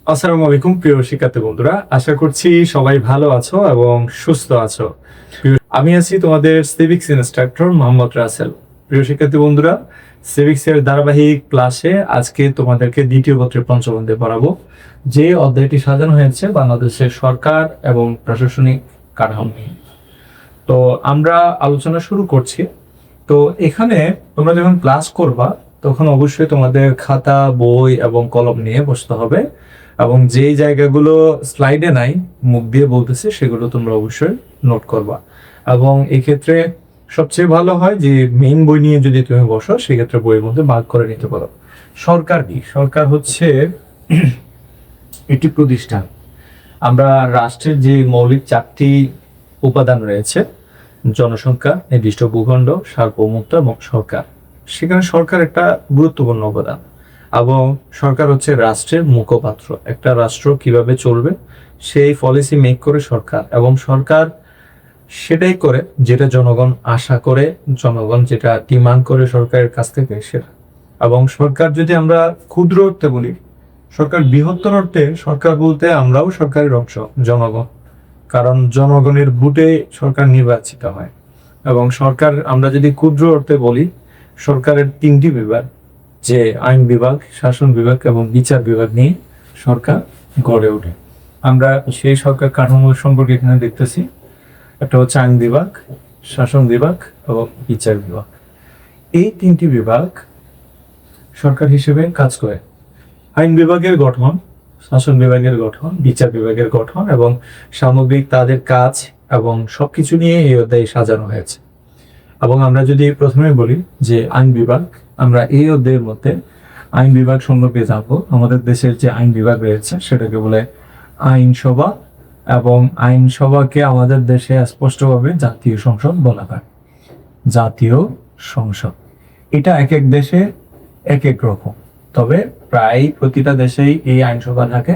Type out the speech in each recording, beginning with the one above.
আসসালামু আলাইকুম প্রিয় শিক্ষার্থী বন্ধুরা, আশা করছি সবাই ভালো আছো এবং সুস্থ আছো। আমি আছি তোমাদের সিভিক্স ইনস্ট্রাক্টর মোহাম্মদ রাসেল। প্রিয় শিক্ষার্থী বন্ধুরা, সিভিক্স এর ধারাবাহিক ক্লাসে আজকে তোমাদেরকে দ্বিতীয় পত্রের পঞ্চম অধ্যায় পড়াবো, যে অধ্যায়টি সাজানো হয়েছে বাংলাদেশের সরকার এবং প্রশাসনিক কাঠামো নিয়ে। তো আমরা আলোচনা শুরু করছি। তো এখানে তোমরা যখন ক্লাস করবা তখন অবশ্যই তোমাদের খাতা, বই এবং কলম নিয়ে বসতে হবে, এবং যেই জায়গাগুলো স্লাইডে নাই, মুখ দিয়ে বলতেছে, সেগুলো তোমরা অবশ্যই নোট করবা। এবং এক্ষেত্রে সবচেয়ে ভালো হয় যে মেইন বই নিয়ে যদি তুমি বসো, সেক্ষেত্রে বইয়ের মধ্যে ভাগ করে নিতে পারো। সরকার কি? সরকার হচ্ছে একটি প্রতিষ্ঠান। আমরা রাষ্ট্রের যে মৌলিক চারটি উপাদান রয়েছে, জনসংখ্যা, নির্দিষ্ট ভূখণ্ড, সার্বভৌমত্ব এবং সরকার, সেখানে সরকার একটা গুরুত্বপূর্ণ উপাদান। এবং সরকার হচ্ছে রাষ্ট্রের মুখপাত্র। একটা রাষ্ট্র কিভাবে চলবে সেই পলিসি মেক করে সরকার, এবং সরকার সেটাই করে যেটা জনগণ আশা করে, জনগণ যেটা ডিমান্ড করে সরকারের কাছ থেকে সেটা। এবং সরকার যদি আমরা ক্ষুদ্র অর্থে বলি, সরকার বৃহত্তর অর্থে সরকার বলতে আমরাও সরকারের অংশ, জনগণ। কারণ জনগণের ভোটে সরকার নির্বাচিত হয়। এবং সরকার আমরা যদি ক্ষুদ্র অর্থে বলি, সরকারের তিনটি বিভাগ, যে আইন বিভাগ, শাসন বিভাগ এবং বিচার বিভাগ নিয়ে সরকার গড়ে ওঠে। আমরা সেই সরকার কাঠামো সম্পর্কে এখানে দেখতেছি। একটা হচ্ছে আইন বিভাগ, শাসন বিভাগ এবং বিচার বিভাগ। এই তিনটি বিভাগ সরকার হিসেবে কাজ করে। আইন বিভাগের গঠন, শাসন বিভাগের গঠন, বিচার বিভাগের গঠন এবং সামগ্রিক তাদের কাজ এবং সবকিছু নিয়ে এই অধ্যায়ে সাজানো হয়েছে। এবং আমরা যদি প্রথমে বলি যে আইন বিভাগ, আমরা এই অধ্যায়ের মধ্যে আইন বিভাগ সম্পর্কে জানবো। আমাদের দেশের যে আইন বিভাগ রয়েছে সেটাকে বলে আইনসভা, এবং আইনসভাকে আমাদের দেশে স্পষ্টভাবে জাতীয় সংসদ বলা হয়। জাতীয় সংসদ এটা এক এক দেশে এক এক রকম, তবে প্রায় প্রতিটা দেশেই এই আইনসভা থাকে।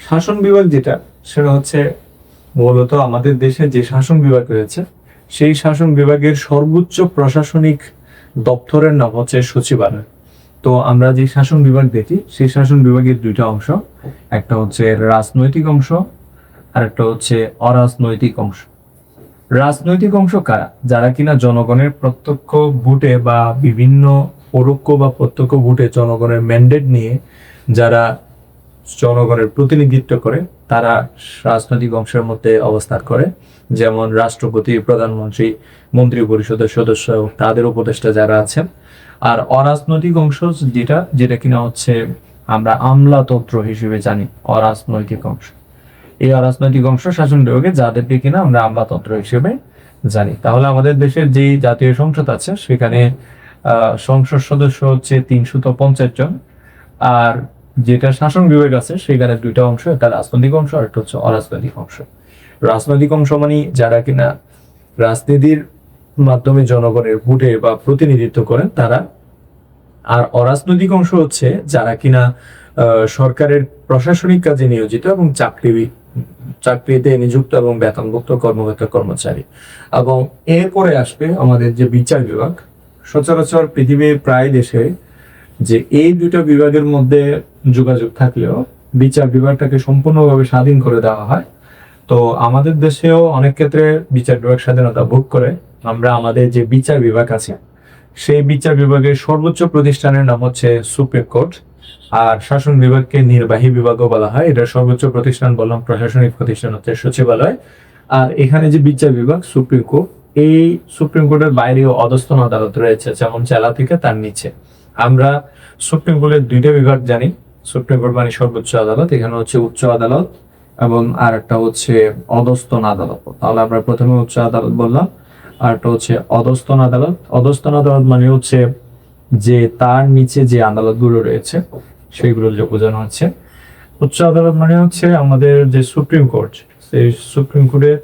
শাসন বিভাগ যেটা, সেটা হচ্ছে মূলত আমাদের দেশে যে শাসন বিভাগ রয়েছে, সেই শাসন বিভাগের সর্বোচ্চ প্রশাসনিক দপ্তরের নাম হচ্ছে সচিবালয়। তো আমরা যে শাসন বিভাগ দেখি, সেই শাসন বিভাগের দুইটা অংশ, একটা হচ্ছে রাজনৈতিক অংশ আর একটা হচ্ছে অরাজনৈতিক অংশ। রাজনৈতিক অংশ কারা? যারা কিনা জনগণের প্রত্যক্ষ ভোটে বা বিভিন্ন পরোক্ষ বা প্রত্যক্ষ ভোটে জনগণের ম্যান্ডেট নিয়ে যারা জনগণের প্রতিনিধিত্ব করে, তারা রাজনৈতিক অংশের মধ্যে অবস্থান করে। যেমন রাষ্ট্রপতি, প্রধানমন্ত্রী, মন্ত্রী পরিষদের সদস্য এবং তাদের উপদেষ্টা যারা আছেন। আর অরাজনৈতিক অংশ যেটা যেটা কিনা হচ্ছে আমরা আমলাতন্ত্র হিসেবে জানি, অরাজনৈতিক অংশ। এই অরাজনৈতিক অংশ শাসন বিভাগে যাদেরকে কিনা আমরা আমলাতন্ত্র হিসেবে জানি। তাহলে আমাদের দেশের যে জাতীয় সংসদ আছে, সেখানে সংসদ সদস্য হচ্ছে 350 জন। আর যেটা শাসন বিভাগ আছে, সেখানে দুইটা অংশ, একটা রাজনৈতিক অংশ আর একটা হচ্ছে অরাজনৈতিক অংশ। রাজনৈতিক অংশ মানে যারা কিনা রাজনীতির মাধ্যমে জনগণের ভোটে বা প্রতিনিধিত্ব করেন তারা। আর অরাজনৈতিক অংশ হচ্ছে যারা কিনা সরকারের প্রশাসনিক কাজে নিয়োজিত এবং চাকরিতে নিযুক্ত এবং বেতনভুক্ত কর্মকর্তা কর্মচারী। এবং এরপরে আসবে আমাদের যে বিচার বিভাগ। সচরাচর পৃথিবীর প্রায় দেশে যে এই দুটো বিভাগের মধ্যে যোগাযোগ থাকলেও বিচার বিভাগটাকে সম্পূর্ণভাবে স্বাধীন করে দেওয়া হয়। তো আমাদের দেশেও অনেক ক্ষেত্রে বিচার বিভাগ স্বাধীনতা ভোগ করে। আমরা আমাদের যে বিচার বিভাগ আছে, সেই বিচার বিভাগের সর্বোচ্চ প্রতিষ্ঠানের নাম হচ্ছে সুপ্রিম কোর্ট। আর শাসন বিভাগকে নির্বাহী বিভাগও বলা হয়। এটা সর্বোচ্চ প্রতিষ্ঠান বললাম, প্রশাসনিক প্রতিষ্ঠান হচ্ছে সচিবালয়। আর এখানে যে বিচার বিভাগ সুপ্রিম কোর্ট, এই সুপ্রিম কোর্টের বাইরেও অধস্তন আদালত রয়েছে, যেমন জেলা থেকে তার নিচে। আমরা সুপ্রিম কোর্টের দুইটা বিভাগ জানি। সুপ্রিম কোর্ট মানে সর্বোচ্চ আদালত, এখানে হচ্ছে উচ্চ আদালত, এবং আর একটা হচ্ছে অধস্তন আদালত। তাহলে আমরা প্রথমে উচ্চ আদালত বললাম, আর একটা হচ্ছে অধস্তন আদালত। অধস্তন আদালত মানে হচ্ছে যে তার নিচে যে আদালতগুলো রয়েছে সেগুলো বোঝানো হচ্ছে। উচ্চ আদালত মানে হচ্ছে আমাদের যে সুপ্রিম কোর্ট, সেই সুপ্রিম কোর্টের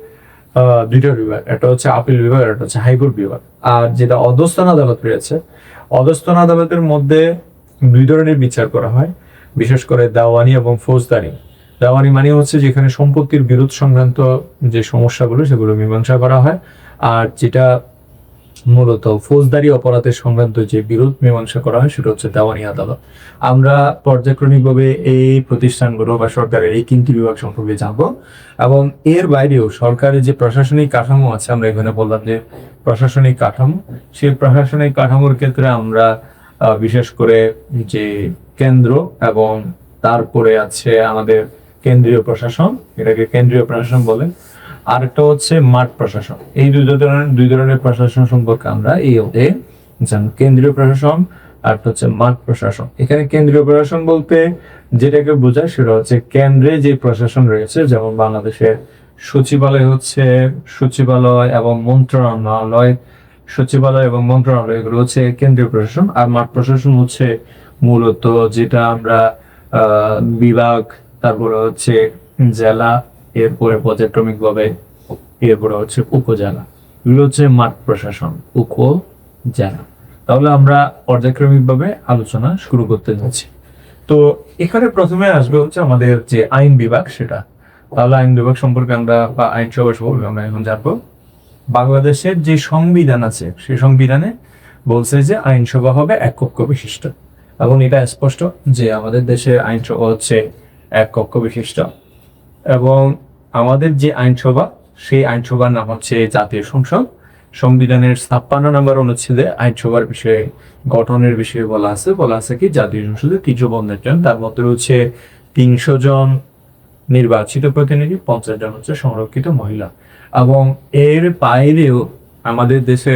দুইটা বিভাগ, একটা হচ্ছে আপিল বিভাগ আর একটা হচ্ছে হাইকোর্ট বিভাগ। আর যেটা অধস্তন আদালত রয়েছে, অধস্তন আদালতের মধ্যে দুই ধরনের বিচার করা হয়, বিশেষ করে দেওয়ানি এবং ফৌজদারি। দেওয়ানি মানে হচ্ছে যেখানে সম্পত্তির বিরোধ সংক্রান্ত যে সমস্যাগুলো, সেগুলো মীমাংসা করা হয়। আর যেটা মূলত ফৌজদারি অপরাধের সংক্রান্ত যে বিরোধ মীমাংসা করা হয় সেটা হচ্ছে দেওয়ানি আদালত। আমরা পর্যায়ক্রমিকভাবে এই প্রতিষ্ঠানগুলো বা সরকারের এই তিনটি বিভাগ সম্পর্কে জানবো, এবং এর বাইরেও সরকারের যে প্রশাসনিক কাঠামো আছে, আমরা এখানে বললাম যে প্রশাসনিক কাঠামো, সেই প্রশাসনিক কাঠামোর ক্ষেত্রে আমরা বিশেষ করে যে কেন্দ্র এবং তারপরে আছে আমাদের কেন্দ্রীয় প্রশাসন, এটাকে কেন্দ্রীয় প্রশাসন বলে, আর একটা হচ্ছে মাঠ প্রশাসন। এই দুই ধরনের প্রশাসন সম্পর্কে আমরা এই অধ্যায়ে জানব। কেন্দ্রীয় প্রশাসন আর হচ্ছে মাঠ প্রশাসন। এখানে কেন্দ্রীয় প্রশাসন বলতে যেটাকে বোঝায় সেটা হচ্ছে কেন্দ্রে যে প্রশাসন রয়েছে, যেমন বাংলাদেশের সচিবালয় হচ্ছে সচিবালয় এবং মন্ত্রণালয়, এগুলো হচ্ছে কেন্দ্রীয় প্রশাসন। আর মাঠ প্রশাসন হচ্ছে মূলত যেটা আমরা বিভাগ, তারপরে হচ্ছে জেলা, এরপরে পর্যায়ক্রমিক ভাবে এরপরে হচ্ছে উপজেলা, এগুলো হচ্ছে মাঠ প্রশাসন, উপজেলা। তাহলে আমরা পর্যায়ক্রমিক ভাবে আলোচনা শুরু করতে যাচ্ছি। তো এখানে প্রথমে আসবে হচ্ছে আমাদের যে আইন বিভাগ, সেটা। তাহলে আইন বিভাগ সম্পর্কে আমরা বা আইনসভা সম্পর্কে আমরা এখন জানবো। বাংলাদেশের যে সংবিধান আছে সেই সংবিধানে বলছে যে আইনসভা হবে এক কক্ষ বিশিষ্ট, এবং এটা স্পষ্ট যে আমাদের দেশের আইনসভা হচ্ছে এক কক্ষ বিশিষ্ট। এবং আমাদের যে আইনসভা, সেই আইনসভার নাম হচ্ছে জাতীয় সংসদ। সংবিধানের 56 নম্বর অনুচ্ছেদে আইনসভার বিষয়ে গঠনের বিষয়ে বলা আছে কি জাতীয় সংসদে 352 জন, তার মধ্যে হচ্ছে 300 জন নির্বাচিত প্রতিনিধি, 50 জন হচ্ছে সংরক্ষিত মহিলা। এবং এর বাইরেও আমাদের দেশে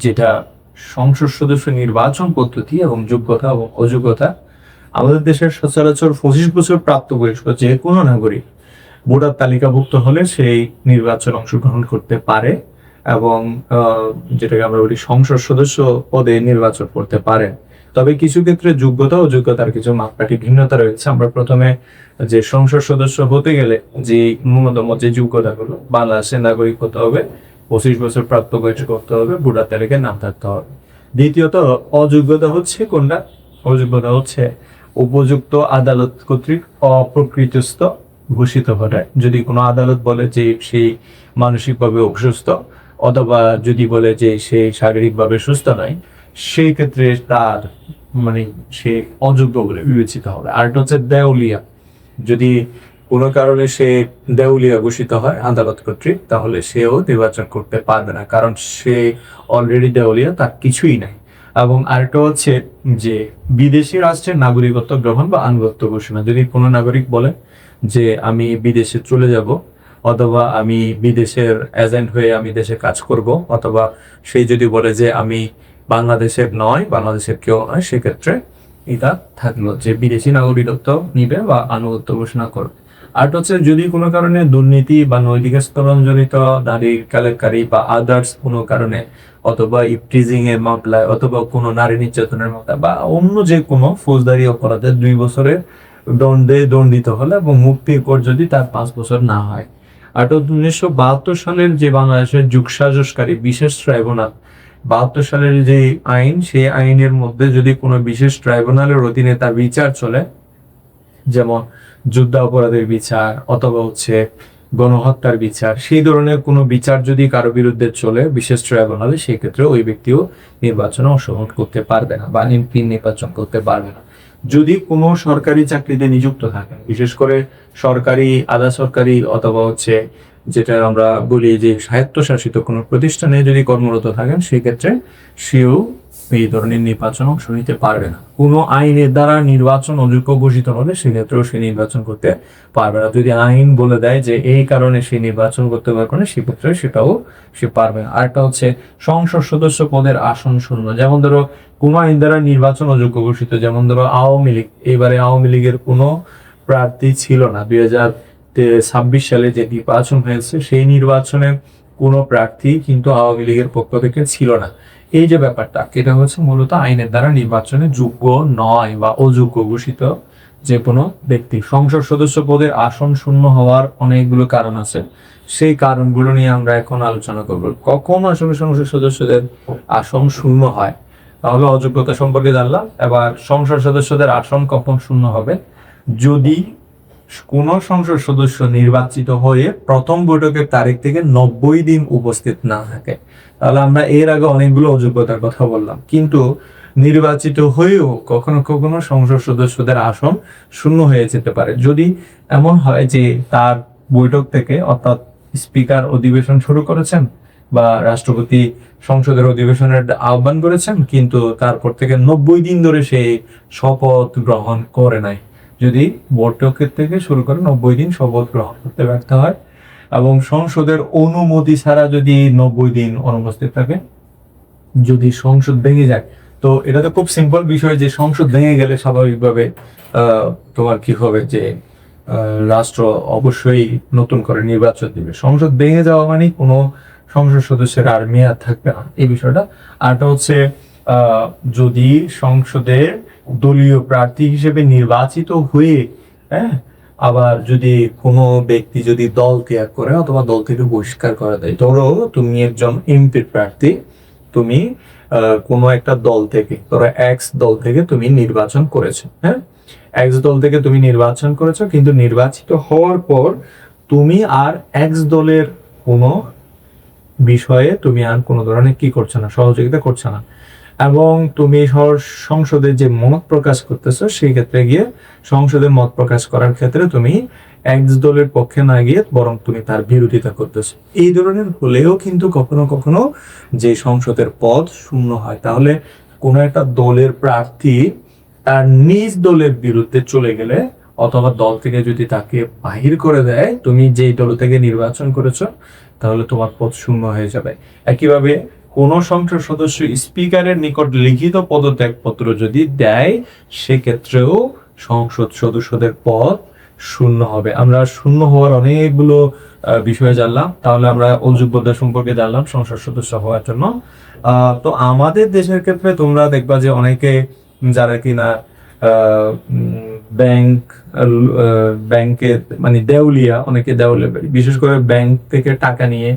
যেটা সংসদ সদস্য নির্বাচন পদ্ধতি এবং যোগ্যতা এবং অযোগ্যতা, আমাদের দেশের সচরাচর 25 বছর প্রাপ্তবয়স্ক যে কোনো নাগরিক ভোটার তালিকাভুক্ত হলে সেই নির্বাচন অংশগ্রহণ করতে পারে, এবং যেটাকে আমরা বলি সংসদ সদস্য পদে নির্বাচন করতে পারে। তবে কিছু ক্ষেত্রে যোগ্যতা ও যোগ্যতার কিছু মাপকাঠি ভিন্নতা রয়েছে। আমরা প্রথমে যে সংসদ সদস্য হতে গেলে যে ন্যূনতম যে যোগ্যতাগুলো, বাংলাদেশের নাগরিক হতে হবে, 25 বছর প্রাপ্তবয়স্ক করতে হবে, ভোটার তালিকায় নাম থাকতে হবে। দ্বিতীয়ত অযোগ্যতা হচ্ছে কোনটা? অযোগ্যতা হচ্ছে উপযুক্ত আদালত কর্তৃক অপ্রকৃতস্থ ঘোষিত ঘটায়। যদি কোনো আদালত বলে যে সেই মানসিকভাবে অসুস্থ, অথবা যদি বলে যে সে শারীরিকভাবে সুস্থ নয়, সেই ক্ষেত্রে তার সে অযোগ্য বলে বিবেচিত হবে। আর এটা হচ্ছে দেউলিয়া। যদি কোনো কারণে সে দেউলিয়া ঘোষিত হয় আদালত কর্তৃক, তাহলে সেও নির্বাচন করতে পারবে না, কারণ সে অলরেডি দেউলিয়া, তার কিছুই নাই। এবং আরেকটা হচ্ছে যে বিদেশি রাষ্ট্রের নাগরিকত্ব গ্রহণ বা আনুগত্য ঘোষণা। যদি কোনো নাগরিক বলে যে আমি বিদেশে চলে যাব, অথবা আমি বিদেশের এজেন্ট হয়ে আমি দেশে কাজ করব, অথবা সেই যদি বলে যে আমি বাংলাদেশের নয়, বাংলাদেশের কেউ নয়, সেক্ষেত্রে এটা থাকলো যে বিদেশি নাগরিকত্ব নিবে বা আনুগত্য ঘোষণা করবে। আর হচ্ছে যদি কোনো কারণে দুর্নীতি বা নৈতিক স্তরঞ্জনিত নারী কেলেঙ্কারি বা আদার্স কোনো কারণে, অথবা ইপটিজিং এর মামলায়, অথবা কোনো নারী নির্যাতনের মামলা বা অন্য যে কোনো ফৌজদারি অপরাধে 2 বছরের দণ্ডিত হলে এবং মুক্তির পর যদি তার 5 বছর না হয়। আর 1972 সালের যে বাংলাদেশের যোগসাজশকারী বিশেষ ট্রাইব্যুনাল, 72 সালের যে আইন, সেই আইনের মধ্যে যদি কোনো বিশেষ ট্রাইব্যুনালের অধীনে তার বিচার চলে, যেমন যুদ্ধ অপরাধের বিচার অথবা হচ্ছে গণহত্যার বিচার, সেই ধরনের কোনো বিচার যদি কারো বিরুদ্ধে চলে বিশেষ ট্রাইব্যুনালে, সেই ক্ষেত্রে ওই ব্যক্তিও নির্বাচনে অংশগ্রহণ করতে পারবে না বা নির্বাচন করতে পারবে না। যদি কোনো সরকারি চাকরিতে নিযুক্ত থাকেন, বিশেষ করে সরকারি, আধা সরকারি, অথবা হচ্ছে যেটা আমরা বলি যে স্বায়ত্তশাসিত কোনো প্রতিষ্ঠানে যদি কর্মরত থাকেন, সেক্ষেত্রে সেও এই ধরনের নির্বাচন অংশ নিতে পারবে না। কোনো আইনের দ্বারা নির্বাচন অযোগ্য ঘোষিত হলে সেক্ষেত্রেও সে নির্বাচন করতে পারবে না। যদি আইন বলে দেয় যে এই কারণে সে নির্বাচন করতে পারবে না, সেক্ষেত্রে সেটাও সে পারবে না। আরেকটা হচ্ছে সংসদ সদস্য পদের আসন শূন্য। যেমন ধরো কোনো আইন দ্বারা নির্বাচন অযোগ্য ঘোষিত, যেমন ধরো আওয়ামী লীগ, এবারে আওয়ামী লীগের কোনো প্রার্থী ছিল না। 2026 সালে যে নির্বাচন হয়েছে, সেই নির্বাচনে কোনো প্রার্থী কিন্তু আওয়ামী লীগের পক্ষ থেকে ছিল না। এই যে ব্যাপারটা, এটা হচ্ছে মূলত আইনের দ্বারা নির্বাচনে যোগ্য নয় বা অযোগ্য ঘোষিত যে কোনো ব্যক্তি। সংসদ সদস্য পদের আসন শূন্য হওয়ার অনেকগুলো কারণ আছে, সেই কারণগুলো নিয়ে আমরা এখন আলোচনা করব। কখন আসলে সংসদ সদস্যদের আসন শূন্য হয়, তাহলে অযোগ্যতা সম্পর্কে জানলাম। এবার সংসদ সদস্যদের আসন কখন শূন্য হবে? যদি কোন সংসদ সদস্য নির্বাচিত হয়ে প্রথম বৈঠকের তারিখ থেকে 90 দিন উপস্থিত না থাকে, তাহলে আমরা এর আগে অনেকগুলো অযোগ্যতার কথা বললাম, কিন্তু নির্বাচিত হয়েও কখনো কখনো সংসদ সদস্যদের আসন শূন্য হয়ে যেতে পারে। যদি এমন হয় যে তার বৈঠক থেকে, অর্থাৎ স্পিকার অধিবেশন শুরু করেছেন বা রাষ্ট্রপতি সংসদের অধিবেশনের আহ্বান করেছেন, কিন্তু তারপর থেকে 90 দিন ধরে সে শপথ গ্রহণ করে নাই, যদি বৈঠকের থেকে শুরু করে 90 দিন শপথ গ্রহণ করতে ব্যর্থ হয় এবং সংসদের অনুমতি ছাড়া যদি 90 দিন অনুপস্থিত থাকে, যদি সংসদ ভেঙে যায়, তো এটা তো খুব সিম্পল বিষয় যে সংসদ ভেঙে গেলে স্বাভাবিকভাবে তোমার কি হবে যে রাষ্ট্র অবশ্যই নতুন করে নির্বাচন দিবে। সংসদ ভেঙে যাওয়া মানে কোনো সংসদ সদস্যের আর মেয়াদ থাকবে না, এই বিষয়টা। আরটা হচ্ছে যদি সংসদের দলীয় প্রার্থী হিসেবে নির্বাচিত হয়ে, হ্যাঁ, আবার যদি কোনো ব্যক্তি যদি দল ত্যাগ করে অথবা দল থেকে বহিষ্কার করা দেয়, ধরো তুমি একজন এমপি প্রার্থী, তুমি কোনো একটা দল থেকে, ধরো এক্স দল থেকে তুমি নির্বাচন করেছো, হ্যাঁ, এক্স দল থেকে তুমি নির্বাচন করেছো, কিন্তু নির্বাচিত হওয়ার পর তুমি আর এক্স দলের কোনো বিষয়ে তুমি আর কোনো ধরনের কি করছো না, সহযোগিতা করছো না, এবং তুমি সংসদে যে মত প্রকাশ করতেছো সেই ক্ষেত্রে গিয়ে সংসদে মত প্রকাশ করার ক্ষেত্রে তুমি এক্স দলের পক্ষে না গিয়ে বরং তুমি তার বিরোধিতা করতেছো, এই ধরনের হলেও কিন্তু কখনো কখনো যে সংসদের পদ শূন্য হয়, তাহলে কোনো একটা দলের প্রার্থী তার নিজ দলের বিরুদ্ধে চলে গেলে অথবা দল থেকে যদি তাকে বাহির করে দেয়, তুমি যেই দল থেকে নির্বাচন করেছো, তাহলে তোমার পদ শূন্য হয়ে যাবে। একইভাবে কোন সংসদ সদস্য স্পিকারের নিকট লিখিত পদত্যাগপত্র যদি দেয়, সেক্ষেত্রেও সংসদ সদস্যদের পদ শূন্য হবে। আমরা শূন্য হওয়ার অনেকগুলো বিষয়ে জানলাম, তাহলে আমরা অযোগ্যতা সম্পর্কে জানলাম সংসদ সদস্য হওয়ার জন্য। তো আমাদের দেশের ক্ষেত্রে তোমরা দেখবা যে অনেকে যারা কিনা ব্যাংকে মানে দেউলিয়া, অনেকে দেউলিয়া, বিশেষ করে ব্যাংক থেকে টাকা নিয়ে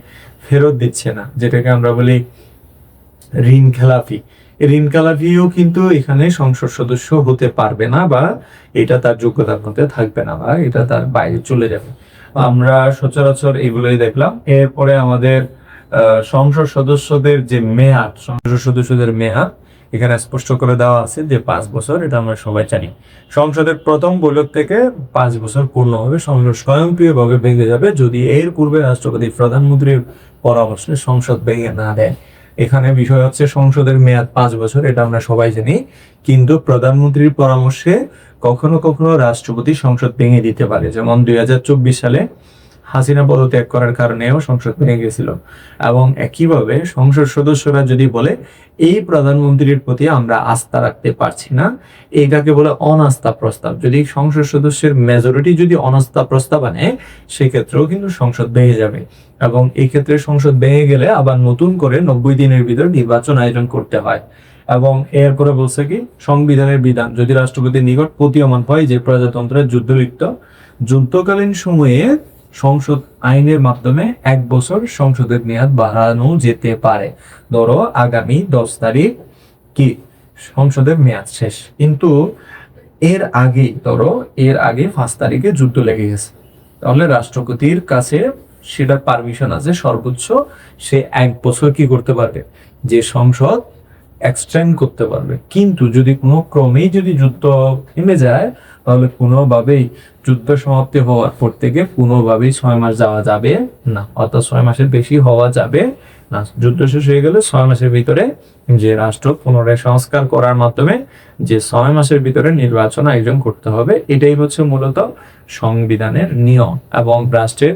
ফেরত দিচ্ছে না, যেটাকে আমরা বলি ঋণ খেলাপি। ঋণ খেলাপিও কিন্তু এখানে সংসদ সদস্য হতে পারবে না, বা এটা তার যোগ্যতার মধ্যে থাকবে না, বা এটা তার বাইরে চলে যাবে। আমরা সচরাচর এগুলোই দেখলাম। এরপরে আমাদের সংসদ সদস্যদের যে মেয়াদ, সংসদ সদস্যদের মেয়াদ এখানে স্পষ্ট করে দেওয়া আছে যে 5 বছর, এটা আমরা সবাই জানি। সংসদের প্রথম বৈঠক থেকে 5 বছর পূর্ণ হবে, সংসদ স্বয়ংক্রিয়ভাবে ভেঙে যাবে যদি এর পূর্বে রাষ্ট্রপতি প্রধানমন্ত্রীর পরামর্শে সংসদ ভেঙে না দেয়। এখানে বিষয় হচ্ছে সংসদের মেয়াদ 5 বছর, এটা আমরা সবাই জানি, কিন্তু প্রধানমন্ত্রীর পরামর্শে কখনো কখনো রাষ্ট্রপতি সংসদ ভেঙে দিতে পারে। যেমন 2024 সালে হাসিনা পদত্যাগ করার কারণেও সংসদ ভেঙে গেছিল। এবং একইভাবে সংসদ সদস্যরা যদি বলে এই প্রধানমন্ত্রীর প্রতি আমরা আস্থা রাখতে পারছি না, এইটাকে বলে অনাস্থা প্রস্তাব। যদি সংসদ সদস্যের মেজরিটি যদি অনাস্থা প্রস্তাব আনে, সেক্ষেত্রেও কিন্তু সংসদ ভেঙে যাবে, এবং এই ক্ষেত্রে সংসদ ভেঙে গেলে আবার নতুন করে 90 দিনের ভিতর নির্বাচন আয়োজন করতে হয়। এবং এরপরে বলছে কি, সংবিধানের বিধান যদি রাষ্ট্রপতির নিকট প্রতীয়মান হয় যে প্রজাতন্ত্রের যুদ্ধকালীন সময়ে সংসদ আইনের মাধ্যমে 1 বছর সংসদের মেয়াদ বাড়ানো যেতে পারে। ধরো আগামী 10 তারিখ কি সংসদের মেয়াদ শেষ, কিন্তু এর আগে 5 তারিখে যুদ্ধ লেগে গেছে, তাহলে রাষ্ট্রপতির কাছে সেটা পারমিশন আছে, সর্বোচ্চ সে 1 বছর কি করতে পারবে, যে সংসদ এক্সটেন্ড করতে পারবে। কিন্তু যদি কোনো ক্রমেই যদি যুদ্ধ থেমে যায়, তাহলে কোনোভাবেই যুদ্ধ সমাপ্তি হওয়ার পর থেকে কোনোভাবেই 6 মাস যাওয়া যাবে না, অর্থাৎ 6 মাসের বেশি হওয়া যাবে না। যুদ্ধ শেষ হয়ে গেলে 6 মাসের ভিতরে যে রাষ্ট্র পুনরায় সংস্কার করার মাধ্যমে যে 6 মাসের ভিতরে নির্বাচন আয়োজন করতে হবে, এটাই হচ্ছে মূলত সংবিধানের নিয়ম। এবং রাষ্ট্রের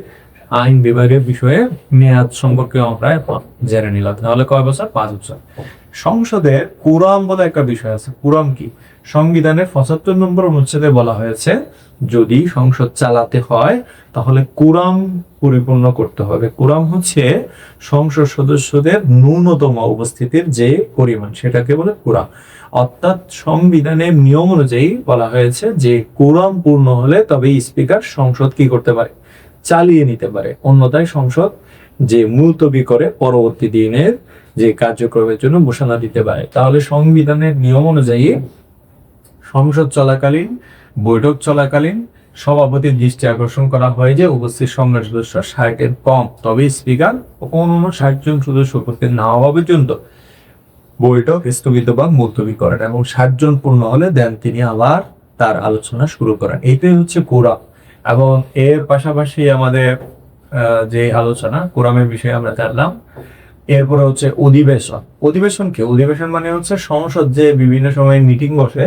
আইন বিভাগের বিষয়ে মেয়াদ সম্পর্কে আমরা এখন জেনে নিলাম। তাহলে কয় বছর? 5 বছর। সংসদের কুরাম বলে একটা বিষয় আছে। কুরাম কি? সংবিধানের 75 নম্বর অনুচ্ছেদে বলা হয়েছে, যদি সংসদ চালাতে হয় তাহলে কুরাম পরিপূর্ণ করতে হবে। কুরাম হচ্ছে সংসদ সদস্যদের ন্যূনতম উপস্থিতির যে পরিমাণ, সেটাকে বলে কুরাম। অর্থাৎ সংবিধানের নিয়ম অনুযায়ী বলা হয়েছে যে কুরাম পূর্ণ হলে তবে স্পিকার সংসদ কি করতে পারে, চালিয়ে নিতে পারে। অন্যথায় সংসদ যে মুলতবি করে পরবর্তী দিনের যে কার্যক্রমের জন্য ঘোষণা দিতে পারে। তাহলে সংবিধানের নিয়ম অনুযায়ী সংসদ চলাকালীন, বৈঠক চলাকালীন সভাপতির দৃষ্টি আকর্ষণ করা হয় যে উপস্থিত সম্মেলন সদস্য 60-এর কম, তবে স্পিকার অন্যান্য 60 জন সদস্য উপস্থিত না হওয়া পর্যন্ত বৈঠক স্থগিত বা মুলতবি করেন এবং 60 জন পূর্ণ হলে দেন তিনি আবার তার আলোচনা শুরু করেন। এইটাই হচ্ছে কোরাম। এবং এর পাশাপাশি আমাদের যে আলোচনা কোরামের বিষয়ে আমরা জানলাম। এরপরে হচ্ছে অধিবেশন। অধিবেশন কি? অধিবেশন মানে হচ্ছে সংসদ যে বিভিন্ন সময় মিটিং বসে,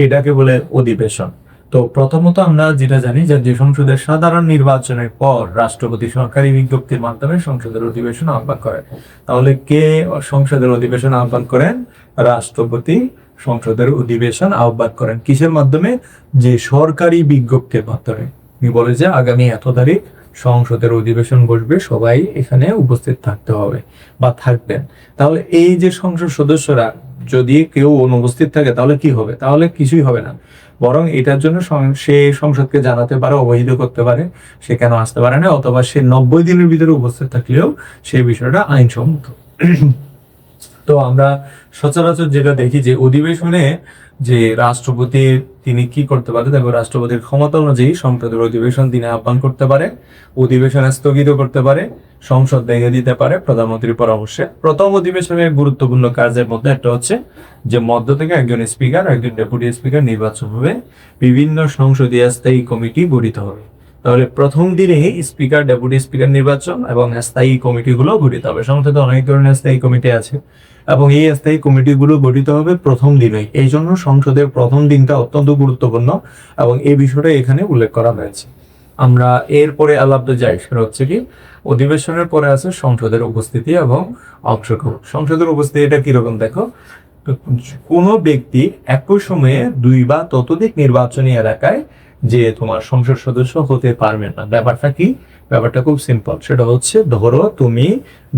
এটাকে বলে অধিবেশন। তো প্রথমত আমরা যেটা জানি যে সংসদের সাধারণ নির্বাচনের পর রাষ্ট্রপতি সরকারি বিজ্ঞপ্তির মাধ্যমে সংসদের অধিবেশন আহ্বান করেন। তাহলে কে সংসদের অধিবেশন আহ্বান করেন? রাষ্ট্রপতি সংসদের অধিবেশন আহ্বান করেন। কিসের মাধ্যমে? যে সরকারি বিজ্ঞপ্তির মাধ্যমে। উনি বলে যে আগামী এত তারিখ সংসদের অধিবেশন বসবে, সবাই এখানে উপস্থিত থাকতে হবে বা থাকবেন। তাহলে এই যে সংসদ সদস্যরা যদি কেউ অনুপস্থিত থাকে তাহলে কি হবে? তাহলে কিছুই হবে না, বরং এটার জন্য সে সংসদকে জানাতে পারে, অবহিত করতে পারে সে কেন আসতে পারে না, অথবা সে 90 দিনের ভিতরে উপস্থিত থাকলেও সেই বিষয়টা আইনসম্মত। তো আমরা সচরাচর যেটা দেখি যে অধিবেশনে যে রাষ্ট্রপতি তিনি কি করতে পারে, দেখো রাষ্ট্রপতির ক্ষমতা অনুযায়ী সংসদের অধিবেশন তিনি আহ্বান করতে পারে, অধিবেশন স্থগিত করতে পারে, সংসদ ভেঙে দিতে পারে প্রধানমন্ত্রীর পরামর্শে। প্রথম অধিবেশনের গুরুত্বপূর্ণ কাজের মধ্যে একটা হচ্ছে যে মধ্য থেকে একজন স্পিকার, একজন ডেপুটি স্পিকার নির্বাচন হবে, বিভিন্ন সংসদীয় স্থায়ী কমিটি গঠিত হবে। তাহলে প্রথম দিনে স্পিকার, ডেপুটি স্পিকার নির্বাচন এবং স্থায়ী কমিটিগুলো গঠিত হবে। সংসদে অনেক ধরনের স্থায়ী কমিটি আছে এবং এই স্থায়ী কমিটিগুলো গঠিত হবে প্রথম দিনেই। এই জন্য সংসদের প্রথম দিনটা অত্যন্ত গুরুত্বপূর্ণ এবং এই বিষয়টা এখানে উল্লেখ করা হয়েছে। আমরা এরপরে আলাপে যাই, সেটা হচ্ছে কি অধিবেশনের পরে আছে সংসদের উপস্থিতি এবং অংশগ্রহণ। সংসদের উপস্থিতিটা কিরকম দেখো, কোনো ব্যক্তি একই সময়ে 2 বা ততোধিক নির্বাচনী এলাকায় যে তোমার সংসদ সদস্য হতে পারবে না। ব্যাপারটা কি? ব্যাপারটা খুব সিম্পল। সেটা হচ্ছে ধরো তুমি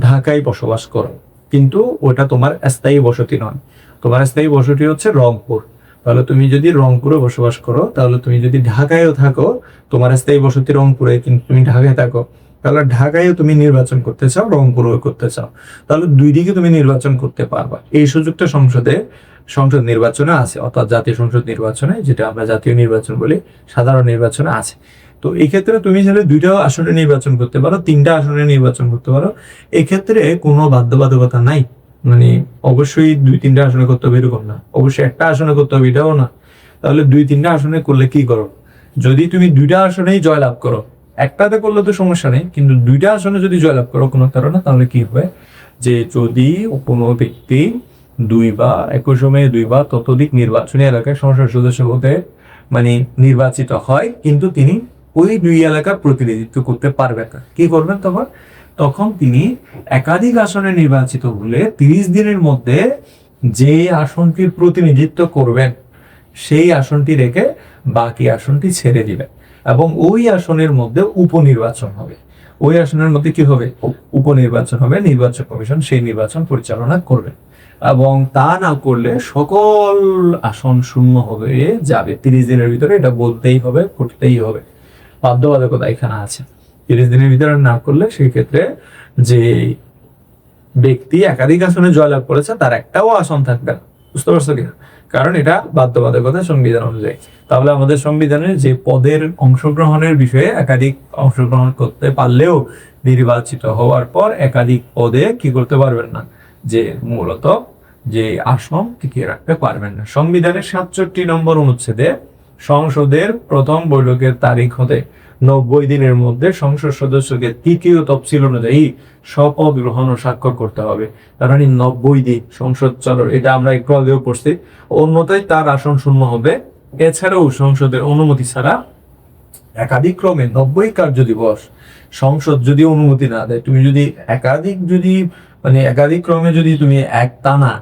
ঢাকায় বসবাস করো, কিন্তু ওটা তোমার স্থায়ী বসতি নয়, তোমার স্থায়ী বসতি হচ্ছে রংপুর। তাহলে তুমি যদি রংপুরে বসবাস করো, তাহলে তুমি যদি ঢাকায়ও থাকো, তোমার স্থায়ী বসতি রংপুরে কিন্তু তুমি ঢাকায় থাকো, তাহলে ঢাকায়ও তুমি নির্বাচন করতে চাও, রংপুরেও করতে চাও, তাহলে দুই দিকে তুমি নির্বাচন করতে পারবা। এই সুযোগটা সংসদ নির্বাচনে আছে, অর্থাৎ জাতীয় সংসদ নির্বাচনে, যেটা আমরা জাতীয় নির্বাচন বলি, সাধারণ নির্বাচনে আছে। তো এই ক্ষেত্রে তুমি চাইলে 2টা আসনে নির্বাচন করতে পারো, 3টা আসনে নির্বাচন করতে পারো। এক্ষেত্রে কোনো বাধ্যবাধকতা নাই, মানে অবশ্যই 2-3টা আসনে করতে হবে এরকম না, অবশ্যই একটা আসনে করতে হবে এটাও না। তাহলে 2-3টা আসনে করলে কি করো? যদি তুমি 2টা আসনেই জয়লাভ করো, একটাতে করলে তো সমস্যা নেই, কিন্তু 2টা আসনে যদি জয়লাভ করো কোনো কারণে, তাহলে কি হবে যে যদি কোনো ব্যক্তি 2 বা একই সময়ে 2 বা ততোধিক নির্বাচনী এলাকায় সংসদ সদস্য হতে মানে নির্বাচিত হয়, কিন্তু তিনি ওই 2 এলাকার প্রতিনিধিত্ব করতে পারবে না, কি করবেন তখন? তখন তিনি একাধিক আসনে নির্বাচিত হলে 30 দিনের মধ্যে যে আসনটির প্রতিনিধিত্ব করবেন সেই আসনটি রেখে বাকি আসনটি ছেড়ে দিবেন এবং ওই আসনের মধ্যে উপনির্বাচন হবে। ওই আসনের মধ্যে কি হবে? উপনির্বাচন হবে। নির্বাচন কমিশন সেই নির্বাচন পরিচালনা করবে এবং তা না করলে সকল আসন শূন্য হয়ে যাবে 30 দিনের ভিতরে। এটা বলতেই হবে, করতেই হবে, বাধ্যবাধকতা এখানে আছে। 30 দিনের ভিতরে না করলে সেই ক্ষেত্রে যে ব্যক্তি একাধিক আসনে জয়লাভ করেছে তার একটাও আসন থাকবে না। বুঝতে পারছো কিনা? কারণ এটা বাধ্যবাধকতা সংবিধান অনুযায়ী। তাহলে আমাদের সংবিধানের যে পদের অংশগ্রহণের বিষয়ে একাধিক অংশগ্রহণ করতে পারলেও নির্বাচিত হওয়ার পর একাধিক পদে কি করতে পারবেন না, যে মূলত যে আসন টিকিয়ে রাখতে পারবেন না। সংবিধানের 67 নম্বর অনুচ্ছেদে সংসদের প্রথম বৈঠকের তারিখ হতে 90 দিনের মধ্যে সংসদ সদস্যকে তৃতীয় তফসিল অনুযায়ী শপথ গ্রহণ ও স্বাক্ষর করতে হবে। তার মানে 90 দিন সংসদ চলো, এটা আমরা একটু আগেও পড়ছি। অন্যথায় তার আসন শূন্য হবে। এছাড়াও সংসদের অনুমতি ছাড়া একাধিক ক্রমে 90 কার্য দিবস সংসদ যদি অনুমতি না দেয়, তুমি যদি একাধিক ক্রমে যদি তুমি একটানা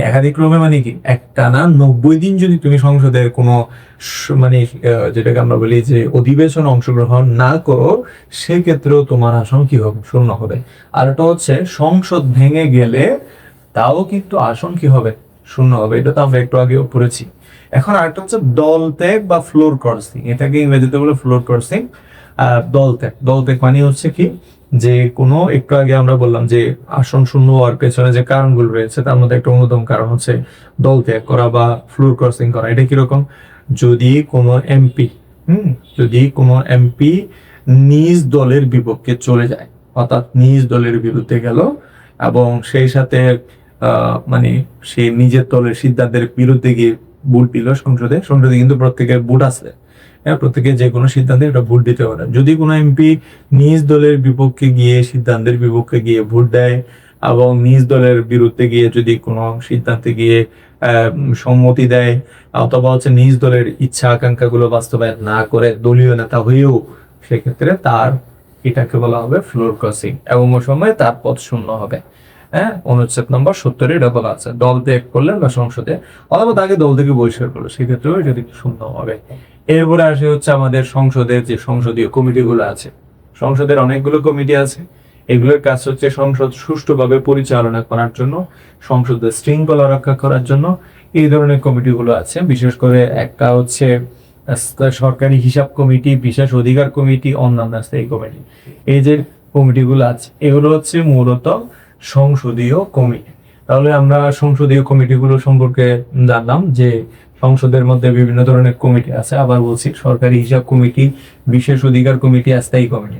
একাধিক ক্রমে মানে কি একটানা 90 দিন যদি তুমি সংসদের কোনো যেটাকে আমরা বলি যে অধিবেশন অংশগ্রহণ না করো, সেক্ষেত্রেও তোমার আসন কি হবে? শূন্য হবে। আর এটা হচ্ছে সংসদ ভেঙে গেলে তাও কিন্তু আসন কি হবে? শূন্য হবে। এটা তো আমরা একটু আগেও পড়েছি। এখন আরেকটা হচ্ছে দল ত্যাগ বা ফ্লোর ক্রসিং। এটাকে ইংরেজিতে বলে ফ্লোর ক্রসিং। দল ত্যাগ মানে হচ্ছে কি, যে কোনো একটু আগে আমরা বললাম যে আসন শূন্য হওয়ার পেছনে যে কারণগুলো রয়েছে তার মধ্যে একটা অন্যতম কারণ হচ্ছে দল ত্যাগ করা বা ফ্লোর ক্রসিং করা। এটা কিরকম? যদি কোনো এমপি যদি কোনো এমপি নিজ দলের বিপক্ষে চলে যায়, অর্থাৎ নিজ দলের বিরুদ্ধে গেল এবং সেই সাথে মানে সে নিজের দলের সিদ্ধান্তের বিরুদ্ধে গিয়ে ভোট দিল সংসদে কিন্তু প্রত্যেকের ভোট আছে, হ্যাঁ, প্রত্যেকে যে কোনো সিদ্ধান্তে এটা ভোট দিতে পারে। যদি কোনো এমপি নিজ দলের বিপক্ষে গিয়ে সিদ্ধান্তের বিপক্ষে গিয়ে ভোট দেয় এবং নিজ দলের বিরুদ্ধে গিয়ে যদি কোনো সিদ্ধান্তে গিয়ে সম্মতি দেয় অথবা নিজ দলের ইচ্ছা আকাঙ্ক্ষা গুলো বাস্তবায়ন না করে দলীয় নেতা হয়েও, সেক্ষেত্রে তার এটাকে বলা হবে ফ্লোর ক্রসিং এবং ওই সময় তার পদ শূন্য হবে। হ্যাঁ, অনুচ্ছেদ নম্বর 70 এটা বলা আছে। দল ত্যাগ করলে বা সংসদে অথবা তাকে দল থেকে বহিষ্কার করলো, সেক্ষেত্রেও এটা শূন্য হবে। এরপরে আসে আমাদের সংসদের যে সংসদীয় কমিটিগুলো আছে। সংসদের অনেকগুলো কমিটি আছে, এগুলোর কাজ হচ্ছে সংসদ সুষ্ঠুভাবে পরিচালনা করার জন্য, সংসদের শৃঙ্খলা রক্ষা করার জন্য এই ধরনের কমিটিগুলো আছে। বিশেষ করে একটা সরকারি হিসাব কমিটি, বিশেষ অধিকার কমিটি, অন্যান্য স্থায়ী কমিটি। এই যে কমিটিগুলো আছে এগুলো মূলত সংসদীয় কমিটি। তাহলে আমরা সংসদীয় কমিটিগুলো সম্পর্কে জানলাম যে সংসদের মধ্যে বিভিন্ন ধরনের কমিটি আছে। আবার বলছি, সরকারি হিসাব কমিটি, বিশেষ অধিকার কমিটি, স্থায়ী কমিটি।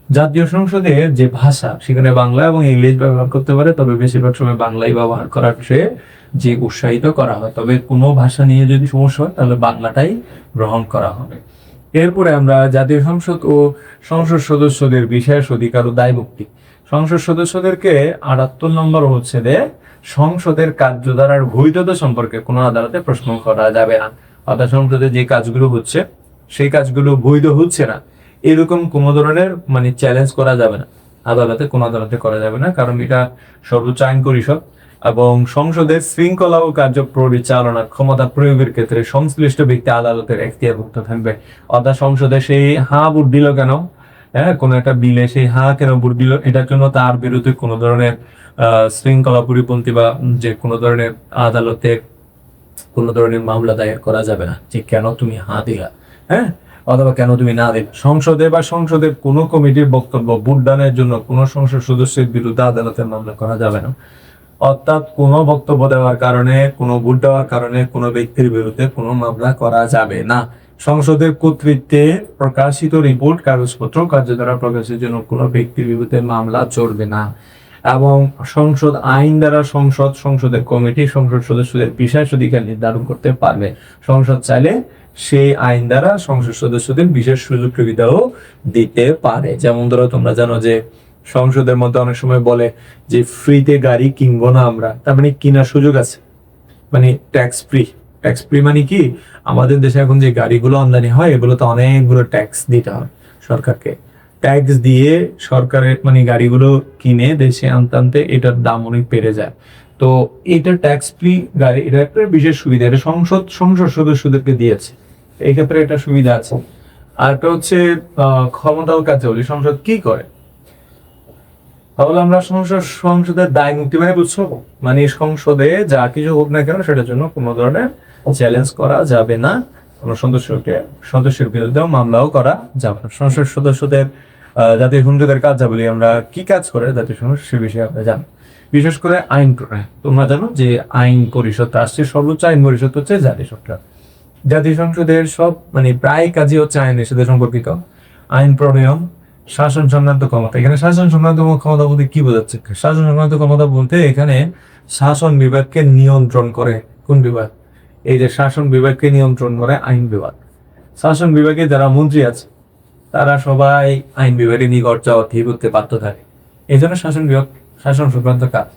জাতীয় সংসদে যে ভাষা, সেখানে বাংলা এবং ইংলিশ ব্যবহার করতে পারে, তবে বেশিরভাগ সময় বাংলাই ব্যবহার করার বিষয়ে যে উৎসাহিত করা হয়। তবে কোনো ভাষা নিয়ে যদি সমস্যা হয় তাহলে বাংলাটাই গ্রহণ করা হবে। এরপরে আমরা জাতীয় সংসদ ও সংসদ সদস্যদের বিশেষ অধিকার ও দায়মুক্তি। সংসদ সদস্যদেরকে 78 নম্বর অনুচ্ছেদে সংসদের কার্যধারার বৈধতা সম্পর্কে কোনো আদালতে প্রশ্ন করা যাবে না। অর্থাৎ সংসদে যে কাজগুলো হচ্ছে সেই কাজগুলো বৈধ হচ্ছে না, এরকম কোনো ধরনের চ্যালেঞ্জ করা যাবে না, কোনো আদালতে করা যাবে না, কারণ এটা সর্বোচ্চ আইন পরিষদ এবং সংসদের শৃঙ্খলা ও কার্য পরিচালনার ক্ষমতা প্রয়োগের ক্ষেত্রে সংশ্লিষ্ট ব্যক্তি আদালতের এখতিয়ারভুক্ত থাকবে। অর্থাৎ সংসদে সেই ভোট দিল কেন, হ্যাঁ, কোন একটা বিলে সেই কেন ভোট দিল, এটার জন্য তার বিরুদ্ধে কোনো ধরনের শৃঙ্খলা পরিপন্থী বা যে কোনো ধরনের আদালতে কোনো ধরনের মামলা দায়ের করা যাবে না যে কেন তুমি দিলা, হ্যাঁ, অথবা কেন তুমি না দিলে। সংসদে বা সংসদের কোনো কমিটির বক্তব্য ভোটদানের জন্য কোনো সংসদ সদস্যের বিরুদ্ধে আদালতে মামলা করা যাবে না। অর্থাৎ কোনো বক্তব্য দেওয়ার কারণে, কোনো ভোট দেওয়ার কারণে কোনো ব্যক্তির বিরুদ্ধে কোনো মামলা করা যাবে না। সংসদের কর্তৃত্বে প্রকাশিত রিপোর্ট, কাগজপত্র, কার্যধারা প্রকাশের জন্য কোনো ব্যক্তির বিরুদ্ধে মামলা চলবে না। এবং সংসদ আইন দ্বারা সংসদের কমিটি সংসদ সদস্যদের বিশেষ অধিকার নির্ধারণ করতে পারবে। সংসদ চাইলে সেই আইন দ্বারা সংসদ সদস্যদের বিশেষ সুযোগ সুবিধাও দিতে পারে। যেমন ধরো, তোমরা জানো যে সংসদের মধ্যে অনেক সময় বলে যে ফ্রিতে গাড়ি কিনবো না আমরা, তার কেনার সুযোগ আছে, ট্যাক্স ফ্রি কি, আমাদের দেশে এখন যে গাড়িগুলো আমদানি হয় এগুলোতে অনেকগুলো ট্যাক্স দিতে হয় সরকারকে। ট্যাক্স দিয়ে সরকারের গাড়িগুলো কিনে দেশে আনতে এটার দাম অনেক বেড়ে যায়। তো এটা ট্যাক্স ফ্রি গাড়ি, এটা একটা বিশেষ সুবিধা, এটা সংসদ সদস্যদেরকে দিয়েছে, এই ক্ষেত্রে এটা সুবিধা আছে। আর একটা ক্ষমতা ও কার্যাবলী। সংসদ কি করে, তাহলে আমরা সংসদের দায় মুক্তি বুঝছো, সংসদে যা কিছু হোক না কেন সেটার জন্য কোনো ধরনের চ্যালেঞ্জ করা যাবে না, কোনো সদস্যের বিরুদ্ধেও মামলাও করা যাবে না। সংসদ সদস্যদের জাতীয় সংসদের কার্যাবলী, আমরা কি কাজ করে জাতীয় সংসদ সে বিষয়ে আমরা জানি। বিশেষ করে আইন প্রণয়ন, তোমরা জানো যে আইন পরিষদ, রাষ্ট্রের সর্বোচ্চ আইন পরিষদ হচ্ছে জাতীয় সংসদ। জাতীয় সংসদের সব প্রায় কাজই হচ্ছে আইনের সাথে সম্পর্কিত। আইন প্রণয়ন, শাসন সংক্রান্ত ক্ষমতা। এখানে শাসন সংক্রান্ত ক্ষমতা বলতে কি বোঝাচ্ছে? শাসন সংক্রান্ত ক্ষমতা বলতে এখানে শাসন বিভাগকে নিয়ন্ত্রণ করে কোন বিভাগ? এই যে শাসন বিভাগকে নিয়ন্ত্রণ করে আইন বিভাগ। শাসন বিভাগে যারা মন্ত্রী আছে তারা সবাই আইন বিভাগের নিকট যাওয়া করতে বাধ্য থাকে। এই জন্য শাসন বিভাগ শাসন সংক্রান্ত কাজ।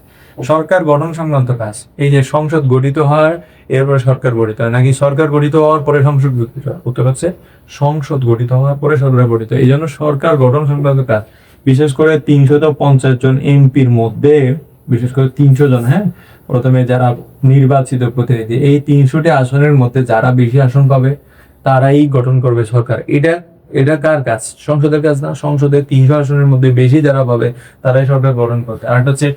সরকার গঠন সংক্রান্ত কাজ, এই যে সংসদ গঠিত হয় এরপরে সরকার গঠিত হয়, নাকি সরকার গঠিত হওয়ার পরে সংসদ গঠিত হয়? উত্তর হচ্ছে সংসদ গঠিত হওয়ার পরে সরকার গঠিত। এই জন্য সরকার গঠন সংক্রান্ত কাজ, বিশেষ করে 350 জন এমপির মধ্যে, বিশেষ করে 300 জন, হ্যাঁ, প্রথমে যারা নির্বাচিত প্রতিনিধি, এই 300টি আসনের মধ্যে যারা বেশি আসন পাবে তারাই গঠন করবে সরকার। এটা কার কাজ? সংসদের কাজ না? সংসদের 300 আসনের মধ্যে বেশি যারা পাবে তারাই সরকার গঠন করবে। আর এটা হচ্ছে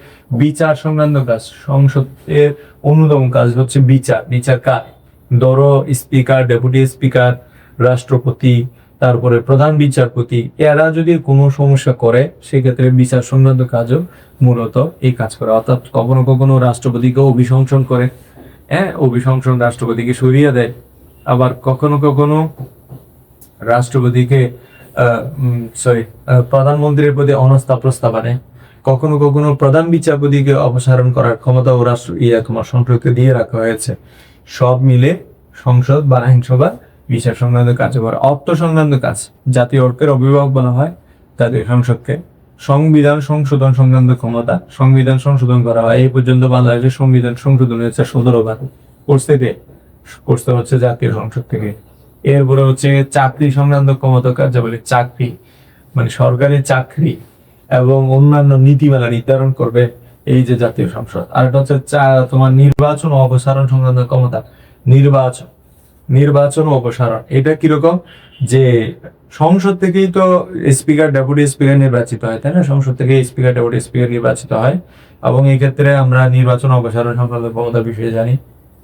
বিচার সংক্রান্ত কাজ। সংসদের অন্যতম কাজ হচ্ছে বিচার কার? ধরো স্পিকার, ডেপুটি স্পিকার, রাষ্ট্রপতি, তারপরে প্রধান বিচারপতি, এরা যদি কোনো সমস্যা করে সেক্ষেত্রে বিচার সংক্রান্ত কাজও মূলত এই কাজ করে। অর্থাৎ কখনো কখনো রাষ্ট্রপতিকে অভিশংসন করে, হ্যাঁ, অভিশংসন রাষ্ট্রপতিকে সরিয়ে দেয়। আবার কখনো কখনো রাষ্ট্রপতিকে প্রধানমন্ত্রীর প্রতি অনাস্থা প্রস্তাব আনে, কখনো কখনো প্রধান বিচারপতিকে অপসারণ করার ক্ষমতা ও তোমার সংসদকে দিয়ে রাখা হয়েছে। সব মিলে সংসদ বা আইনসভা বিচার সংক্রান্ত কাজ করে। অর্থ সংক্রান্ত কাজ, জাতীয় অর্থের অভিভাবক বলা হয় তাদের সংসদকে। সংবিধান সংশোধন সংক্রান্ত ক্ষমতা, সংবিধান সংশোধন করা হয়। এই পর্যন্ত বাংলাদেশের সংবিধান সংশোধন হয়েছে 17 বার। করতে হচ্ছে জাতীয় সংসদ থেকে। এরপরে হচ্ছে চাকরি সংক্রান্ত ক্ষমতা কার্যাবলী, চাকরি মানে সরকারি চাকরি এবং অন্যান্য নীতিমালা নির্ধারণ করবে এই যে জাতীয় সংসদ। আর এটা হচ্ছে তোমার নির্বাচন ও অপসারণ সংক্রান্ত ক্ষমতা। নির্বাচন ও অপসারণ এটা কিরকম, যে সংসদ থেকেই তো স্পিকার ডেপুটি স্পিকার নির্বাচিত হয়, তাই না? সংসদ থেকে স্পিকার ডেপুটি স্পিকার নির্বাচিত হয় এবং এই ক্ষেত্রে আমরা নির্বাচন অপসারণ সংক্রান্ত ক্ষমতার বিষয়ে জানি।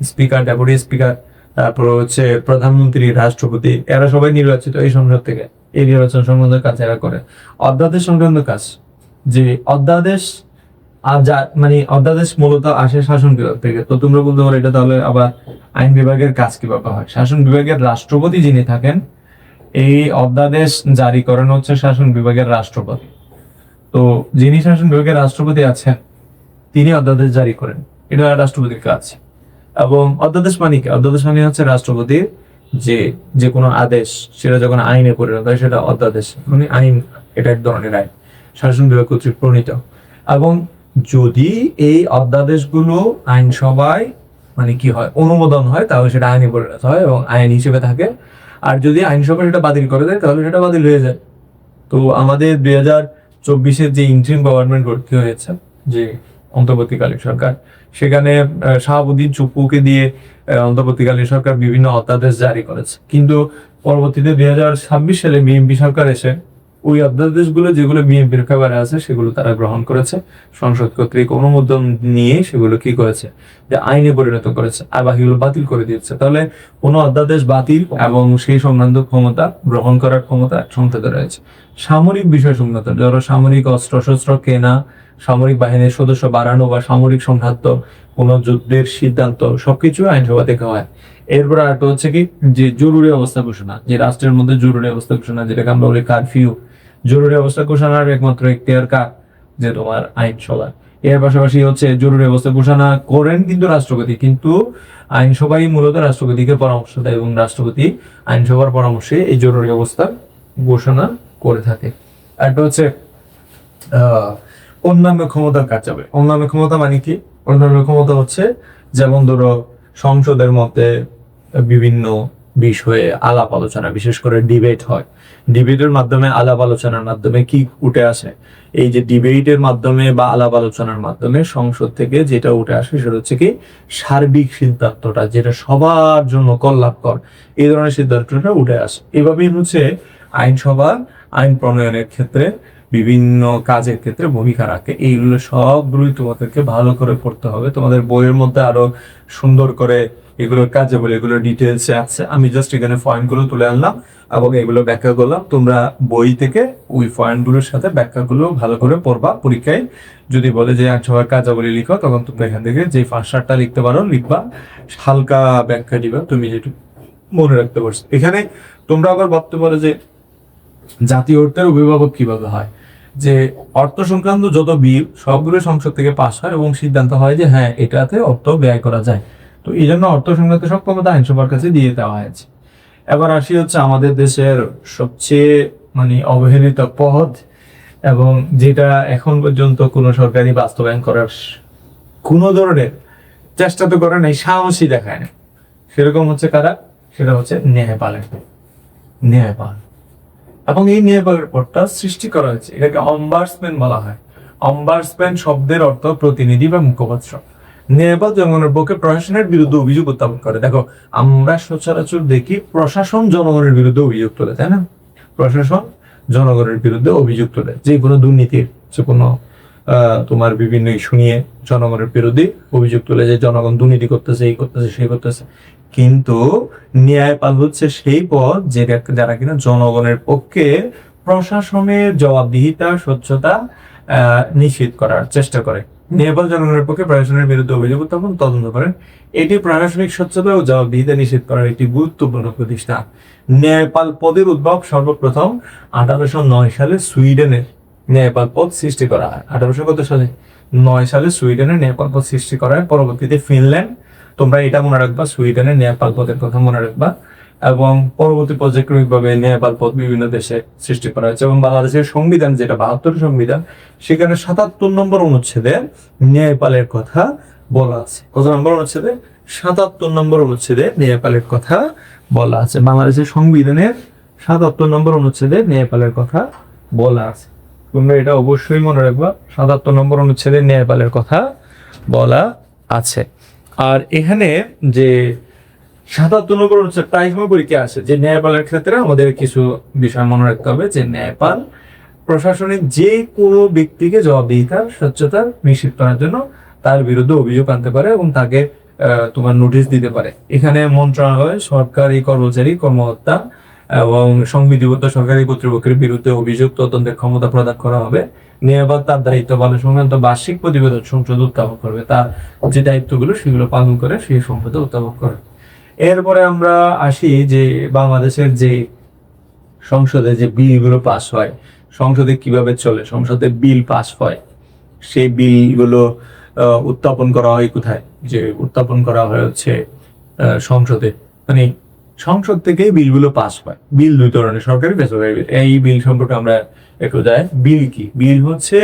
স্পিকার, ডেপুটি স্পিকার, তারপর হচ্ছে প্রধানমন্ত্রী, রাষ্ট্রপতি, এরা সবাই নির্বাচিত এই সংসদ থেকে। এই নির্বাচন সংক্রান্ত কাজ এরা করে। অধ্যাদেশ সংক্রান্ত কাজ, যে অধ্যাদেশ মানে অধ্যাদেশ মূলত আসে শাসন বিভাগ থেকে। তো তোমরা বলতে পারো এটা তাহলে আবার আইন বিভাগের কাজ কিভাবে হয়? শাসন বিভাগের রাষ্ট্রপতি যিনি থাকেন, এই অধ্যাদেশ জারি করেন হচ্ছে শাসন বিভাগের রাষ্ট্রপতি। তো যিনি শাসন বিভাগের রাষ্ট্রপতি আছেন তিনি অধ্যাদেশ জারি করেন, এটা রাষ্ট্রপতির কাজ। এবং অধ্যাদেশ মানে কি? অধ্যাদেশ মানে হচ্ছে রাষ্ট্রপতির যে কোনো আদেশ, সেটা যখন আইনে পরিণত হয় সেটা অধ্যাদেশ, মানে আইন। এটা এক ধরনের আইন, শাসন বিভাগ কর্তৃক প্রণীত। এবং যদি এই অধ্যাদেশগুলো আইনসভায় মানে কি হয়, অনুমোদন হয়, তাহলে সেটা আইনে পরিণত হয় এবং আইন হিসেবে থাকে। আর যদি আইনসভা সেটা বাতিল করে দেয় তাহলে সেটা বাতিল হয়ে যায়। তো আমাদের 2024-এর যে ইন্টারিম গভর্নমেন্ট গঠিত হয়েছে, যে অন্তর্বর্তীকালীন সরকার, সেখানে শাহাবুদ্দিন চুপ্পুকে দিয়ে অন্তর্বর্তীকালীন সরকার বিভিন্ন অধ্যাদেশ জারি করেছে। কিন্তু পরবর্তীতে 2026 সালে বিএনপি সরকার এসে ওই অধ্যাদেশগুলো যেগুলো বিএনপির ফেভারে আছে সেগুলো তারা গ্রহণ করেছে, সংসদ কর্তৃক অনুমোদন নিয়ে সেগুলো কি করেছে, যে আইনে পরিণত করেছে, আর বাকিগুলো বাতিল করে দিয়েছে। তাহলে কোনো অধ্যাদেশ বাতিল এবং সেই সংক্রান্ত ক্ষমতা গ্রহণ করার ক্ষমতা সংসদে রয়েছে। সামরিক বিষয় সংক্রান্ত, ধরো সামরিক অস্ত্র কেনা, সামরিক বাহিনীর সদস্য বাড়ানো বা সামরিক সংক্রান্ত কোন যুদ্ধের সিদ্ধান্ত, সবকিছু আইনসভা থেকে হয়। এরপর আরেকটা হচ্ছে কি, যে জরুরি অবস্থা ঘোষণা, যে রাষ্ট্রের মধ্যে জরুরি অবস্থা ঘোষণা, যেটাকে আমরা বলি কারফিউ। জরুরি অবস্থা ঘোষণার একমাত্র এখতিয়ার কার? যে তোমার আইনসভা। এর পাশাপাশি হচ্ছে জরুরি অবস্থা ঘোষণা করেন কিন্তু রাষ্ট্রপতি, কিন্তু আইনসভাই মূলত রাষ্ট্রপতিকে পরামর্শ দেয় এবং রাষ্ট্রপতি আইনসভার পরামর্শে এই জরুরি অবস্থা ঘোষণা করে থাকে। একটা হচ্ছে অন্যান্য ক্ষমতার কাজ যাবে। অন্যান্য ক্ষমতা মানে কি? অন্যান্য ক্ষমতা হচ্ছে যেমন ধরো সংসদের মধ্যে বিভিন্ন বিষয়ে আলাপ আলোচনা, বিশেষ করে ডিবেট হয়। ডিবেটের মাধ্যমে, আলাপ আলোচনার মাধ্যমে কি উঠে আসে? এই যে ডিবেটের মাধ্যমে বা আলাপ আলোচনার মাধ্যমে সংসদ থেকে যেটা উঠে আসে সেটা হচ্ছে কি সার্বিক সিদ্ধান্তটা, যেটা সবার জন্য কল্যাণকর, এই ধরনের সিদ্ধান্তটা উঠে আসে। এভাবেই হচ্ছে আইনসভা আইন প্রণয়নের ক্ষেত্রে, বিভিন্ন কাজের ক্ষেত্রে ভূমিকা রাখে। এইগুলো সবগুলোই তোমাদেরকে ভালো করে পড়তে হবে। তোমাদের বইয়ের মধ্যে আরো সুন্দর করে এগুলোর কাজে বলে এগুলো ডিটেলসে আছে। আমি জাস্ট এখানে পয়েন্টগুলো তুলে আনলাম এবং এগুলো ব্যাখ্যা করলাম। তোমরা বই থেকে ওই পয়েন্টগুলোর সাথে ব্যাখ্যাগুলো ভালো করে পড়বা। পরীক্ষায় যদি বলে যে আইনসভার কার্যাবলী লিখো, তখন তুমি এখান থেকে যে 5-7টা লিখতে পারো লিখবা, হালকা ব্যাখ্যা দিবা তুমি যেটু মনে রাখতে পারছো। এখানে তোমরা আবার ভাবতে পারো যে জাতীয় অর্থের অভিভাবক কিভাবে হয়, যে অর্থ সংক্রান্ত যত বিল সবগুলো সংসদ থেকে পাস হয় এবং সিদ্ধান্ত হয় যে হ্যাঁ এটাতে অর্থ ব্যয় করা যায়। তো এই জন্য অর্থ সংক্রান্ত সব ক্ষমতা আইনসভার কাছে দিয়ে দেওয়া হয়েছে। এবার আসি হচ্ছে আমাদের দেশের সবচেয়ে মানে অবহেলিত পদ, এবং যেটা এখন পর্যন্ত কোনো সরকারি বাস্তবায়ন করার কোনো ধরনের চেষ্টা তো করে নাই, সাহসী দেখায় না। সেরকম হচ্ছে কারা? সেটা হচ্ছে ন্যায়পালের। ন্যায়পাল। এবং এই ন্যায়পালের পদটা সৃষ্টি করা হয়েছে, এটাকে অম্বার্সম্যান বলা হয়। অম্বার্সম্যান শব্দের অর্থ প্রতিনিধি বা মুখপাত্র। ন্যায়পাল জনগণের পক্ষে প্রশাসনের বিরুদ্ধে অভিযোগ উত্থাপন করে। দেখো, আমরা সচরাচর দেখি প্রশাসন জনগণের বিরুদ্ধে অভিযোগ তোলে, তাই না? প্রশাসন জনগণের বিরুদ্ধে অভিযোগ তোলে, যে কোনো দুর্নীতির, যে কোনো তোমার বিভিন্ন ইস্যু নিয়ে জনগণের বিরুদ্ধে অভিযোগ তোলে, যে জনগণ দুর্নীতি করতেছে, এই করতেছে, সেই করতেছে। কিন্তু ন্যায়পাল হচ্ছে সেই পদ যারা কিনা জনগণের পক্ষে প্রশাসনের জবাবদিহিতা, স্বচ্ছতা নিশ্চিত করার চেষ্টা করে। নেপাল জনগণের পক্ষে প্রশাসনের বিরুদ্ধে অভিযোগ উত্থাপন তদন্ত করেন। এটি প্রশাসনিক স্বচ্ছতা ও জবাবদিহিতা নিশ্চিত করার একটি গুরুত্বপূর্ণ প্রতিষ্ঠান। নেপাল পদের উদ্ভব সর্বপ্রথম 1809 সালে সুইডেনে নেপাল পদ সৃষ্টি করা হয়। 1809 সালে সুইডেনে নেপাল পদ সৃষ্টি করা হয়। পরবর্তীতে ফিনল্যান্ড, তোমরা এটা মনে রাখবা, সুইডেনে নেপাল পদের কথা মনে রাখবা, এবং পরবর্তী পর্যায়ক্রমিকভাবে নেপাল পদ বিভিন্ন দেশে সৃষ্টি করা হয়েছে। এবং বাংলাদেশের সংবিধান, যেটা 72 সংবিধান, সেখানে 77 নম্বর অনুচ্ছেদে নেপালের কথা বলা আছে। কত নম্বর অনুচ্ছেদে? 77 নম্বর অনুচ্ছেদে নেপালের কথা বলা আছে। বাংলাদেশের সংবিধানের 77 নম্বর অনুচ্ছেদে নেপালের কথা বলা আছে। তোমরা এটা অবশ্যই মনে রাখবা, 77 নম্বর অনুচ্ছেদে নেপালের কথা বলা আছে। আর এখানে যে 77 নম্বর অনুচ্ছেদ প্রায় সময় পরীক্ষা আসে, যে নেপালের ক্ষেত্রে আমাদের কিছু বিষয় মনে রাখতে হবে, যে নেপাল প্রশাসনিক যে কোনো ব্যক্তিকে জবাবদিহিতা স্বচ্ছতা নিশ্চিত করার জন্য তার বিরুদ্ধে অভিযোগ আনতে পারে এবং তাকে তোমার নোটিশ দিতে পারে। এখানে মন্ত্রণালয়, সরকারি কর্মচারী, কর্মকর্তা এবং সংবিধিবদ্ধ সরকারি কর্তৃপক্ষের বিরুদ্ধে অভিযোগ তদন্তের ক্ষমতা প্রদান করা হবে। নেপাল তার দায়িত্ব পালন সংক্রান্ত বার্ষিক প্রতিবেদন সংসদে উত্থাপন করবে। তার যে দায়িত্বগুলো সেগুলো পালন করে সেই সংসদে উত্থাপন করে। এরপরে আমরা আসি যে বাংলাদেশের যে সংসদে যে বিলগুলো পাস হয়, সংসদে কিভাবে চলে, সংসদে বিল পাস হয়, সেই বিলগুলো উত্থাপন করা হয় কোথায়? যে উত্থাপন করা হয় হচ্ছে সংসদে, মানে সংসদ থেকেই বিলগুলো পাস হয়। বিল দুই ধরনের, সরকারি বেসরকারি বিল। এই বিল সম্পর্কে আমরা একটু যাই। বিল কি? বিল হচ্ছে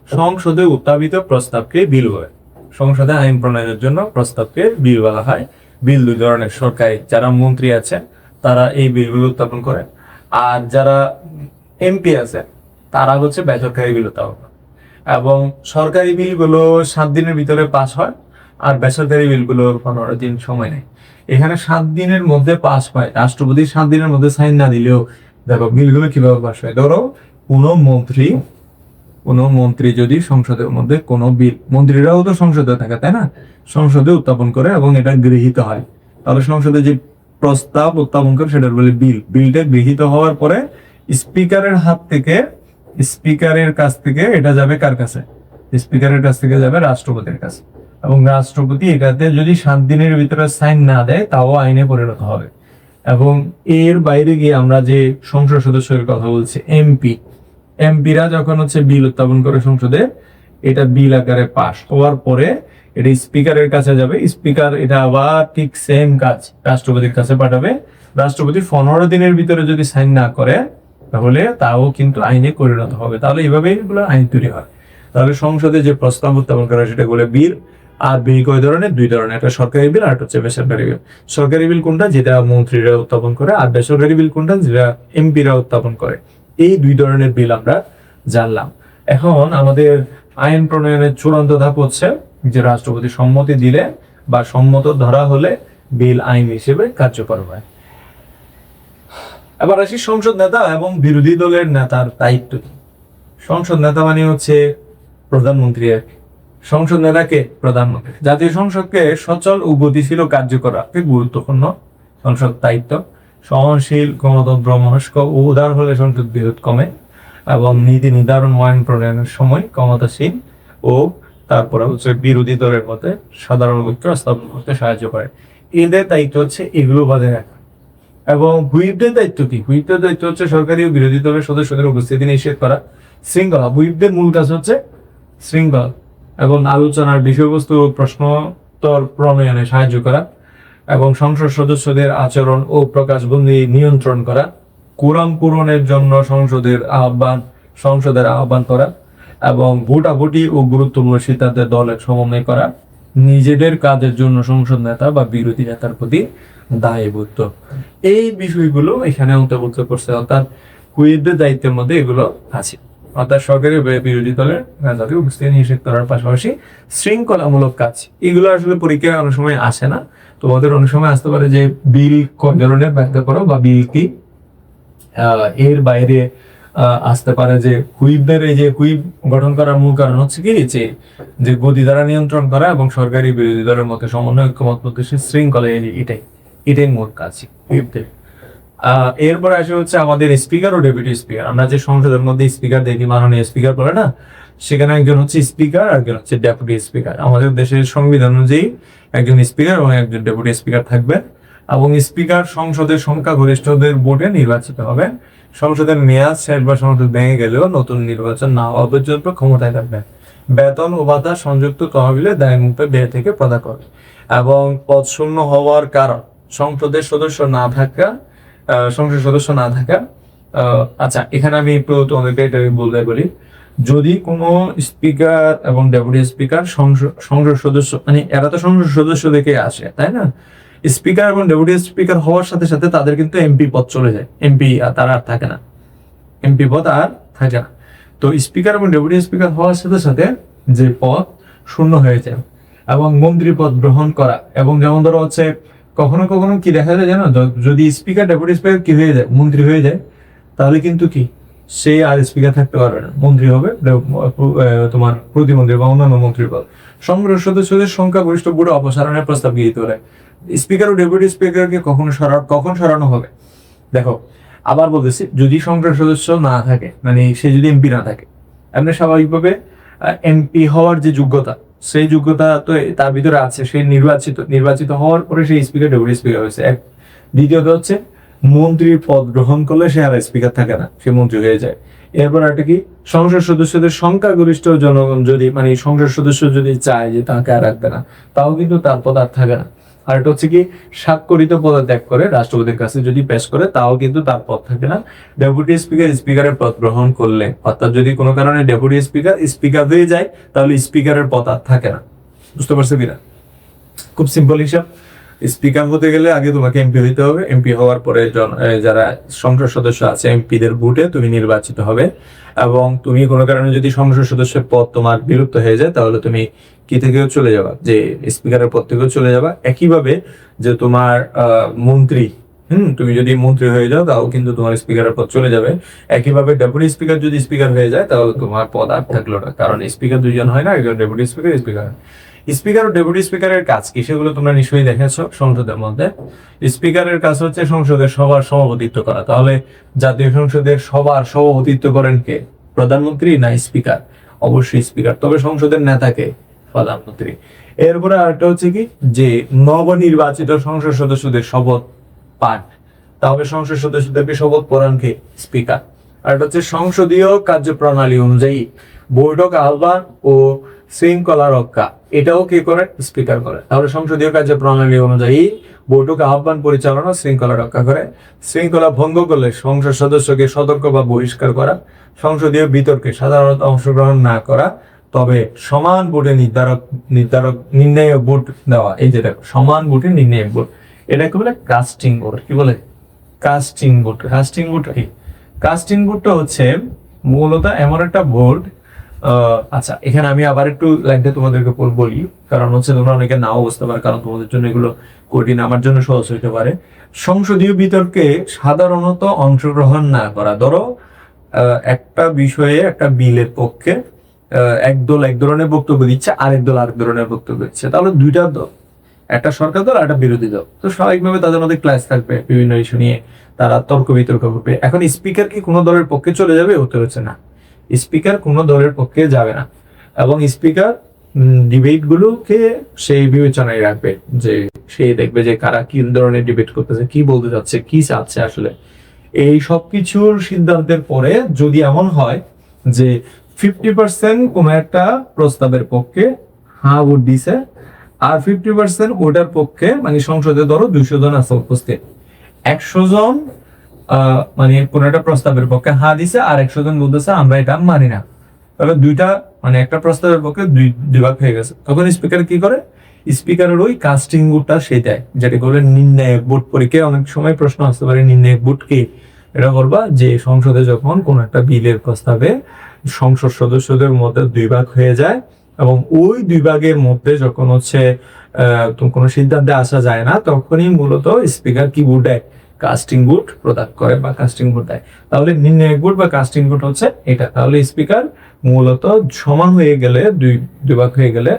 সংসদে উত্থাপিত প্রস্তাবকে বিল বলে। সংসদে আইন প্রণয়নের জন্য প্রস্তাবকে বিল বলা হয়। বিল দুই ধরনের, সরকারি যারা মন্ত্রী আছে তারা এই বিলগুলো উত্থাপন করে, আর যারা এমপি আছে তারা হচ্ছে বেসরকারি বিল উত্থাপন করে। এবং সরকারি বিলগুলো 7 দিনের ভিতরে পাস হয়, আর বেসরকারি বিলগুলো 15 দিন সময় নেয়। এখানে 7 দিনের মধ্যে পাস হয়। রাষ্ট্রপতি 7 দিনের মধ্যে সাইন না দিলেও দেখো বিলগুলো কিভাবে পাস হয়। ধরো কোনো মন্ত্রী যদি সংসদের মধ্যে কোনো বিল, মন্ত্রীরাও তো সংসদে থাকে তাই না, সংসদে উত্থাপন করে এবং এটা গৃহীত হয়, তাহলে সংসদে যে প্রস্তাব উত্থাপন করে সেটার বলে বিল। বিলটা গৃহীত হওয়ার পরে স্পিকারের কাছ থেকে এটা যাবে কার কাছে? স্পিকারের কাছ থেকে যাবে রাষ্ট্রপতির কাছে, এবং রাষ্ট্রপতি এটাতে যদি 7 দিনের ভিতরে সাইন না দেয় তাও আইনে পরিণত হবে। এবং এর বাইরে গিয়ে আমরা যে সংসদ সদস্যের কথা বলছি, এমপিরা যখন হচ্ছে বিল উত্থাপন করে সংসদে, এটা বিল আকারে পাস হওয়ার পরে এটা স্পিকারের কাছে যাবে। স্পিকার এটা আবার ঠিক সেম কাজ রাষ্ট্রপতির কাছে পাঠাবে। রাষ্ট্রপতি 15 দিনের ভিতরে যদি সাইন না করে তাহলে তাও কিন্তু আইনে পরিণত হবে। তাহলে এইভাবেই এগুলো আইন তৈরি হয়। তাহলে সংসদে যে প্রস্তাব উত্থাপন করা সেটা বলে বিল। আর বিল কয় ধরনের? 2 ধরনের, একটা সরকারি বিল আর একটা হচ্ছে বেসরকারি বিল। সরকারি বিল কোনটা? যেটা মন্ত্রীরা উত্থাপন করে। আর বেসরকারি বিল কোনটা? যেটা এমপিরা উত্থাপন করে। এই 2 ধরনের বিল আমরা জানলাম। এখন আমাদের আইন প্রণয়নের চূড়ান্ত ধাপ হচ্ছে যে রাষ্ট্রপতি সম্মতি দিলে বা সম্মত ধরা হলে বিল আইন হিসেবে কার্যকর হয়। এবার আসি সংসদ নেতা এবং বিরোধী দলের নেতার দায়িত্ব কি। সংসদ নেতা মানে হচ্ছে প্রধানমন্ত্রী। সংসদ নেতাকে প্রধানমন্ত্রী। জাতীয় সংসদকে সচল ও গতিশীল কার্যকর রাখতে গুরুত্বপূর্ণ সংসদ দায়িত্ব। সহনশীল, গণতন্ত্র মনস্ক ও উদার হলে সংসদ বিরোধ কমে এবং নীতি নির্ধারণ আইন প্রণয়নের সময় ক্ষমতাসীন ও তারপরে হচ্ছে বিরোধী দলের মধ্যে সাধারণ ঐক্য স্থাপন করতে সাহায্য করে। এদের দায়িত্ব হচ্ছে এগুলো বাদে রাখা। এবং হুইপদের দায়িত্ব কি? হুইপদের দায়িত্ব হচ্ছে সরকারি ও বিরোধী দলের সদস্যদের উপস্থিতি নিষেধ করা, শৃঙ্খলা। হুইপদের মূল কাজ হচ্ছে শৃঙ্খলা এবং আলোচনার বিষয়বস্তু প্রশ্নোত্তর প্রণয়নে সাহায্য করা, এবং সংসদ সদস্যদের আচরণ ও প্রকাশভঙ্গি নিয়ন্ত্রণ করা, কোরাম পূরণের জন্য সংসদের আহ্বান করা, এবং ভোটাভুটি ও গুরুত্বপূর্ণ সিদ্ধান্তের দলের সমন্বয় করা, নিজেদের কাজের জন্য সংসদ নেতা বা বিরোধী নেতার প্রতি দায়বদ্ধ। এই বিষয়গুলো এখানে অন্তর্ভুক্ত করছে, অর্থাৎ হুইপদের দায়িত্বের মধ্যে এগুলো আছে। অর্থাৎ সরকারি বিরোধী দলের নেতাকে উপস্থিতি নিষেধ করার পাশাপাশি শৃঙ্খলামূলক কাজ, এগুলো আসলে পরীক্ষায় অনেক সময় আসে না। তোমাদের অনেক সময় আসতে পারে যে বিল কয় ধরনের ব্যাখ্যা করো বা বিল কি। এর বাইরে আসতে পারে যে হুইপদের, এই যে হুইপ গঠন করার মূল কারণ হচ্ছে কি, যে গতি দ্বারা নিয়ন্ত্রণ করা এবং সরকারি বিরোধী দলের মধ্যে সমন্বয়, ঐক্যমত প্রতিষ্ঠা, শৃঙ্খলা, এটাই মূল কাজ হুইপদের। এরপর আসে হচ্ছে আমাদের স্পিকার ও ডেপুটি স্পিকার। আমরা যে সংসদের মধ্যে স্পিকার দেখি, মাননীয় স্পিকার বলে না, সেখানে একজন হচ্ছে স্পিকার আর একজন হচ্ছে ডেপুটি স্পিকার। আমাদের দেশের সংবিধান অনুযায়ী একজন স্পিকার এবং একজন ডেপুটি স্পিকার থাকবে, এবং স্পিকার সংসদের সংখ্যাগরিষ্ঠদের ভোটে নির্বাচিত হবে। সংসদের মেয়াদ শেষ বা সংসদ ভেঙে গেলেও নতুন নির্বাচন না হওয়া পর্যন্ত ক্ষমতায় থাকবে। বেতন ও ভাতা সংযুক্ত তহবিলে দায়মুক্ত ব্যয় থেকে প্রদা করে। এবং পদ শূন্য হওয়ার কারণ সংসদের সদস্য না থাকা, সংসদ সদস্য না থাকা। আচ্ছা, এখানে আমি একটু তোমাদেরকে এটা বলি, যদি কোনো স্পিকার এবং ডেপুটি স্পিকার সংসদ সদস্য, মানে এরা তো সংসদ সদস্য থেকে আসে, তাই না? স্পিকার এবং ডেপুটি স্পিকার হওয়ার সাথে সাথে তাদের কিন্তু এমপি পদ চলে যায়, এমপি তারা আর থাকে না, এমপি পদ আর থাকে না। তো স্পিকার এবং ডেপুটি স্পিকার হওয়ার সাথে সাথে যে পদ শূন্য হয়ে যায়, এবং মন্ত্রী পদ গ্রহণ করা। এবং যেমন ধরো হচ্ছে কখনো কখনো কি দেখা যায় জানো, যদি স্পিকার ডেপুটি স্পিকার কি হয়ে যায়, মন্ত্রী হয়ে যায়, তাহলে কিন্তু কি সে আর স্পিকার থাকতে পারবে না, মন্ত্রী হবে তোমার প্রতিমন্ত্রী বা অন্যান্য মন্ত্রী পদ। সংসদ সদস্যদের সংখ্যাগরিষ্ঠ ভোটে অপসারণের প্রস্তাব গৃহীত করে। স্পিকার ও ডেপুটি স্পিকারকে কখন সরানো হবে? দেখো, আবার বলতেছি, যদি সংসদ সদস্য না থাকে, মানে সে যদি এমপি না থাকে, এমনি স্বাভাবিকভাবে এমপি হওয়ার যে যোগ্যতা, সেই যোগ্যতা তো তার ভিতরে আছে, সে নির্বাচিত হওয়ার পরে সেই স্পিকার ডেপুটি স্পিকার হয়েছে। এক, দ্বিতীয়ত হচ্ছে মন্ত্রীর পদ গ্রহণ করলে সে আর স্পিকার থাকে না, সে মন্ত্রী হয়ে যায়। এরপর একটা কি, সংসদ সদস্যদের সংখ্যাগরিষ্ঠ জনগণ যদি, মানে সংসদ সদস্য যদি চায় যে তাকে আর রাখবে না, তাও কিন্তু তার পদ আর থাকে না। আর এটা হচ্ছে কি, স্বাক্ষরিত পদত্যাগ করে রাষ্ট্রপতির কাছে যদি পেশ করে, তাও কিন্তু তার পদ থাকে না। ডেপুটি স্পিকার স্পিকারের পদ গ্রহণ করলে, অর্থাৎ যদি কোনো কারণে ডেপুটি স্পিকার হয়ে যায়, তাহলে স্পিকারের পদ আর থাকে না। বুঝতে পারছো কিনা? খুব সিম্পল হিসাব। স্পিকার হতে গেলে আগে তোমাকে এমপি হইতে হবে, এমপি হওয়ার পরে যারা সংসদ সদস্য আছে এমপিদের ভোটে তুমি নির্বাচিত হবে, এবং তুমি কোনো কারণে যদি সংসদ সদস্যের পদ তোমার বিলুপ্ত হয়ে যায়, তাহলে তুমি কি থেকেও চলে যাবা, যে স্পিকারের পদ থেকেও চলে যাবা। একইভাবে যে তোমার মন্ত্রী, তুমি যদি মন্ত্রী হয়ে যাও, তাও কিন্তু তোমার স্পিকারের পদ চলে যাবে। একইভাবে ডেপুটি স্পিকার যদি স্পিকার হয়ে যায়, তাহলে তোমার পদ আর থাকলো না, কারণ স্পিকার দুইজন হয় না, একজন ডেপুটি স্পিকার। স্পিকার ও ডেপুটি স্পিকারের কাজ কি, সেগুলো তোমরা নিশ্চয়ই দেখেছো সংসদের মধ্যে। স্পিকারের কাজ হচ্ছে সংসদের সভার সভাপতিত্ব করা। তাহলে জাতীয় সংসদের সভার সভাপতিত্ব করেন কে? প্রধানমন্ত্রী না স্পিকার? অবশ্যই স্পিকার। তবে সংসদের নেতাকে প্রধানমন্ত্রী। এরপরে আরেকটা হচ্ছে কি, যে নবনির্বাচিত সংসদ সদস্যদের শপথ পাঠ, তাহলে সংসদ সদস্যদেরকে শপথ পড়ান কে? স্পিকার। আর এটা হচ্ছে সংসদীয় কার্যপ্রণালী অনুযায়ী বৈঠক আহ্বান ও শৃঙ্খলা রক্ষা, এটাও কে করে? স্পিকার করে। তাহলে সংসদীয় কার্যপ্রণালী অনুযায়ী বৈঠক আহ্বান পরিচালনা, শৃঙ্খলা রক্ষা করে। শৃঙ্খলা ভঙ্গ করলে সংসদ সদস্যকে সতর্ক বা বহিষ্কার করা। সংসদীয় বিতর্কে সাধারণত অংশগ্রহণ না করা, তবে সমান ভোটে নির্ণায়ক ভোট দেওয়া। এই যে দেখো, সমান ভোটে নির্ণায়ক ভোট, এটাকে বলে কাস্টিং ভোট। কি বলে? Casting vote. কাস্টিং ভোট কি? কাস্টিং ভোটটা হচ্ছে মূলত এমন একটা ভোট। আচ্ছা, এখানে আমি আবার একটু লাইনটা তোমাদেরকে বলি, কারণ হচ্ছে তোমরা অনেকে নাও বুঝতে পারো, কারণ তোমাদের জন্য এগুলো কঠিন, আমার জন্য সহজ হইতে পারে। সংসদীয় বিতর্কে সাধারণত অংশগ্রহণ না করা। ধরো একটা বিষয়ে, একটা বিলের পক্ষে একদল এক ধরনের বক্তব্য দিচ্ছে, আরেক দল আরেক ধরনের বক্তব্য দিচ্ছে, তাহলে দুইটা দল, একটা সরকার দল আর একটা বিরোধী দল, তো স্বাভাবিকভাবে তাদের মধ্যে ক্লাস থাকবে, বিভিন্ন ইস্যু নিয়ে তারা তর্ক বিতর্ক করবে। এখন স্পিকার কি কোনো দলের পক্ষে চলে যাবে? হতে হচ্ছে না, স্পিকার কোনো দলের পক্ষে যাবে না, এবং স্পিকার ডিবেট গুলোকে সেই বিবেচনায় রাখবে, যে সে দেখবে যে কারা কি ধরনের ডিবেট করতেছে, কি বলতে যাচ্ছে, কি চাচ্ছে আসলে। এই সবকিছুর সিদ্ধান্তের পরে যদি এমন হয় যে 50% কোন একটা প্রস্তাবের পক্ষে হ্যাঁ ভোট দিছে, আর 50% ওটার পক্ষে, মানে সংসদে ধরো 200 জন আছে উপস্থিত, 100 জন মানে কোন একটা প্রস্তাবের পক্ষে হ্যাঁ দিছে, আর 100 জন বলতেছে আমরা এটা মানি না, তাহলে দুইটা, মানে একটা প্রস্তাবের পক্ষে দুই ভাগ হয়ে গেছে। তখন স্পিকার কি করে? স্পিকারের ওই কাস্টিং ভোটটা সে দেয়, যেটা বলে নির্ণায়ক ভোট। পরীক্ষায় অনেক সময় প্রশ্ন আসতে পারে, নির্ণায়ক ভোট কি? এটা করবা যে সংসদে যখন কোন একটা বিলের প্রস্তাবে সংসদ সদস্যদের মধ্যে দুই ভাগ হয়ে যায়, এবং ওই দুই ভাগের মধ্যে যখন হচ্ছে কোনো সিদ্ধান্তে আসা যায় না, তখনই মূলত স্পিকার কি ভোট দেয়? কাস্টিং ভোট প্রদান করে বা কাস্টিং ভোট দেয়। তাহলে নির্ণায়ক ভোট বা কাস্টিং ভোট হচ্ছে এটা। তাহলে স্পিকার মূলত সমান হয়ে গেলে, দুই ভাগ হয়ে গেলে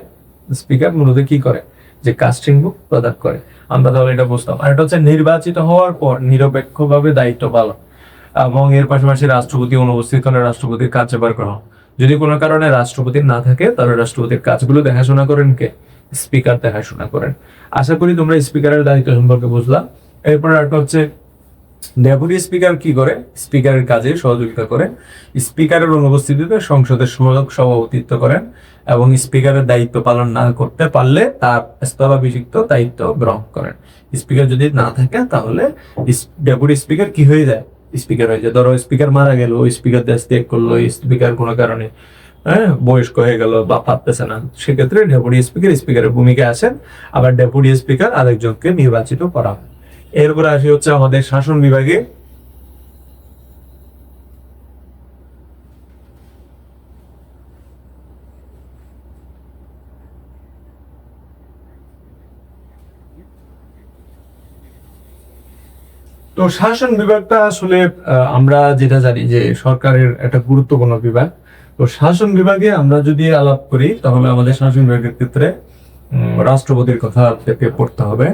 স্পিকার মূলত কি করে? যে কাস্টিং বুক প্রদান করে। আমরা তাহলে এটা বুঝতাম। আর এটা হচ্ছে নির্বাচিত হওয়ার পর নিরপেক্ষভাবে দায়িত্ব পালন এবং এর পাশাপাশি রাষ্ট্রপতি অনুপস্থিত হলে রাষ্ট্রপতির কার্যভার গ্রহণ। যদি কোনো কারণে রাষ্ট্রপতি না থাকে তাহলে রাষ্ট্রপতির কাজগুলো দেখাশোনা করেন কে? স্পিকার দেখাশোনা করেন। আশা করি তোমরা স্পিকারের দায়িত্ব সম্পর্কে বুঝলাম। এরপর একটা হচ্ছে ডেপুটি স্পিকার কি করে? স্পিকারের কাজে সহযোগিতা করে, স্পিকারের অনুপস্থিতিতে সংসদের সভাপতিত্ব করেন এবং স্পিকারের দায়িত্ব পালন না করতে পারলে তার স্থলাভিষিক্ত দায়িত্ব গ্রহণ করেন। স্পিকার যদি না থাকে তাহলে ডেপুটি স্পিকার কি হয়ে যায়? স্পিকার হয়ে যায়। ধরো স্পিকার মারা গেল, স্পিকার দেশ ত্যাগ করলো, স্পিকার কোনো কারণে বয়স্ক হয়ে গেল বা পারতেছে না, সেক্ষেত্রে ডেপুটি স্পিকারের ভূমিকা আসেন। আবার ডেপুটি স্পিকার আরেকজনকে নির্বাচিত করা হয়। এরপরে আসি হচ্ছে আমাদের শাসন বিভাগে। তো শাসন বিভাগটা আসলে আমরা যেটা জানি যে সরকারের একটা গুরুত্বপূর্ণ বিভাগ। তো শাসন বিভাগে আমরা যদি আলাপ করি তাহলে আমাদের শাসন বিভাগের ক্ষেত্রে রাষ্ট্রপতির কথা থেকে পড়তে হবে।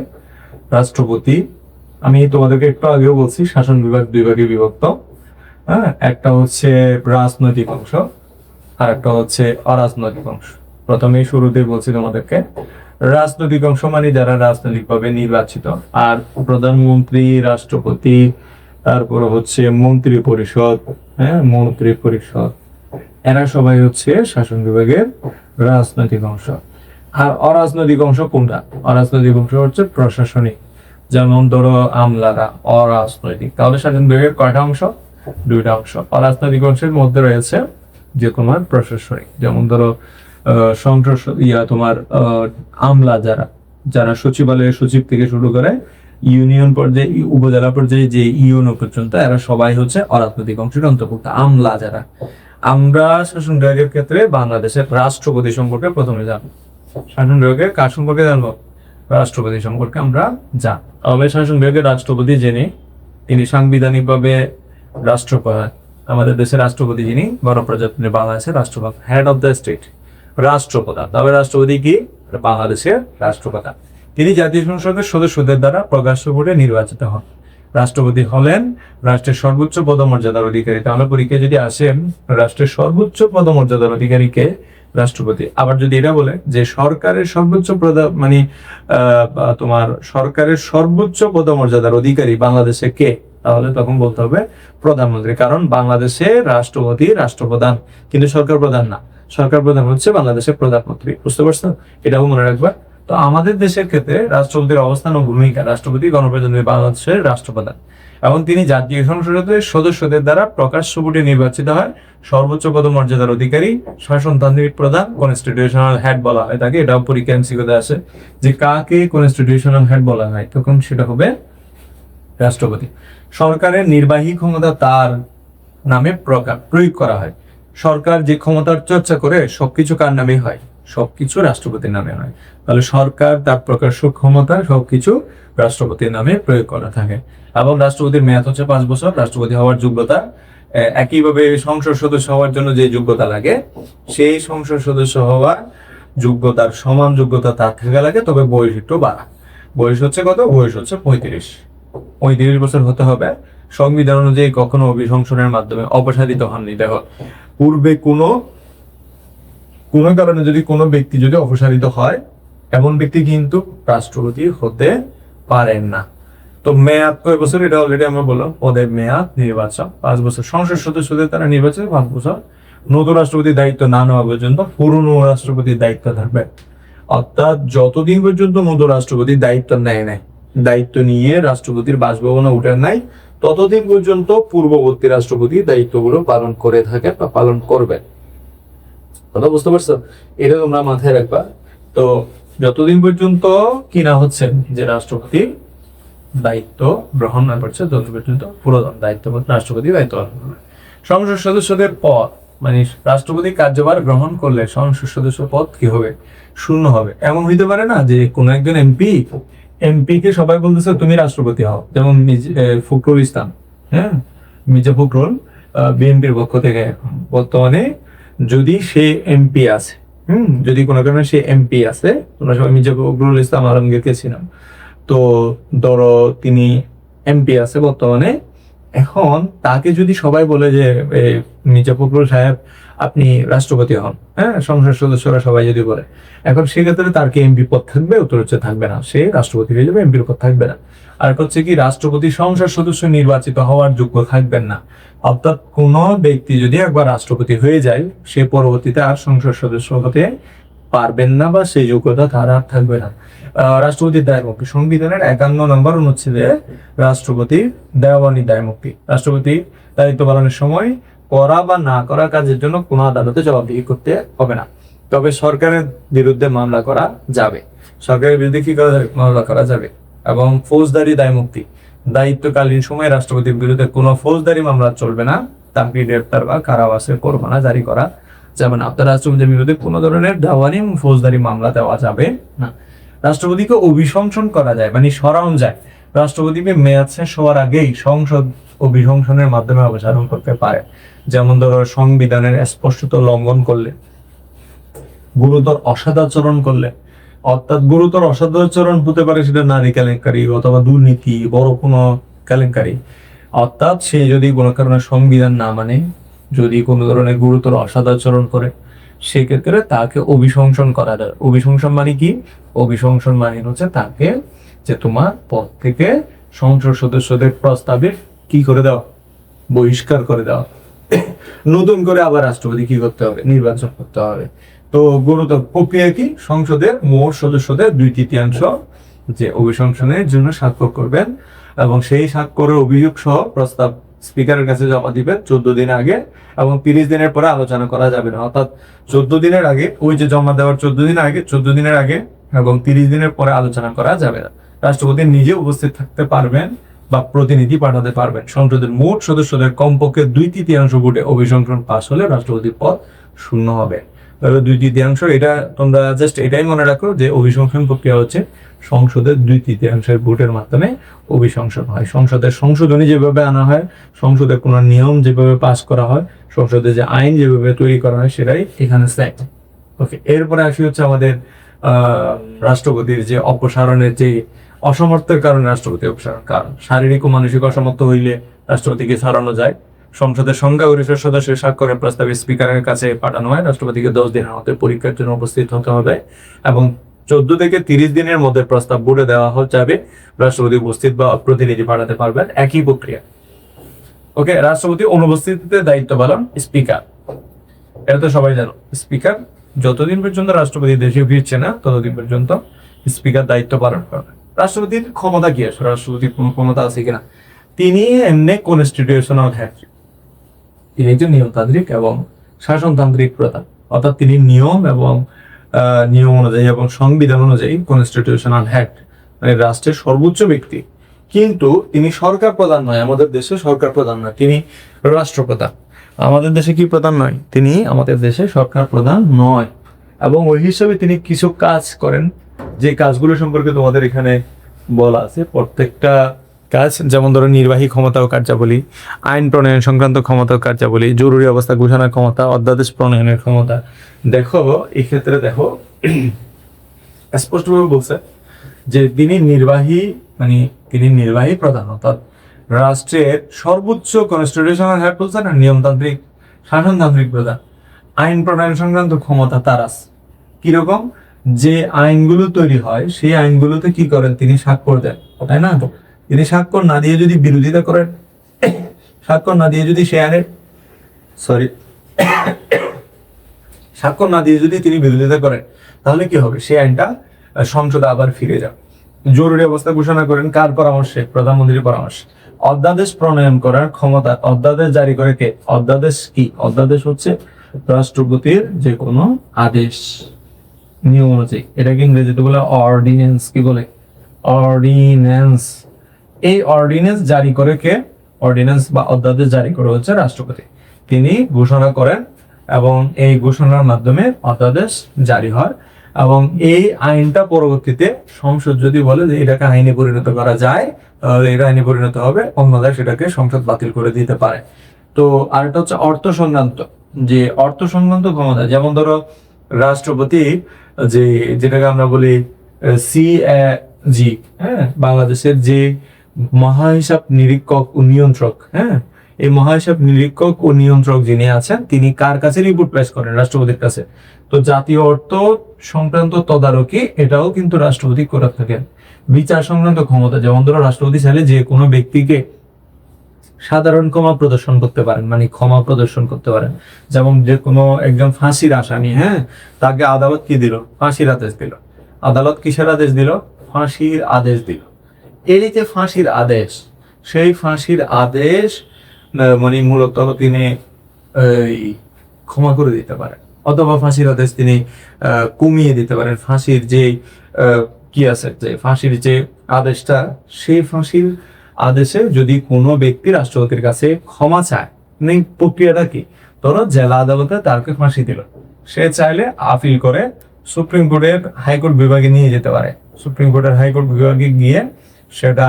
রাষ্ট্রপতি, আমি তোমাদেরকে একটু আগেও বলছি শাসন বিভাগ দুই ভাগে বিভক্ত। হ্যাঁ, একটা হচ্ছে রাজনৈতিক অংশ আর একটা হচ্ছে অরাজনৈতিক অংশ। প্রথমেই শুরুতেই বলছি তোমাদেরকে, রাজনৈতিক অংশ মানে যারা রাজনৈতিকভাবে নির্বাচিত, আর প্রধানমন্ত্রী, রাষ্ট্রপতি, তারপর হচ্ছে মন্ত্রী পরিষদ, মন্ত্রী পরিষদ, এরা সবাই হচ্ছে শাসন বিভাগের রাজনৈতিক অংশ। আর অরাজনৈতিক অংশ কোনটা? অরাজনৈতিক অংশ হচ্ছে প্রশাসনিক, যেমন ধরো আমলারা অরাজনৈতিক। তাহলে শাসন বিভাগের কয়টা অংশ? দুইটা অংশ। অরাজনৈতিক অংশের মধ্যে রয়েছে যে তোমার প্রশাসনিক, যেমন ধরো সংসদ তোমার আমলা যারা যারা সচিবালয়ের সচিব থেকে শুরু করে ইউনিয়ন পর্যায়ে, উপজেলা পর্যায়ে যে ইউনো পর্যন্ত, এরা সবাই হচ্ছে অরাজনৈতিক অংশের অন্তর্ভুক্ত। আমলা যারা। আমরা শাসন বিভাগের ক্ষেত্রে বাংলাদেশের রাষ্ট্রপতি সম্পর্কে প্রথমে জানবো। শাসন বিভাগের কার সম্পর্কে জানবো? রাষ্ট্রপতি সম্পর্কে আমরা জান। তবে শাসন বিভাগের রাষ্ট্রপতি যিনি, তিনি সাংবিধানিকভাবে রাষ্ট্রপ্রধান। আমাদের দেশের রাষ্ট্রপতি যিনি, গণপ্রজাতন্ত্রী বাংলাদেশের রাষ্ট্রপ্রধান, হেড অফ দ্য স্টেট, রাষ্ট্রপ্রধান। তবে রাষ্ট্রপতি কি? বাংলাদেশের রাষ্ট্রপ্রধান। তিনি জাতীয় সংসদের সদস্যদের দ্বারা প্রকাশ্য ভোটে নির্বাচিত হন। রাষ্ট্রপতি হলেন রাষ্ট্রের সর্বোচ্চ পদমর্যাদার অধিকারী। তাহলে পরীক্ষায় যদি আসেন রাষ্ট্রের সর্বোচ্চ পদমর্যাদার অধিকারীকে? রাষ্ট্রপতি। আবার যদি এটা বলে যে সরকারের সর্বোচ্চ মানে তোমার সরকারের সর্বোচ্চ পদমর্যাদার অধিকারী বাংলাদেশে কে? তাহলে তখন বলতে হবে প্রধানমন্ত্রী। কারণ বাংলাদেশে রাষ্ট্রপতি রাষ্ট্রপ্রধান, কিন্তু সরকার প্রধান না। সরকার প্রধান হচ্ছে বাংলাদেশের প্রধানমন্ত্রী। বুঝতে পারছো? এটাও মনে রাখবা। তো আমাদের দেশের ক্ষেত্রে রাষ্ট্রপতির অবস্থান ও ভূমিকা, রাষ্ট্রপতি গণপ্রজাতন্ত্রী বাংলাদেশের রাষ্ট্রপ্রধান এবং তিনি জাতীয় সংসদের সদস্যদের দ্বারা প্রকাশ্য ভোটে নির্বাচিত হয়। সর্বোচ্চ পদমর্যাদার অধিকারী, শাসনতান্ত্রিক প্রধান, কনস্টিটিউশনাল হেড বলা হয় তাকে। এটাও পরীক্ষা এমসিকিউতে আসে যে কাকে কনস্টিটিউশনাল হেড বলা হয়, তখন সেটা হবে রাষ্ট্রপতি। সরকারের নির্বাহী ক্ষমতা তার নামে প্রয়োগ করা হয়। সরকার যে ক্ষমতার চর্চা করে সবকিছু কার নামে হয়? সবকিছু রাষ্ট্রপতির নামে হয়। তাহলে সরকার তার প্রকাশ্য ক্ষমতা সবকিছু রাষ্ট্রপতির নামে প্রয়োগ করা থাকে। এবং রাষ্ট্রপতির মেয়াদ হচ্ছে 5 বছর। রাষ্ট্রপতি হওয়ার যোগ্যতা একইভাবে সংসদ সদস্য হওয়ার জন্য যে যোগ্যতা লাগে, সেই সংসদ সদস্য হওয়ার যোগ্যতার সমান যোগ্যতা তার থেকে লাগে, তবে বয়স একটু বাড়া। বয়স হচ্ছে কত? বয়স হচ্ছে 35 বছর হতে হবে। সংবিধান অনুযায়ী কখনো অভিশংসনের মাধ্যমে অপসারিত হননি। দেখো, পূর্বে কোনো কারণে যদি কোনো ব্যক্তি যদি অপসারিত হয়, এমন ব্যক্তি কিন্তু রাষ্ট্রপতি হতে পারেন না। তো মেয়াদ কয় বছর? এটা অলরেডি আমরা বললাম, পদের মেয়াদ নির্বাচন 5 বছর। সংসদ সদস্যদের তারা নির্বাচিত 5 বছর। নতুন রাষ্ট্রপতির দায়িত্ব না নেওয়া পর্যন্ত পুরনো রাষ্ট্রপতির দায়িত্ব থাকবে। অর্থাৎ যতদিন পর্যন্ত নতুন রাষ্ট্রপতির দায়িত্ব নেয় নাই, দায়িত্ব নিয়ে রাষ্ট্রপতির বাসভবনে উঠেন নাই, ততদিন পর্যন্ত পূর্ববর্তী রাষ্ট্রপতি দায়িত্বগুলো পালন করে থাকে বা পালন করবে। কথা বুঝতে পারছো? এটা তোমরা মাথায় রাখবা। তো যতদিন পর্যন্ত কিনা হচ্ছে যে রাষ্ট্রপতি দায়িত্ব গ্রহণ না করছে, ততদিন পর্যন্ত পুরো দায়িত্ব রাষ্ট্রপতি দায়িত্ব পালন করবে। সংসদ সদস্যদের পদ, মানে রাষ্ট্রপতি কার্যভার গ্রহণ করলে সংসদ সদস্য পদ কি হবে? শূন্য হবে। এমন হইতে পারে না যে কোন একজন এমপি কে সবাই বলতেছে তুমি রাষ্ট্রপতি হও, যেমন ফখরুল ইসলাম, মির্জা ফখরুল বিএনপির পক্ষ থেকে বর্তমানে, যদি সে এমপি আছে, যদি কোনো কারণে সে এমপি আছে, তোমরা সবাই মির্জা ফখরুল ইসলাম আলমগীরকে ছিলাম, তো ধরো তিনি এমপি আছে বর্তমানে, এখন তাকে যদি সবাই বলে যে মির্জা ফখরুল সাহেব আপনি রাষ্ট্রপতি হন, হ্যাঁ, সংসদ সদস্যরা সবাই যদি বলে, এখন সেক্ষেত্রে তার কি এমপি পদ থাকবে? উত্তর হচ্ছে থাকবে না, সে রাষ্ট্রপতি হয়ে যাবে, এমপির পদ থাকবে না। আর হচ্ছে কি, রাষ্ট্রপতি সংসদ সদস্য নির্বাচিত হওয়ার যোগ্য থাকবেন না। অর্থাৎ কোন ব্যক্তি যদি একবার রাষ্ট্রপতি হয়ে যায়, সে পরবর্তীতে আর সংসদ সদস্য হতে পারবেন না, বা সেই যোগ্যতা তার আর থাকবে না। রাষ্ট্রপতির দায়মুক্তি, সংবিধানের 51 নম্বর অনুচ্ছেদে রাষ্ট্রপতির দেওয়ানি দায়মুক্তি। রাষ্ট্রপতি দায়িত্ব পালনের সময় করা বা না করা কাজের জন্য কোনো আদালতে জবাবদিহি করতে হবে না। তবে সরকারের বিরুদ্ধে মামলা করা যাবে। সরকারের বিরুদ্ধে কি করা যাবে? মামলা করা যাবে। এবং ফৌজদারি দায়মুক্তি, দায়িত্বকালীন সময়ে রাষ্ট্রপতির বিরুদ্ধে কোনো ফৌজদারি মামলা চলবে না, তাকে গ্রেপ্তার বা কারাবাসের পরোয়ানা জারি করা যাবে না। আপনার রাষ্ট্রপতির বিরুদ্ধে কোনো ধরনের দেওয়ানি এবং ফৌজদারি মামলা দেওয়া যাবে না। রাষ্ট্রপতিকে অভিশংসন করা যায়, মানে সরানো যায়। রাষ্ট্রপতিকে মেয়াদ শেষ হওয়ার আগেই সংসদ অভিশংসনের মাধ্যমে অপসারণ করতে পারে। যেমন ধরো, সংবিধানের স্পষ্টত লঙ্ঘন করলে, গুরুতর অসদাচরণ করলে, অর্থাৎ গুরুতর অসদাচরণ হতে পারে সেটা নারী কেলেঙ্কারি অথবা দুর্নীতি, বড় কোনো কেলেঙ্কারি। অর্থাৎ সে যদি কোনো কারণে সংবিধান না মানে, যদি কোনো ধরনের গুরুতর অসদাচরণ করে, সেক্ষেত্রে তাকে অভিশংসন করা যায়। অভিশংসন মানে কি? অভিশংসন মানে হচ্ছে তাকে যে তোমার পদ থেকে সংসদ সদস্যদের প্রস্তাবে কি করে দেওয়া, বহিষ্কার করে দেওয়া। নতুন করে আবার রাষ্ট্রপতি কি করতে হবে? নির্বাচন করতে হবে। তো গুরুতর প্রক্রিয়া কি? সংসদের মোট সদস্যদের 2/3 যে অভিশংসনের জন্য স্বাক্ষর করবেন, এবং সেই স্বাক্ষরের অভিযোগ সহ প্রস্তাব স্পিকারের কাছে জমা দিবেন 14 দিন আগে, এবং 30 দিনের পরে আলোচনা করা যাবে না। অর্থাৎ 14 দিনের আগে, ওই যে জমা দেওয়ার 14 দিনের আগে এবং 30 দিনের পরে আলোচনা করা যাবে না। রাষ্ট্রপতি নিজে উপস্থিত থাকতে পারবেন বা প্রতিনিধি পাঠাতে পারবেন। সংসদের মোট সদস্যদের কমপক্ষে 2/3 ভোটে অভিশংসন পাস হলে রাষ্ট্রপতির পদ শূন্য হবে। 2/3, এটা তোমরা জাস্ট এটাই মনে রাখো যে অভিশংসন প্রক্রিয়া হচ্ছে সংসদের 2/3 ভোটের মাধ্যমে অভিশংসন হয়। সংসদের সংশোধনী যেভাবে আনা হয়, সংসদের কোনো নিয়ম যেভাবে পাস করা হয়, সংসদে যে আইন যেভাবে তৈরি করা হয়, সেটাই এখানে সেট। ওকে, এরপরে আসি হচ্ছে আমাদের রাষ্ট্রপতির যে অপসারণের যে অসমর্থের কারণে রাষ্ট্রপতি অপসারণ। কারণ শারীরিক ও মানসিক অসমর্থ হইলে রাষ্ট্রপতিকে ছাড়ানো যায়। সংসদের সংখ্যাগরিষ্ঠ সদস্যের স্বাক্ষরের প্রস্তাবে স্পিকারের কাছে পাঠানো হয়। রাষ্ট্রপতিকে 10 দিনের মধ্যে পরীক্ষার জন্য উপস্থিত হতে হবে, এবং 14 থেকে 30 দিনের মধ্যে প্রস্তাব বোর্ডে দেওয়া যাবে। রাষ্ট্রপতি উপস্থিত বা প্রতিনিধি পাঠাতে পারবেন, একই প্রক্রিয়া। ওকে, রাষ্ট্রপতি অনুপস্থিতিতে দায়িত্ব পালন স্পিকার, এটা তো সবাই জানো। স্পিকার যতদিন পর্যন্ত রাষ্ট্রপতি দেশে ফিরছে না, ততদিন পর্যন্ত স্পিকার দায়িত্ব পালন করবে। রাষ্ট্রপতির ক্ষমতা কি আছে? রাষ্ট্রপতির কোনো ক্ষমতা আছে কিনা? তিনি এমনি কনস্টিটিউশনাল হেড, তিনি একজন নিয়মতান্ত্রিক এবং শাসনতান্ত্রিক প্রধান। অর্থাৎ তিনি নিয়ম অনুযায়ী এবং সংবিধান অনুযায়ী কনস্টিটিউশনাল হেড, মানে রাষ্ট্রের সর্বোচ্চ ব্যক্তি। কিন্তু তিনি সরকার প্রধান নয়। আমাদের দেশে সরকার প্রধান নয়, তিনি রাষ্ট্রপ্রধান। আমাদের দেশে কি প্রধান নয়? তিনি আমাদের দেশে সরকার প্রধান নয়। এবং ওই হিসাবে তিনি কিছু কাজ করেন, যে কাজগুলো সম্পর্কে তোমাদের এখানে বলা আছে। প্রত্যেকটা কাজ, যেমন ধরো নির্বাহী ক্ষমতা ও কার্যাবলী, আইন প্রণয়ন সংক্রান্ত ক্ষমতা ও কার্যাবলী, জরুরি অবস্থা ঘোষণার ক্ষমতা, অধ্যাদেশ প্রণয়নের ক্ষমতা। দেখো এই ক্ষেত্রে দেখো স্পষ্টভাবে বলছে যে তিনি নির্বাহী প্রধান, অর্থাৎ রাষ্ট্রের সর্বোচ্চ কনস্টিটিউশনাল হেড বলছে না, নিয়মতান্ত্রিক শাসনতান্ত্রিক প্রধান। আইন প্রণয়ন সংক্রান্ত ক্ষমতা তার আছে। কিরকম? যে আইনগুলো তৈরি হয়, সেই আইনগুলোতে কি করেন? তিনি স্বাক্ষর দেন, তাই না? তিনি স্বাক্ষর না দিয়ে যদি বিরোধিতা করেন, স্বাক্ষর না দিয়ে যদি তিনি বিরোধিতা করেন, তাহলে কি হবে? সেই আইনটা সংসদে আবার ফিরে যাবে। জরুরি অবস্থা ঘোষণা করেন কার পরামর্শে? প্রধানমন্ত্রীর পরামর্শে। অধ্যাদেশ প্রণয়ন করার ক্ষমতা, অধ্যাদেশ জারি করে কে? অধ্যাদেশ কি? অধ্যাদেশ হচ্ছে রাষ্ট্রপতির যে কোনো আদেশ নিয়ম অনুযায়ী। এটাকে ইংরেজিতে বলে অর্ডিন্যান্স। কি বলে? অর্ডিন্যান্স। এই অর্ডিন্যান্স জারি করে কে? অর্ডিন্যান্স বা অধ্যাদেশ জারি করে হচ্ছে রাষ্ট্রপতি। তিনি ঘোষণা করেন এবং এই ঘোষণার মাধ্যমে অধ্যাদেশ জারি হয়, এবং এই আইনটা পরবর্তীতে সংসদ যদি বলে যে এটাকে আইনে পরিণত করা যায়, তাহলে এটা আইনে পরিণত হবে, অন্যথায় সেটাকে সংসদ বাতিল করে দিতে পারে। তো আরেকটা হচ্ছে অর্থ সংক্রান্ত, যে অর্থ সংক্রান্ত ক্ষমতা। যেমন ধরো রাষ্ট্রপতি যে যেটাকে আমরা বলি সিএজি, হ্যাঁ, বাংলাদেশের যে মহাহিসাব নিরীক্ষক ও নিয়ন্ত্রক, হ্যাঁ, এই মহাহিসাব নিরীক্ষক ও নিয়ন্ত্রক যিনি আছেন তিনি কার কাছে রিপোর্ট পেশ করেন? রাষ্ট্রপতির কাছে। তো জাতীয় অর্থ সংক্রান্ত তদারকি এটাও কিন্তু রাষ্ট্রপতি করে থাকেন। বিচার সংক্রান্ত ক্ষমতা, যেমন ধরো রাষ্ট্রপতি চাইলে যে কোনো ব্যক্তিকে সাধারণ ক্ষমা প্রদর্শন করতে পারেন, মানে ক্ষমা প্রদর্শন করতে পারেন। যেমন যে কোনো একজন ফাঁসির আসামি, হ্যাঁ, তাকে আদালত কি দিল? ফাঁসির আদেশ দিল। আদালত কিসের আদেশ দিল? ফাঁসির আদেশ দিল। এই যে ফাঁসির আদেশ, সেই ফাঁসির আদেশ মানে মূলত তিনি এই ক্ষমা করে দিতে পারেন, অথবা ফাঁসির আদেশ তিনি কমিয়ে দিতে পারেন। ফাঁসির যে কি আছে, যে ফাঁসির যে আদেশটা, সেই ফাঁসির আদেশে যদি কোনো ব্যক্তি রাষ্ট্রপতির কাছে ক্ষমা চায়, মানে প্রক্রিয়াটা কি? ধরো জেলা আদালতে তাকে ফাঁসি দিল, সে চাইলে আপিল করে সুপ্রিম কোর্টের হাইকোর্ট বিভাগে নিয়ে যেতে পারে। সুপ্রিম কোর্টের হাইকোর্ট বিভাগে গিয়ে সেটা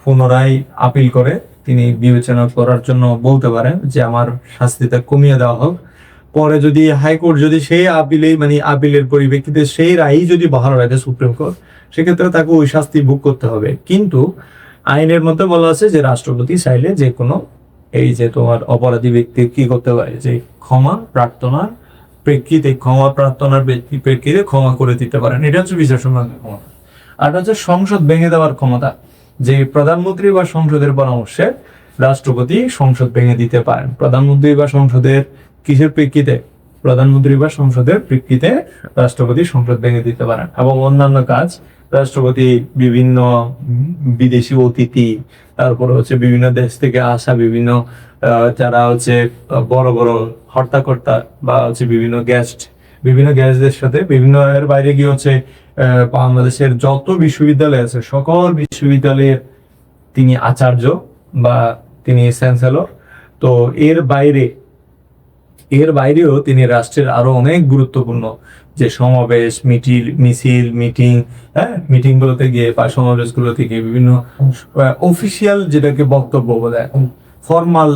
পুনরায় আপিল করে তিনি বিবেচনা করার জন্য বলতে পারেন যে আমার শাস্তিটা কমিয়ে দেওয়া হোক। পরে যদি হাইকোর্ট যদি সেই আপিলেই, মানে আপিলের পরিপ্রেক্ষিতে সেই রায়ই যদি বহাল রাখে সুপ্রিম কোর্ট, সেক্ষেত্রে তাকে ওই শাস্তি ভোগ করতে হবে। কিন্তু আইনের মধ্যে বলা আছে যে রাষ্ট্রপতি চাইলে যে কোনো এই যে তোমার অপরাধী ব্যক্তি কি করতে পারে, যে ক্ষমা প্রার্থনার প্রেক্ষিতে, ক্ষমা প্রার্থনার প্রেক্ষিতে ক্ষমা করে দিতে পারেন। এটা হচ্ছে বিচার সংক্রান্ত ক্ষমতা। আর হচ্ছে সংসদ ভেঙে দেওয়ার ক্ষমতা, যে প্রধানমন্ত্রী বা সংসদের পরামর্শে রাষ্ট্রপতি সংসদ ভেঙে দিতে পারেন। প্রধানমন্ত্রী বা সংসদের কিসের প্রেক্ষিতে? প্রধানমন্ত্রী বা সংসদের প্রেক্ষিতে রাষ্ট্রপতি সংসদ ভেঙে দিতে পারেন। এবং অন্যান্য কাজ রাষ্ট্রপতি বিভিন্ন বিদেশি অতিথি, তারপরে হচ্ছে বিভিন্ন দেশ থেকে আসা বিভিন্ন যারা হচ্ছে বড় বড় হর্তাকর্তা বা হচ্ছে বিভিন্ন গেস্টদের সাথে বিভিন্ন এর বাইরে গিয়ে হচ্ছে বাংলাদেশের যত বিশ্ববিদ্যালয় আছে সকল বিশ্ববিদ্যালয়ের তিনি আচার্য বা তিনি চ্যান্সেলর। তো এর বাইরেও তিনি রাষ্ট্রের আরো অনেক গুরুত্বপূর্ণ যে সমাবেশ, মিটিং, হ্যাঁ, মিটিং গুলোতে গিয়ে বা সমাবেশ গুলোতে গিয়ে বিভিন্ন অফিসিয়াল যেটাকে বক্তব্য বলে, ফর্মাল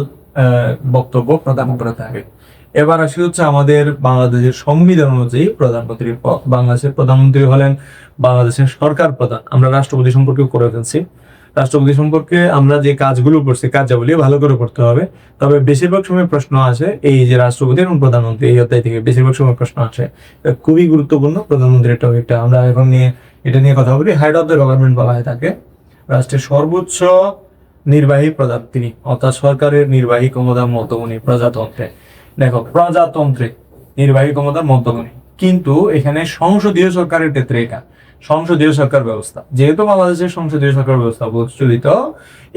বক্তব্য প্রদান করে থাকে। এবার আসি হচ্ছে আমাদের বাংলাদেশের সংবিধান অনুযায়ী প্রধানমন্ত্রীর পদ। বাংলাদেশের প্রধানমন্ত্রী হলেন বাংলাদেশের সরকার প্রধান। আমরা রাষ্ট্রপতি সম্পর্কে করে ফেলছি। রাষ্ট্রপতি সম্পর্কে আমরা যে কাজগুলো করছি, কার্যাবলী ভালো করে করতে হবে। তবে বেশিরভাগ সময় প্রশ্ন আসে এই যে রাষ্ট্রপতি এবং প্রধানমন্ত্রী, এই অধ্যায় থেকে বেশিরভাগ সময় প্রশ্ন আসে। খুবই গুরুত্বপূর্ণ প্রধানমন্ত্রীর টপিকটা। আমরা এখন এটা নিয়ে কথা বলি। হেড অফ দ্য গভর্নমেন্ট বলা হয় তাকে। রাষ্ট্রের সর্বোচ্চ নির্বাহী প্রধান তিনি, অর্থাৎ সরকারের নির্বাহী ক্ষমতার মধ্যমণি প্রজাতন্ত্রে। দেখো, প্রজাতন্ত্রে নির্বাহী ক্ষমতার মধ্যমণি, কিন্তু এখানে সংসদীয় সরকারের ক্ষেত্রে এটা সংসদীয় সরকার ব্যবস্থা। যেহেতু বাংলাদেশের সংসদীয় সরকার ব্যবস্থা প্রচলিত,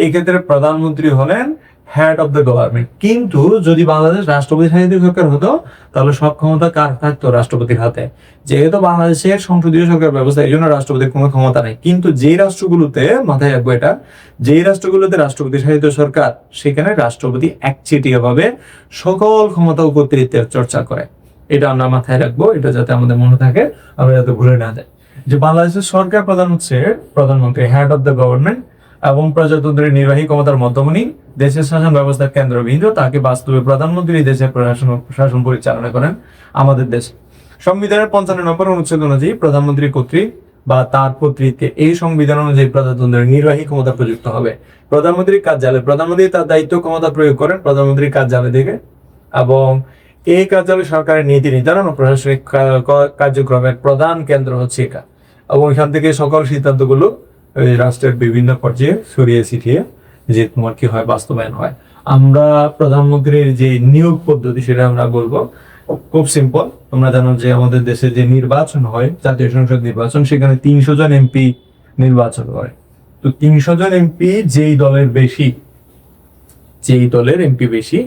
এই ক্ষেত্রে প্রধানমন্ত্রী হলেন হেড অফ দ্য গভর্নমেন্ট। কিন্তু যদি বাংলাদেশ রাষ্ট্রপতি শাসিত সরকার হতো, তাহলে সব ক্ষমতা কার থাকতো? রাষ্ট্রপতির হাতে। যেহেতু বাংলাদেশের সংসদীয় সরকার ব্যবস্থা, এই জন্য রাষ্ট্রপতির কোনো ক্ষমতা নেই। কিন্তু যেই রাষ্ট্রগুলোতে, মাথায় রাখবো এটা, যেই রাষ্ট্রগুলোতে রাষ্ট্রপতি শাসিত সরকার, সেখানে রাষ্ট্রপতি একচেটিয়া ভাবে সকল ক্ষমতা ও কর্তৃত্বের চর্চা করে। এটা আমরা মাথায় রাখবো, এটা যাতে আমাদের মনে থাকে, আমরা যাতে ভুলে না যাই। যে বাংলাদেশের সরকার প্রধান হচ্ছে প্রধানমন্ত্রী, হেড অফ দ্য গভর্নমেন্ট, এবং প্রজাতন্ত্রের নির্বাহী ক্ষমতার মধ্যমণি, দেশের শাসন ব্যবস্থার কেন্দ্রবিন্দু। তাকে বাস্তবে প্রধানমন্ত্রী দেশের শাসন পরিচালনা করেন আমাদের দেশে। সংবিধানের 55 নম্বর অনুচ্ছেদ অনুযায়ী প্রধানমন্ত্রী কর্তৃক বা তার কর্তৃত্বে এই সংবিধান অনুযায়ী প্রজাতন্ত্রের নির্বাহী ক্ষমতা প্রযুক্ত হবে। প্রধানমন্ত্রীর কার্যালয়, প্রধানমন্ত্রী তার দায়িত্ব ক্ষমতা প্রয়োগ করেন প্রধানমন্ত্রীর কার্যালয় থেকে, এবং এই কার্যালয় সরকারের নীতি নির্ধারণ ও প্রশাসনিক কার্যক্রমের প্রধান কেন্দ্র হচ্ছে এটা। এবং এখান থেকে সকল সিদ্ধান্তগুলো রাষ্ট্রের বিভিন্ন পর্যায়ে ছড়িয়ে ছিটিয়ে যে তোমার কি হয়, বাস্তবায়ন হয়। আমরা প্রধানমন্ত্রীর যে নিয়োগ পদ্ধতি সেটা আমরা বলবো খুব সিম্পল। তোমরা জানো যে আমাদের দেশে যে নির্বাচন হয়, জাতীয় সংসদ নির্বাচন, সেখানে 300 জন এমপি নির্বাচন করে। তো 300 জন এমপি যেই দলের এমপি বেশি,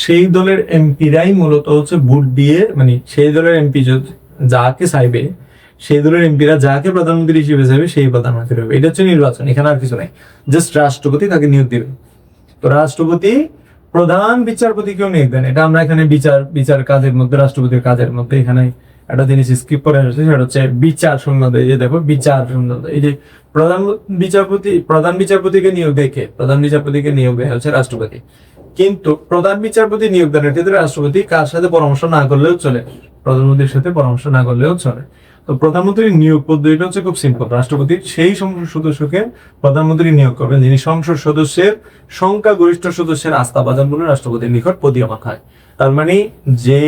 সেই দলের এমপিরাই মূলত হচ্ছে ভোট দিয়ে, মানে সেই দলের এমপি যাকে চাইবে, সেই দলের এমপিরা যাকে প্রধানমন্ত্রী হিসেবে চাইবে সেই প্রধানমন্ত্রী হবে। এটা হচ্ছে নির্বাচন, এখানে আর কিছু নাই। জাস্ট রাষ্ট্রপতি তাকে নিয়োগ দিবে। তো রাষ্ট্রপতি প্রধান বিচারপতিকেও নিয়োগ দেন। এটা আমরা এখানে বিচার কাজের মধ্যে, রাষ্ট্রপতির কাজের মধ্যে এখানে একটা জিনিস স্কিপ করে আসছে, সেটা হচ্ছে বিচার সংক্রান্ত। এই যে দেখো, বিচার সংক্রান্ত, এই যে প্রধান বিচারপতিকে নিয়োগ দেখে, প্রধান বিচারপতিকে নিয়োগ দেয় হচ্ছে রাষ্ট্রপতি। কিন্তু প্রধান বিচারপতি নিয়োগ দেনের ক্ষেত্রে রাষ্ট্রপতি কার সাথে পরামর্শ না করলেও চলে, প্রধানমন্ত্রীর সাথে পরামর্শ না করলেও চলে। তো প্রধানমন্ত্রীর নিয়োগ পদ্ধতিটা হচ্ছে খুব সিম্পল। রাষ্ট্রপতি সেই সংসদ সদস্যকে প্রধানমন্ত্রী নিয়োগ করবেন যিনি সংসদ সদস্যের সংখ্যাগরিষ্ঠ সদস্যের আস্থাভাজন বলে রাষ্ট্রপতির নিকট প্রতীয়মান হয়। তার মানে যে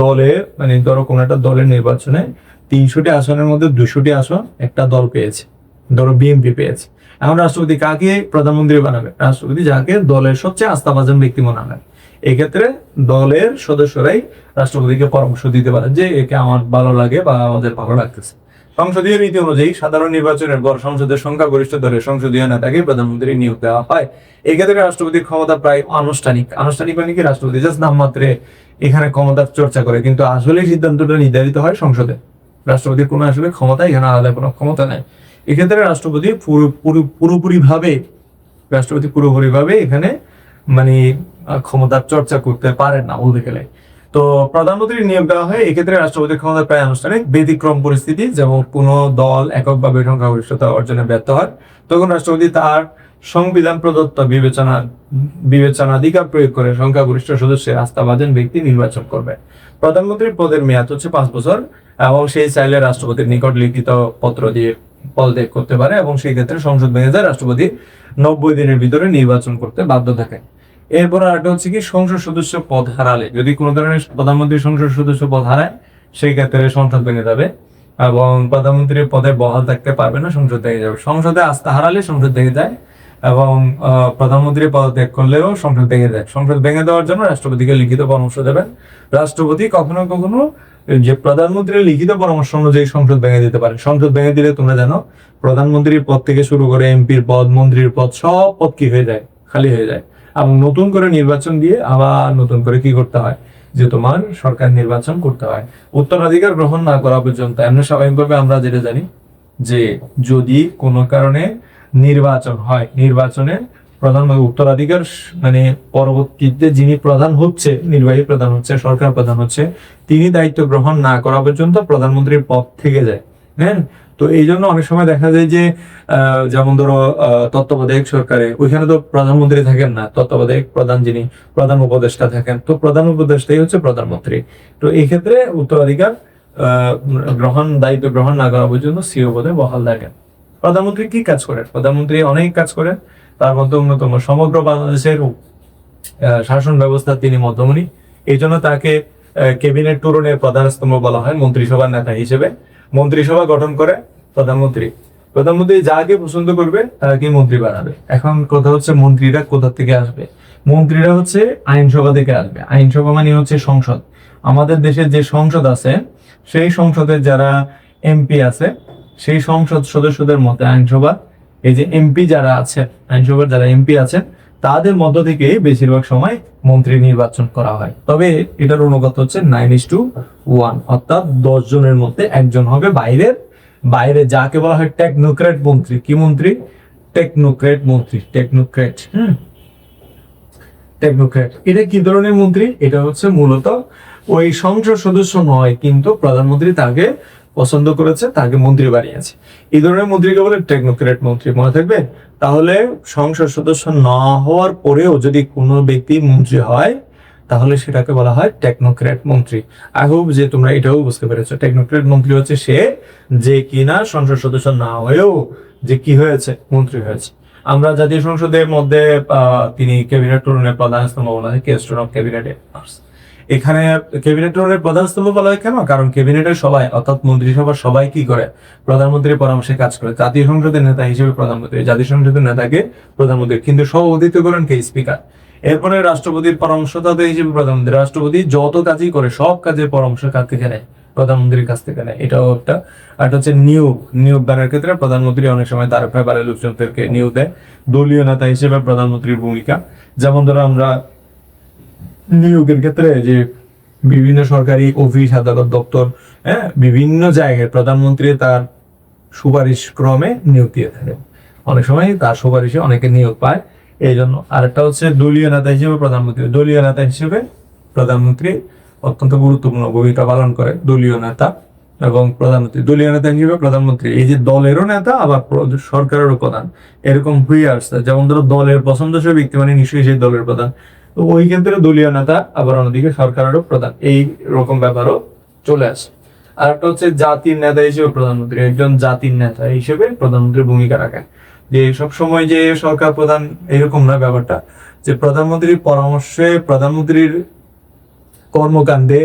দলে মানে ধরো কোন একটা দলের নির্বাচনে 300টি আসনের মধ্যে 200টি আসন একটা দল পেয়েছে, ধরো বিএনপি পেয়েছে, এখন রাষ্ট্রপতি কাকে প্রধানমন্ত্রী বানাবে? রাষ্ট্রপতি যাকে দলের সবচেয়ে আস্থাভাজন ব্যক্তি মনে হয়। এক্ষেত্রে দলের সদস্যরাই রাষ্ট্রপতিকে পরামর্শ দিতে পারে যে একে আমার ভালো লাগে বা আমাদের ভালো লাগতেছে। সংসদীয় নীতি অনুযায়ী সাধারণ নির্বাচনের পর সংসদের সংখ্যাগরিষ্ঠ দলের সংসদীয় নেতাকে প্রধানমন্ত্রী নিয়োগ দেওয়া হয়। এক্ষেত্রে রাষ্ট্রপতির ক্ষমতা প্রায় আনুষ্ঠানিক মানে কি রাষ্ট্রপতি জাস্ট নামমাত্রে এখানে ক্ষমতার চর্চা করে, কিন্তু আসলে সিদ্ধান্তটা নির্ধারিত হয় সংসদে। রাষ্ট্রপতির কোনো আসলে ক্ষমতা এখানে আলাদা কোনো ক্ষমতা নেই। এক্ষেত্রে রাষ্ট্রপতি পুরোপুরিভাবে এখানে মানে ক্ষমতার চর্চা করতে পারেন না বলতে গেলে। তো প্রধানমন্ত্রীর নিয়োগ দেওয়া হয়। এক্ষেত্রে রাষ্ট্রপতির ক্ষমতা প্রায় আনুষ্ঠানিক। ব্যতিক্রম পরিস্থিতি, যেমন কোনো দল এককভাবে সংখ্যাগরিষ্ঠতা অর্জনে ব্যর্থ হয়, তখন রাষ্ট্রপতি তার সংবিধান প্রদত্ত বিবেচনাধিকার প্রয়োগ করে সংখ্যাগরিষ্ঠ সদস্যের আস্থাভাজন ব্যক্তি নির্বাচন করবে। প্রধানমন্ত্রীর পদের মেয়াদ হচ্ছে 5 বছর এবং সেই চাইলে রাষ্ট্রপতির নিকট লিখিত পত্র দিয়ে পদত্যাগ করতে পারে এবং সেই ক্ষেত্রে সংসদ ভেঙে যায় রাষ্ট্রপতি 90 দিনের ভিতরে নির্বাচন করতে বাধ্য থাকে। এরপর আরেকটা হচ্ছে কি, সংসদ সদস্য পদ হারালে, যদি কোনো ধরনের প্রধানমন্ত্রী সংসদ সদস্য পদ হারায় সেই ক্ষেত্রে সংসদ ভেঙে যাবে এবং প্রধানমন্ত্রীর পদে বহাল থাকতে পারবে না, সংসদ ভেঙে যাবে। সংসদে আস্থা হারালে সংসদ ভেঙে যায় এবং প্রধানমন্ত্রী পদত্যাগ করলেও সংসদ ভেঙে যায়। সংসদ ভেঙে দেওয়ার জন্য রাষ্ট্রপতিকে লিখিত পরামর্শ দেবেন। রাষ্ট্রপতি কখনো কখনো যে প্রধানমন্ত্রীর লিখিত পরামর্শ অনুযায়ী সংসদ ভেঙে দিতে পারে। সংসদ ভেঙে দিলে তোমরা জানো প্রধানমন্ত্রীর পদ থেকে শুরু করে এমপির পদ, মন্ত্রীর পদ, সব পদ কি হয়ে যায়, খালি হয়ে যায় এবং নতুন করে নির্বাচন দিয়ে আবার নতুন করে কি করতে হয়, যে তোমার সরকার নির্বাচন করতে হয় উত্তরাধিকার গ্রহণ না করা পর্যন্ত। এমনি স্বাভাবিকভাবে আমরা যেটা জানি যে যদি কোনো কারণে নির্বাচন হয়, নির্বাচনে প্রধানমন্ত্রী উত্তরাধিকার মানে পরবর্তীতে যিনি প্রধান হচ্ছে, নির্বাহী প্রধান হচ্ছে, সরকার প্রধান হচ্ছে, তিনি দায়িত্ব গ্রহণ না করা পর্যন্ত প্রধানমন্ত্রীর পদ থেকে যায়। হ্যাঁ, তো এই জন্য অনেক সময় দেখা যায় যে যেমন ধরো তত্ত্বাবধায়ক সরকারে ওইখানে তো প্রধানমন্ত্রী থাকেন না, তত্ত্বাবধায়ক প্রধান যিনি প্রধান উপদেষ্টা থাকেন, তো প্রধান উপদেষ্টাই হচ্ছে প্রধানমন্ত্রী। তো এই ক্ষেত্রে উত্তরাধিকার দায়িত্ব গ্রহণ না করা পর্যন্ত সিও পদে বহাল থাকেন। প্রধানমন্ত্রী কি কাজ করেন? প্রধানমন্ত্রী অনেক কাজ করেন, তার মধ্যে অন্যতম সমগ্র বাংলাদেশের শাসন ব্যবস্থা তিনি মধ্যমণি। এই জন্য তাকে ক্যাবিনেট টুরনের প্রধান স্তম্ভ বলা হয় মন্ত্রিসভার নেতা হিসেবে। মন্ত্রিসভা গঠন করে প্রধানমন্ত্রী। প্রধানমন্ত্রী যাকে পছন্দ করবে তাকে মন্ত্রী বানাবে। এখন কথা হচ্ছে মন্ত্রীরা কোথা থেকে আসবে? মন্ত্রীরা হচ্ছে আইনসভা থেকে আসবে। আইনসভা মানে হচ্ছে সংসদ। আমাদের দেশের যে সংসদ আছে সেই সংসদের যারা এমপি আছে সেই সংসদ সদস্যদের মধ্যে আইনসভা এই যে এমপি যারা আছেন, আইনসভার যারা এমপি আছেন তাদের মধ্য থেকে বেশিরভাগ সময় মন্ত্রী নির্বাচন করা হয়। তবে এটার অনুপাত হচ্ছে 9:1, অর্থাৎ 10 জনের মধ্যে একজন হবে বাইরে যাকে বলা হয় টেকনোক্রেট মন্ত্রী। কি মন্ত্রী? টেকনোক্রেট মন্ত্রী, টেকনোক্রেট। টেকনোক্রেট এটা কি ধরনের মন্ত্রী? এটা হচ্ছে মূলত ওই সংসদ সদস্য নয়, কিন্তু প্রধানমন্ত্রী তাকে পছন্দ করেছে, তাকে মন্ত্রী বানিয়েছে। এই ধরনের মন্ত্রীকে বলে টেকনোক্রেট মন্ত্রী, মনে থাকবে। তাহলে সংসদ সদস্য না হওয়ার পরেও যদি কোনো ব্যক্তি মন্ত্রী হয় তাহলে সেটাকে বলা হয় টেকনোক্রেট মন্ত্রী। আই হোপ যে তোমরা এটাও বুঝতে পেরেছো। টেকনোক্রেট মন্ত্রী হচ্ছে সে যে কিনা সংসদ সদস্য না হয়েও যে কি হয়েছে, মন্ত্রী হয়েছে। আমরা জাতীয় সংসদের মধ্যে তিনি ক্যাবিনেট টুরনের প্রধান স্তম্ভ বলা হয়, কেস্টন অফ ক্যাবিনেট। এখানে ক্যাবিনেট টুরনের প্রধান স্তম্ভ বলা হয় কেন? কারণ ক্যাবিনেটের সবাই অর্থাৎ মন্ত্রিসভার সবাই কি করে, প্রধানমন্ত্রীর পরামর্শে কাজ করে। জাতীয় সংসদের নেতা হিসেবে প্রধানমন্ত্রী, জাতীয় সংসদের নেতাকে প্রধানমন্ত্রী, কিন্তু সভাপতিত্ব করেন কে? স্পিকার। এরপরে রাষ্ট্রপতির পরামর্শদাতা হিসেবে প্রধানমন্ত্রী। রাষ্ট্রপতি যত কাজই করে সব কাজের পরামর্শ কাছ থেকে নেয়, প্রধানমন্ত্রীর কাছ থেকে নেয়। এটাও একটা। আর হচ্ছে নিয়োগ দানের ক্ষেত্রে প্রধানমন্ত্রী অনেক সময় তার ব্যাপারে লোকজনদেরকে নিয়োগ দেয়। দলীয় নেতা হিসেবে প্রধানমন্ত্রীর ভূমিকা, যেমন ধরো আমরা নিয়োগের ক্ষেত্রে যে বিভিন্ন সরকারি অফিস, আদালত, দপ্তর, বিভিন্ন জায়গায় প্রধানমন্ত্রী তার সুপারিশ ক্রমে নিয়োগ দিয়ে থাকে। অনেক সময় তার সুপারিশে অনেকে নিয়োগ পায়। এই জন্য আরেকটা হচ্ছে দলীয় নেতা হিসেবে প্রধানমন্ত্রী। দলীয় নেতা হিসেবে প্রধানমন্ত্রী অত্যন্ত গুরুত্বপূর্ণ ভূমিকা পালন করে। দলীয় নেতা এবং প্রধানমন্ত্রী, দলীয় নেতা হিসেবে প্রধানমন্ত্রী এই যে দলেরও নেতা আবার সরকারেরও প্রধান, এরকম হয়ে আসছে। যেমন ধরো দলের পছন্দসই ব্যক্তি মানে নিশ্চয়ই সেই দলের প্রধান, তো ওই ক্ষেত্রে দলীয় নেতা আবার অন্যদিকে সরকারেরও প্রধান, এই রকম ব্যাপারও চলে আসে। আর একটা হচ্ছে জাতির নেতা হিসেবে প্রধানমন্ত্রী, একজন জাতির নেতা হিসেবে প্রধানমন্ত্রীর ভূমিকা রাখে, যে সব সময় যে সরকার প্রধান এরকম না ব্যাপারটা, যে প্রধানমন্ত্রীর পরামর্শে, প্রধানমন্ত্রীর কর্মকাণ্ডে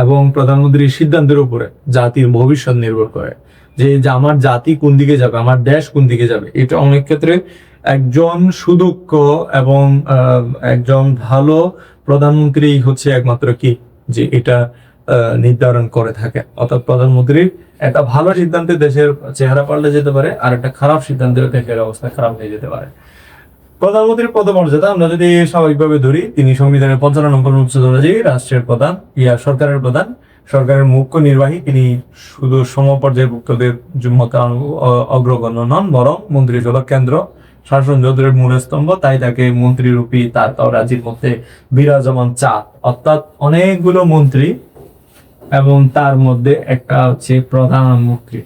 এবং প্রধানমন্ত্রীর সিদ্ধান্তের উপরে জাতির ভবিষ্যৎ নির্ভর করে, যে আমার জাতি কোন দিকে যাবে, আমার দেশ কোন দিকে যাবে। এটা অনেক ক্ষেত্রে একজন সুদক্ষ এবং একজন ভালো প্রধানমন্ত্রী হচ্ছে একমাত্র কি, যে এটা নির্ধারণ করে থাকে। অর্থাৎ প্রধানমন্ত্রীর একটা ভালো সিদ্ধান্তে দেশের চেহারা পাল্টে যেতে পারে, আর একটা খারাপ সিদ্ধান্তে দেশের অবস্থা খারাপ হয়ে যেতে পারে। প্রধানমন্ত্রীর পদমর্যাদা আমরা যদি স্বাভাবিকভাবে ধরি, তিনি সংবিধানের 55 নম্বর অনুচ্ছেদ অনুযায়ী রাষ্ট্রের প্রধান, সরকারের প্রধান, সরকারের মুখ্য নির্বাহী। তিনি শুধু সমপর্যায়ভুক্তদের মতে অগ্রগণ্য নন, বরং মন্ত্রিসভা কেন্দ্র শাসন যন্ত্রের মূল স্তম্ভ। তাই তাকে মন্ত্রীরূপী তার রাজ্যের মধ্যে বিরাজমান চাঁদ, অর্থাৎ অনেকগুলো মন্ত্রী এবং তার মধ্যে একটা হচ্ছে প্রধানমন্ত্রী।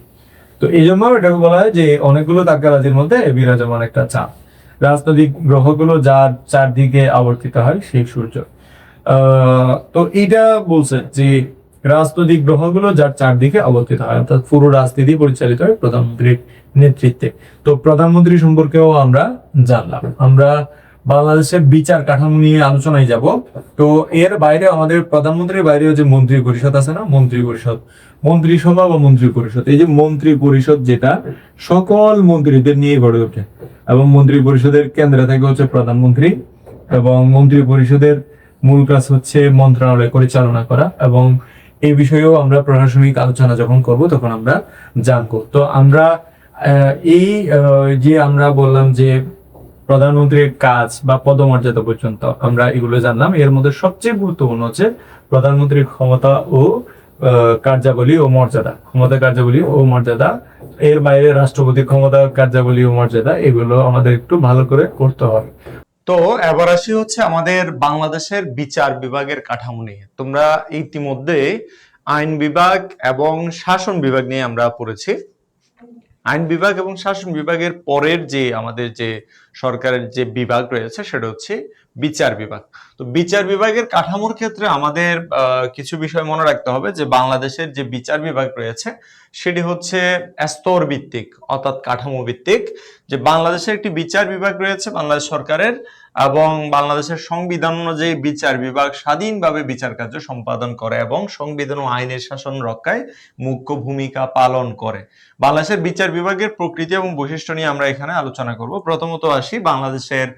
তো এই জন্য এটাকে বলা হয় যে অনেকগুলো তারকারাজির মধ্যে বিরাজমান একটা চাঁদ। রাজনৈতিক গ্রহগুলো যার চারদিকে আবর্তিত হয় সেই সূর্য। তো এটা বলছে যে রাজনৈতিক গ্রহগুলো যার চারদিকে আবর্তিত হয়, অর্থাৎ পুরো রাজনীতি পরিচালিত হয় প্রধানমন্ত্রীর নেতৃত্বে। তো প্রধানমন্ত্রী সম্পর্কেও আমরা জানলাম। আমরা বাংলাদেশের বিচার কাঠামো নিয়ে আলোচনায় যাব। তো এর বাইরে আমাদের প্রধানমন্ত্রীর বাইরেও যে মন্ত্রী পরিষদ আছে না, মন্ত্রী পরিষদ, মন্ত্রিসভা বা মন্ত্রী পরিষদ, এই যে মন্ত্রী পরিষদ যেটা সকল মন্ত্রীদের নিয়ে গড়ে ওঠে, এবং মন্ত্রী পরিষদের কেন্দ্রে থাকে হচ্ছে প্রধানমন্ত্রী, এবং মন্ত্রী পরিষদের মূল কাজ হচ্ছে মন্ত্রণালয় পরিচালনা করা। এবং এই বিষয়েও আমরা প্রশাসনিক আলোচনা যখন করব তখন আমরা জানবো। তো আমরা এই যে আমরা বললাম যে প্রধানমন্ত্রীর কাজ বা পদমর্যাদা পর্যন্ত আমরা এগুলো জানলাম। এর মধ্যে সবচেয়ে গুরুত্বপূর্ণ হচ্ছে প্রধানমন্ত্রীর ক্ষমতা ও কার্যাবলী ও মর্যাদা, ক্ষমতা, কার্যাবলী ও মর্যাদা। এর বাইরে রাষ্ট্রপতির ক্ষমতা, কার্যাবলী ও মর্যাদা, এগুলো আমাদের একটু ভালো করে করতে হবে। তো এবার আসি হচ্ছে আমাদের বাংলাদেশের বিচার বিভাগের কাঠামো নিয়ে। তোমরা ইতিমধ্যে আইন বিভাগ এবং শাসন বিভাগ নিয়ে আমরা পড়েছি। আইন বিভাগ এবং শাসন বিভাগের পরের যে আমাদের যে সরকারের যে বিভাগ রয়েছে সেটা হচ্ছে বিচার বিভাগ। তো বিচার বিভাগের কাঠামোর ক্ষেত্রে আমাদের কিছু বিষয় মনে রাখতে হবে, যে বাংলাদেশের যে বিচার বিভাগ রয়েছে সেটি হচ্ছে স্তর ভিত্তিক, অর্থাৎ কাঠামো ভিত্তিক। যে বাংলাদেশের একটি বিচার বিভাগ রয়েছে বাংলাদেশ সরকারের, এবং বাংলাদেশের সংবিধান অনুযায়ী বিচার বিভাগ স্বাধীনভাবে বিচার কার্য সম্পাদন করে এবং সংবিধান ও আইনের শাসন রক্ষায় মুখ্য ভূমিকা পালন করে। বাংলাদেশের বিচার বিভাগের প্রকৃতি এবং বৈশিষ্ট্য নিয়ে আমরা এখানে আলোচনা করব। প্রথমত আসি বাংলাদেশের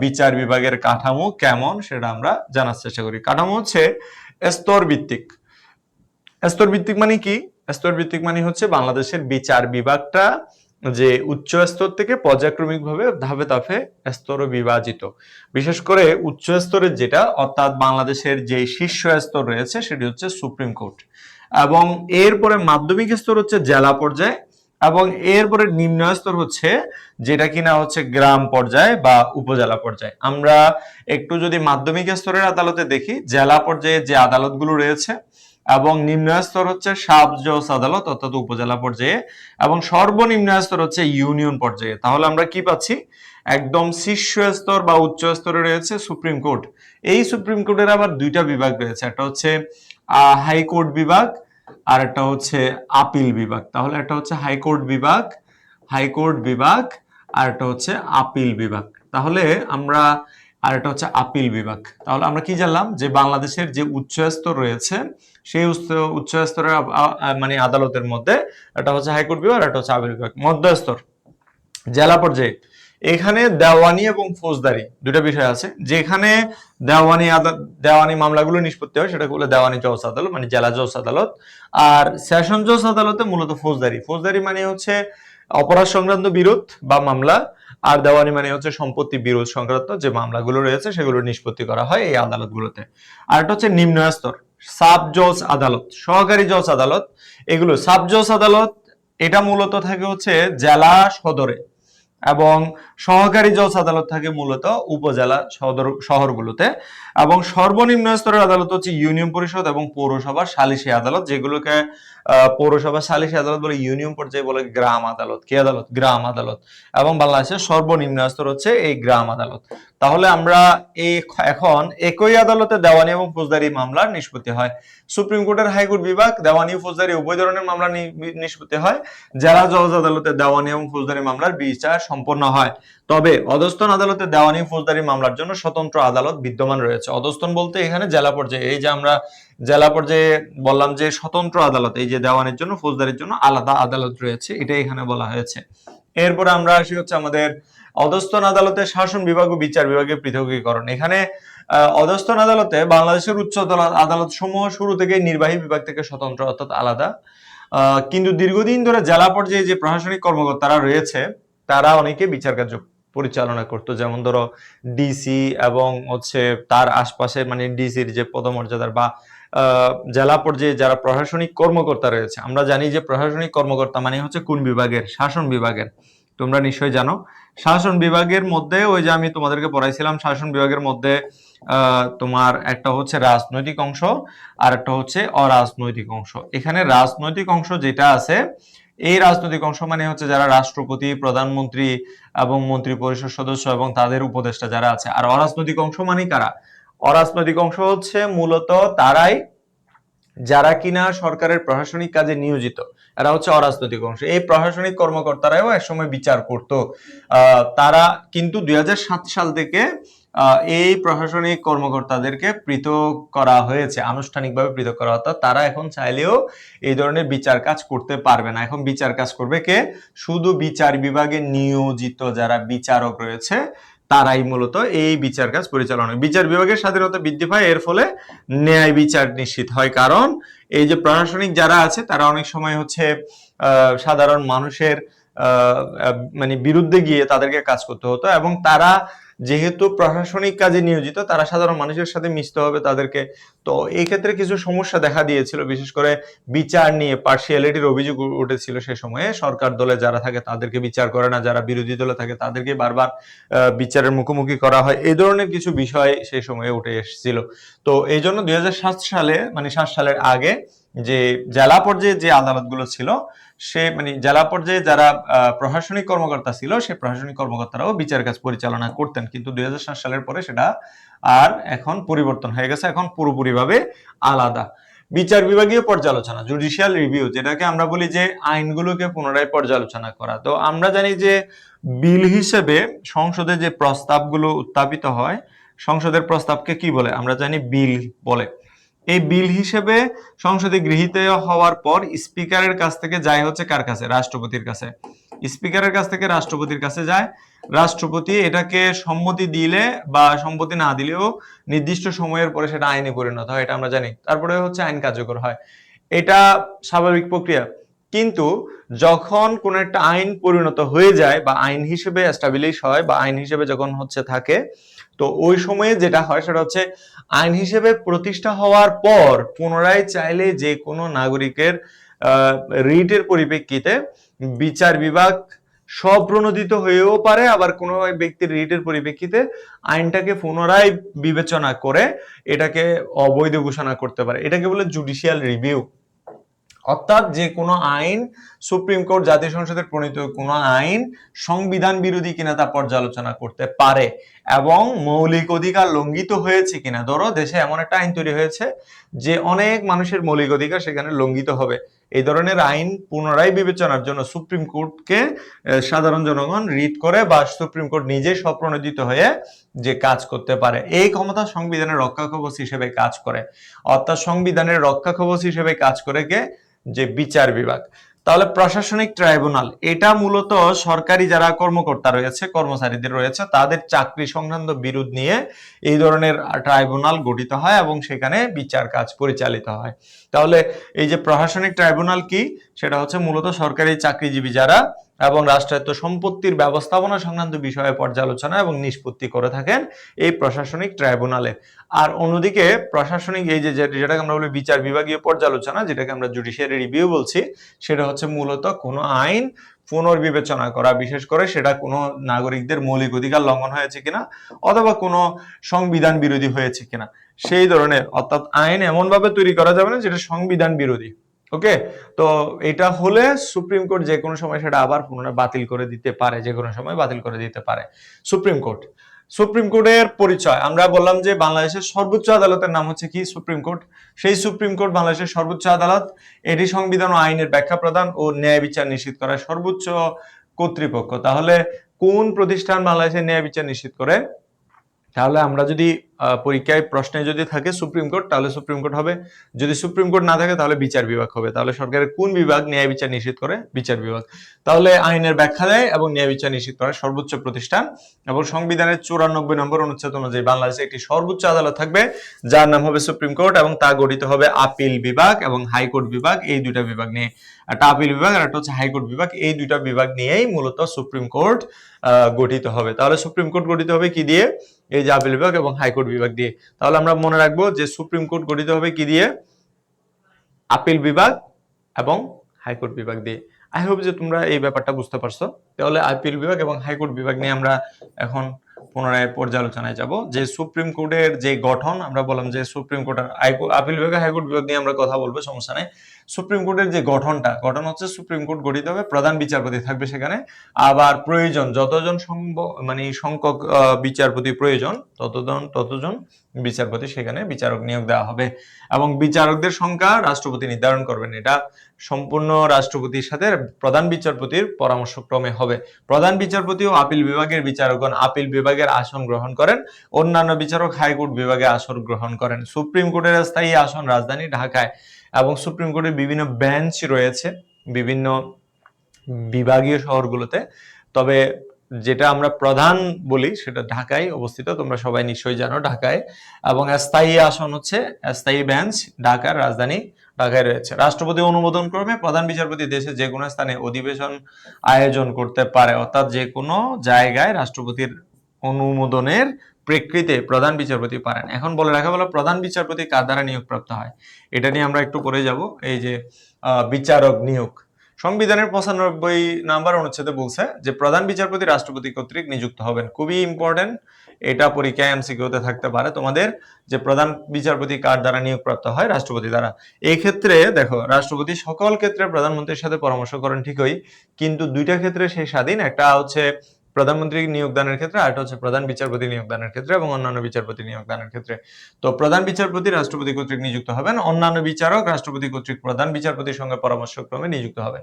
বিচার বিভাগের কাঠামো কেমন সেটা আমরা জানার চেষ্টা করি। কাঠামো হচ্ছে স্তর ভিত্তিক। স্তর ভিত্তিক মানে কি? স্তর ভিত্তিক মানে হচ্ছে বাংলাদেশের বিচার বিভাগটা যে উচ্চ স্তর থেকে পর্যায়ক্রমিক ভাবে ধাপে ধাপে স্তরে বিভাজিত। বিশেষ করে উচ্চ স্তরের যেটা, অর্থাৎ বাংলাদেশের যে শীর্ষ স্তর রয়েছে সেটি হচ্ছে সুপ্রিম কোর্ট, এবং এরপরে মাধ্যমিক স্তর হচ্ছে জেলা পর্যায়ে, এবং এরপরে নিম্ন স্তর হচ্ছে যেটা কিনা হচ্ছে গ্রাম পর্যায়ে বা উপজেলা পর্যায়ে। আমরা একটু যদি মাধ্যমিক স্তরের আদালতে দেখি, জেলা পর্যায়ে যে আদালতগুলো রয়েছে, এবং নিম্ন স্তর হচ্ছে সাব জজ আদালত অর্থাৎ উপজেলা পর্যায়ে, এবং সর্বনিম্ন স্তর হচ্ছে ইউনিয়ন পর্যায়ে। তাহলে আমরা কি পাচ্ছি? একদম শীর্ষ স্তর বা উচ্চ স্তরে রয়েছে সুপ্রিম কোর্ট। এই সুপ্রিম কোর্টের আবার দুইটা বিভাগ রয়েছে, একটা হচ্ছে হাইকোর্ট বিভাগ আর একটা হচ্ছে আপিল বিভাগ। তাহলে একটা হচ্ছে হাইকোর্ট বিভাগ, আর একটা হচ্ছে আপিল বিভাগ। তাহলে আমরা আর একটা হচ্ছে আপিল বিভাগ। তাহলে আমরা কি জানলাম? যে বাংলাদেশের যে উচ্চ স্তর রয়েছে সেই উচ্চ স্তরের মানে আদালতের মধ্যে একটা হচ্ছে হাইকোর্ট বিভাগ আর একটা হচ্ছে আপিল বিভাগ। মধ্য স্তর জেলা পর্যায়ে, এখানে দেওয়ানি এবং ফৌজদারি দুটো বিষয় আছে। যেখানে দেওয়ানি মামলাগুলো নিষ্পত্তি হয় সেটা বলে দেওয়ানি জজ আদালত, মানে জেলা জজ আদালত। আর সেশন জজ আদালতে মূলত ফৌজদারি মানে হচ্ছে অপরাধ সংক্রান্ত বিরোধ বা মামলা, আর দেওয়ানি মানে হচ্ছে সম্পত্তি বিরোধ সংক্রান্ত যে মামলাগুলো রয়েছে সেগুলো নিষ্পত্তি করা হয় এই আদালতগুলোতে। আর একটা হচ্ছে নিম্ন স্তর সাব জজ আদালত, সহকারী জজ আদালত। এগুলো সাব জজ আদালত, এটা মূলত থাকে হচ্ছে জেলা সদরে, এবং সহকারী জজ আদালত থাকে মূলত উপজেলা শহরগুলোতে। এবং সর্বনিম্ন স্তরের আদালত হচ্ছে ইউনিয়ন পরিষদ এবং পৌরসভার সালিসি আদালত, যেগুলোকে পৌরসভা সালিসি আদালত বলে, ইউনিয়ন পর্যায়ে বলে গ্রাম আদালত। কি আদালত? গ্রাম আদালত। এবং বাংলাদেশের সর্বনিম্ন স্তর হচ্ছে এই গ্রাম আদালত। তাহলে আমরা এখন একই আদালতে দেওয়ানি এবং ফৌজদারি মামলার নিষ্পত্তি হয়। সুপ্রিম কোর্টের হাইকোর্ট বিভাগ দেওয়ানি ও ফৌজদারি উভয় ধরনের মামলা নিষ্পত্তি হয়। জেলা জজ আদালতে দেওয়ানি এবং ফৌজদারি মামলার বিচার সম্পন্ন হয়। তবে অধস্তন আদালতে দেওয়ানি ও ফৌজদারি মামলার জন্য স্বতন্ত্র আদালত বিদ্যমান রয়েছে। অধস্তন বলতে এখানে জেলা পর্যায়ে, এই যে আমরা জেলা পর্যায়ে বললাম যে স্বতন্ত্র আদালত, এই যে দেওয়ানির জন্য ফৌজদারির জন্য আলাদা আদালত রয়েছে, এটা এখানে বলা হয়েছে। এরপরে আমরা আসি হচ্ছে আমাদের অধস্তন আদালতে শাসন বিভাগ ও বিচার বিভাগের পৃথকীকরণ। এখানে অধস্তন আদালতে বাংলাদেশের উচ্চ আদালত সমূহ শুরু থেকে নির্বাহী বিভাগ থেকে স্বতন্ত্র, অর্থাৎ আলাদা। কিন্তু দীর্ঘদিন ধরে জেলা পর্যায়ে যে প্রশাসনিক কর্মকর্তারা রয়েছে তারা অনেকে বিচার কার্য পরিচালনা করতো, যেমন ধরো ডিসি এবং হচ্ছে তার আশপাশে মানে ডিসির যে পদমর্যাদার বা জেলা পর্যায়ে যারা প্রশাসনিক কর্মকর্তা রয়েছে। আমরা জানি যে প্রশাসনিক কর্মকর্তা মানে হচ্ছে কোন বিভাগের? শাসন বিভাগের। তোমরা নিশ্চয়ই জানো শাসন বিভাগের মধ্যে ওই যে আমি তোমাদেরকে পড়াইছিলাম, শাসন বিভাগের মধ্যে তোমার একটা হচ্ছে রাজনৈতিক অংশ আর একটা হচ্ছে অরাজনৈতিক অংশ। এখানে রাজনৈতিক অংশ যেটা আছে, এই রাজনৈতিক অংশ মানে হচ্ছে যারা রাষ্ট্রপতি, প্রধানমন্ত্রী এবং মন্ত্রী পরিষদ সদস্য এবং তাদের উপদেষ্টা যারা আছে। আর অরাজনৈতিক অংশ মানে কারা? অরাজনৈতিক অংশ হচ্ছে মূলত তারাই যারা কিনা সরকারের প্রশাসনিক কাজে নিয়োজিত, এরা হচ্ছে অরাজনৈতিক অংশ। এই প্রশাসনিক কর্মকর্তারাও একসময় বিচার করত। তারা কিন্তু 2007 সাল থেকে এই প্রশাসনিক কর্মকর্তাদেরকে পৃথক করা হয়েছে, আনুষ্ঠানিকভাবে পৃথক করা, অর্থাৎ তারা এখন চাইলেও এই ধরনের বিচার কাজ করতে পারবে না। এখন বিচার কাজ করবে কে? শুধু বিচার বিভাগে নিয়োজিত যারা বিচারক রয়েছে তারাই মূলত এই বিচার কাজ পরিচালনা। বিচার বিভাগের স্বাধীনতা বৃদ্ধি পায়, এর ফলে ন্যায় বিচার নিশ্চিত হয়। কারণ এই যে প্রশাসনিক যারা আছে তারা অনেক সময় হচ্ছে সাধারণ মানুষের মানে বিরুদ্ধে গিয়ে তাদেরকে কাজ করতে হতো, এবং তারা যেহেতু প্রশাসনিক কাজে নিয়োজিত তারা সাধারণ মানুষের সাথে মিশতে হবে তাদেরকে। তো এই ক্ষেত্রে কিছু সমস্যা দেখা দিয়েছিল, বিশেষ করে বিচার নিয়ে পার্সিয়ালিটির অভিযোগ উঠেছিল। সে সময়ে সরকার দলে যারা থাকে তাদেরকে বিচার করে না, যারা বিরোধী দলে থাকে তাদেরকে বারবার বিচারের মুখোমুখি করা হয়, এই ধরনের কিছু বিষয় সেই সময়ে উঠে এসেছিল। তো এই জন্য 2007 সালে মানে 7 সালের আগে যে জেলা পর্যায়ে যে আদালতগুলো ছিল, সে মানে জেলা পর্যায়ে যারা প্রশাসনিক কর্মকর্তা ছিল সেই প্রশাসনিক কর্মকর্তারাও বিচার কাজ পরিচালনা করতেন। কিন্তু 2007 সালের পরে সেটা আর এখন পরিবর্তন হয়ে গেছে, এখন পুরোপুরিভাবে আলাদা। বিচার বিভাগীয় পর্যালোচনা, জুডিশিয়াল রিভিউ, যেটাকে আমরা বলি যে আইনগুলোকে পুনরায় পর্যালোচনা করা। তো আমরা জানি যে বিল হিসেবে সংসদে যে প্রস্তাবগুলো উত্থাপিত হয়, সংসদের প্রস্তাবকে কি বলে? আমরা জানি বিল বলে। এই বিল হিসেবে সংসদে গৃহীত হওয়ার পর স্পিকারের কাছ থেকে যায় হচ্ছে কার কাছে? রাষ্ট্রপতির কাছে। স্পিকারের কাছ থেকে রাষ্ট্রপতির কাছে যায়। রাষ্ট্রপতি এটাকে সম্মতি দিলে বা সম্মতি না দিলেও নির্দিষ্ট সময়ের পরে সেটা আইনে পরিণত হয়, এটা আমরা জানি। তারপরে হচ্ছে আইন কার্যকর হয়, এটা স্বাভাবিক প্রক্রিয়া। কিন্তু যখন কোন একটা আইন পরিণত হয়ে যায় বা আইন হিসেবে এস্টাবলিশ হয় বা আইন হিসেবে যখন হচ্ছে থাকে, তো ওই সময়ে যেটা হয় সেটা হচ্ছে আইন হিসেবে প্রতিষ্ঠা হওয়ার পর পুনরায় চাইলে যে কোনো নাগরিকের রিটের পরিপ্রেক্ষিতে বিচার বিভাগ স্বপ্রণোদিত হয়েও পারে, আবার কোনো ব্যক্তির রিটের পরিপ্রেক্ষিতে আইনটাকে পুনরায় বিবেচনা করে এটাকে অবৈধ ঘোষণা করতে পারে। এটাকে বলে জুডিশিয়াল রিভিউ। অর্থাৎ যে কোনো আইন, সুপ্রিম কোর্ট, জাতীয় সংসদের প্রণীত কোনো আইন সংবিধান বিরোধী কিনা তা পর্যালোচনা করতে পারে, এবং মৌলিক অধিকার লঙ্ঘিত হয়েছে কিনা। ধরো দেশে এমন একটা আইন তৈরি হয়েছে যে অনেক মানুষের মৌলিক অধিকার সেখানে লঙ্ঘিত হবে, এই ধরনের আইন পুনরায় বিবেচনার জন্য সুপ্রিম কোর্টকে সাধারণ জনগণ রিট করে বা সুপ্রিম কোর্ট নিজে স্বপ্রণোদিত হয়ে যে কাজ করতে পারে, এই ক্ষমতা সংবিধানের রক্ষা কবচ হিসেবে কাজ করে। অর্থাৎ সংবিধানের রক্ষা কবচ হিসেবে কাজ করে কে? যে বিচার বিভাগ। তাহলে প্রশাসনিক ট্রাইব্যুনাল, এটা মূলত সরকারি যারা কর্মকর্তা রয়েছে, কর্মচারীদের রয়েছে, তাদের চাকরি সংক্রান্ত বিরোধ নিয়ে এই ধরনের ট্রাইব্যুনাল গঠিত হয় এবং সেখানে বিচার কাজ পরিচালিত হয়। তাহলে এই যে প্রশাসনিক ট্রাইব্যুনাল কি? সেটা হচ্ছে মূলত সরকারি চাকরিজীবী যারা এবং রাষ্ট্রায়ত্ত সম্পত্তির ব্যবস্থাপনা সংক্রান্ত বিষয়ে পর্যালোচনা এবং নিষ্পত্তি করে থাকেন এই প্রশাসনিক ট্রাইব্যুনালে। আর অন্যদিকে প্রশাসনিক এই যে যেটাকে আমরা বলি বিচার বিভাগীয় পর্যালোচনা, যেটাকে আমরা জুডিশিয়ারি রিভিউ বলছি, সেটা হচ্ছে মূলত কোনো আইন পুনর্বিবেচনা করা, বিশেষ করে সেটা কোনো নাগরিকদের মৌলিক অধিকার লঙ্ঘন হয়েছে কিনা অথবা কোনো সংবিধান বিরোধী হয়েছে কিনা সেই ধরনের, অর্থাৎ আইন এমন ভাবে তৈরি করা যাবে না যেটা সংবিধান বিরোধী। ওকে, তো এটা হলে সুপ্রিম কোর্ট যে কোনো সময় সেটা আবার পুনরায় বাতিল করে দিতে পারে, যে কোনো সময় বাতিল করে দিতে পারে সুপ্রিম কোর্ট। সুপ্রিম কোর্টের পরিচয় আমরা বললাম যে বাংলাদেশের সর্বোচ্চ আদালতের নাম হচ্ছে কি? Supreme court. সেই সুপ্রিম কোর্ট বাংলাদেশের সর্বোচ্চ আদালত। এটি সংবিধান ও আইনের ব্যাখ্যা প্রদান ও ন্যায় বিচার নিশ্চিত করার সর্বোচ্চ কর্তৃপক্ষ। তাহলে কোন প্রতিষ্ঠান বাংলাদেশের ন্যায় বিচার নিশ্চিত করে? তাহলে আমরা যদি পরীক্ষায় প্রশ্নে যদি থাকে সুপ্রিম কোর্ট, তাহলে সুপ্রিম কোর্ট হবে। যদি সুপ্রিম কোর্ট না থাকে তাহলে বিচার বিভাগ হবে। তাহলে সরকারের কোন বিভাগ ন্যায় বিচার নিশ্চিত করে? বিচার বিভাগ। তাহলে আইনের ব্যাখ্যা দেয় এবং ন্যায় বিচার নিশ্চিত করার সর্বোচ্চ প্রতিষ্ঠান। এবং সংবিধানের 94 নম্বর অনুচ্ছেদ অনুযায়ী বাংলাদেশে একটি সর্বোচ্চ আদালত থাকবে যার নাম হবে সুপ্রিম কোর্ট, এবং তা গঠিত হবে আপিল বিভাগ এবং হাইকোর্ট বিভাগ, এই দুইটা বিভাগ নিয়ে। একটা আপিল বিভাগ আর একটা হচ্ছে হাইকোর্ট বিভাগ, এই দুইটা বিভাগ নিয়েই মূলত সুপ্রিম কোর্ট গঠিত হবে। তাহলে সুপ্রিম কোর্ট গঠিত হবে কি দিয়ে? এই যে আপিল বিভাগ এবং হাইকোর্ট বিভাগ দিয়ে। তাহলে আমরা মনে রাখবো যে সুপ্রিম কোর্ট গঠিত হবে কি দিয়ে? আপিল বিভাগ এবং হাইকোর্ট বিভাগ দিয়ে। আই হোপ যে তোমরা এই ব্যাপারটা বুঝতে পারছো। তাহলে আপিল বিভাগ এবং হাইকোর্ট বিভাগ নিয়ে আমরা এখন পুনরায় পর্যালোচনায় যাব। যে সুপ্রিম কোর্টের যে গঠন, আমরা বললাম যে সুপ্রিম কোর্টের আপিল বিভাগ হাইকোর্ট বিভাগ নিয়ে আমরা কথা বলবো, সমস্যা নেই। সুপ্রিম কোর্টের যে গঠন হচ্ছে সুপ্রিম কোর্ট গঠিত হবে, প্রধান বিচারপতি থাকবে সেখানে। আবার প্রয়োজন যতজন সংখ্যক বিচারপতি প্রয়োজন ততজন বিচারপতি সেখানে বিচারক নিয়োগ দেওয়া হবে, এবং বিচারকদের সংখ্যা রাষ্ট্রপতি নির্ধারণ করবেন। এটা সম্পূর্ণ রাষ্ট্রপতির সাথে প্রধান বিচারপতির পরামর্শক্রমে হবে। প্রধান বিচারপতি ও আপিল বিভাগের বিচারকগণ আপিল বিভাগের আসন গ্রহণ করেন, অন্যান্য বিচারক হাইকোর্ট বিভাগে আসন গ্রহণ করেন। সুপ্রিম কোর্টের স্থায়ী আসন রাজধানী ঢাকায়, এবং সুপ্রিম কোর্টের বিভিন্ন বেঞ্চ রয়েছে বিভিন্ন বিভাগীয় শহরগুলোতে, তবে যেটা আমরা প্রধান বলি সেটা ঢাকায় অবস্থিত, তোমরা সবাই নিশ্চয়ই জানো ঢাকায়। এবং স্থায়ী আসন হচ্ছে স্থায়ী বেঞ্চ ঢাকার রাজধানী ঢাকায় রয়েছে। রাষ্ট্রপতি অনুমোদন ক্রমে প্রধান বিচারপতি দেশে যে কোনো স্থানে অধিবেশন আয়োজন করতে পারে, অর্থাৎ যে কোনো জায়গায় রাষ্ট্রপতির অনুমোদনের প্রেক্ষিতে প্রধান বিচারপতি পারেন। এখন বলে রাখা হলো প্রধান বিচারপতি কার দ্বারা নিয়োগপ্রাপ্ত হয়, এটা নিয়ে আমরা একটু পরে যাব। এই যে বিচারক নিয়োগ, সংবিধানের 95 নাম্বার অনুচ্ছেদে বলছে যে প্রধান বিচারপতি রাষ্ট্রপতি কর্তৃক নিযুক্ত হবেন। খুবই ইম্পর্টেন্ট, এটা পরীক্ষায় এমসিকিউতে থাকতে পারে তোমাদের, যে প্রধান বিচারপতি কার দ্বারা নিয়োগপ্রাপ্ত হয়? রাষ্ট্রপতি দ্বারা। এই ক্ষেত্রে দেখো, রাষ্ট্রপতি সকল ক্ষেত্রে প্রধানমন্ত্রীর সাথে পরামর্শ করেন ঠিকই, কিন্তু দুইটা ক্ষেত্রে সে স্বাধীন। একটা হচ্ছে প্রধানমন্ত্রী নিয়োগদানের ক্ষেত্রে, আর একটা হচ্ছে প্রধান বিচারপতি নিয়োগদানের ক্ষেত্রে এবং অন্যান্য বিচারপতি নিয়োগদানের ক্ষেত্রে। তো প্রধান বিচারপতি রাষ্ট্রপতি কর্তৃক নিযুক্ত হবেন, অন্যান্য বিচারক রাষ্ট্রপতি কর্তৃক প্রধান বিচারপতির সঙ্গে পরামর্শক্রমে নিযুক্ত হবেন।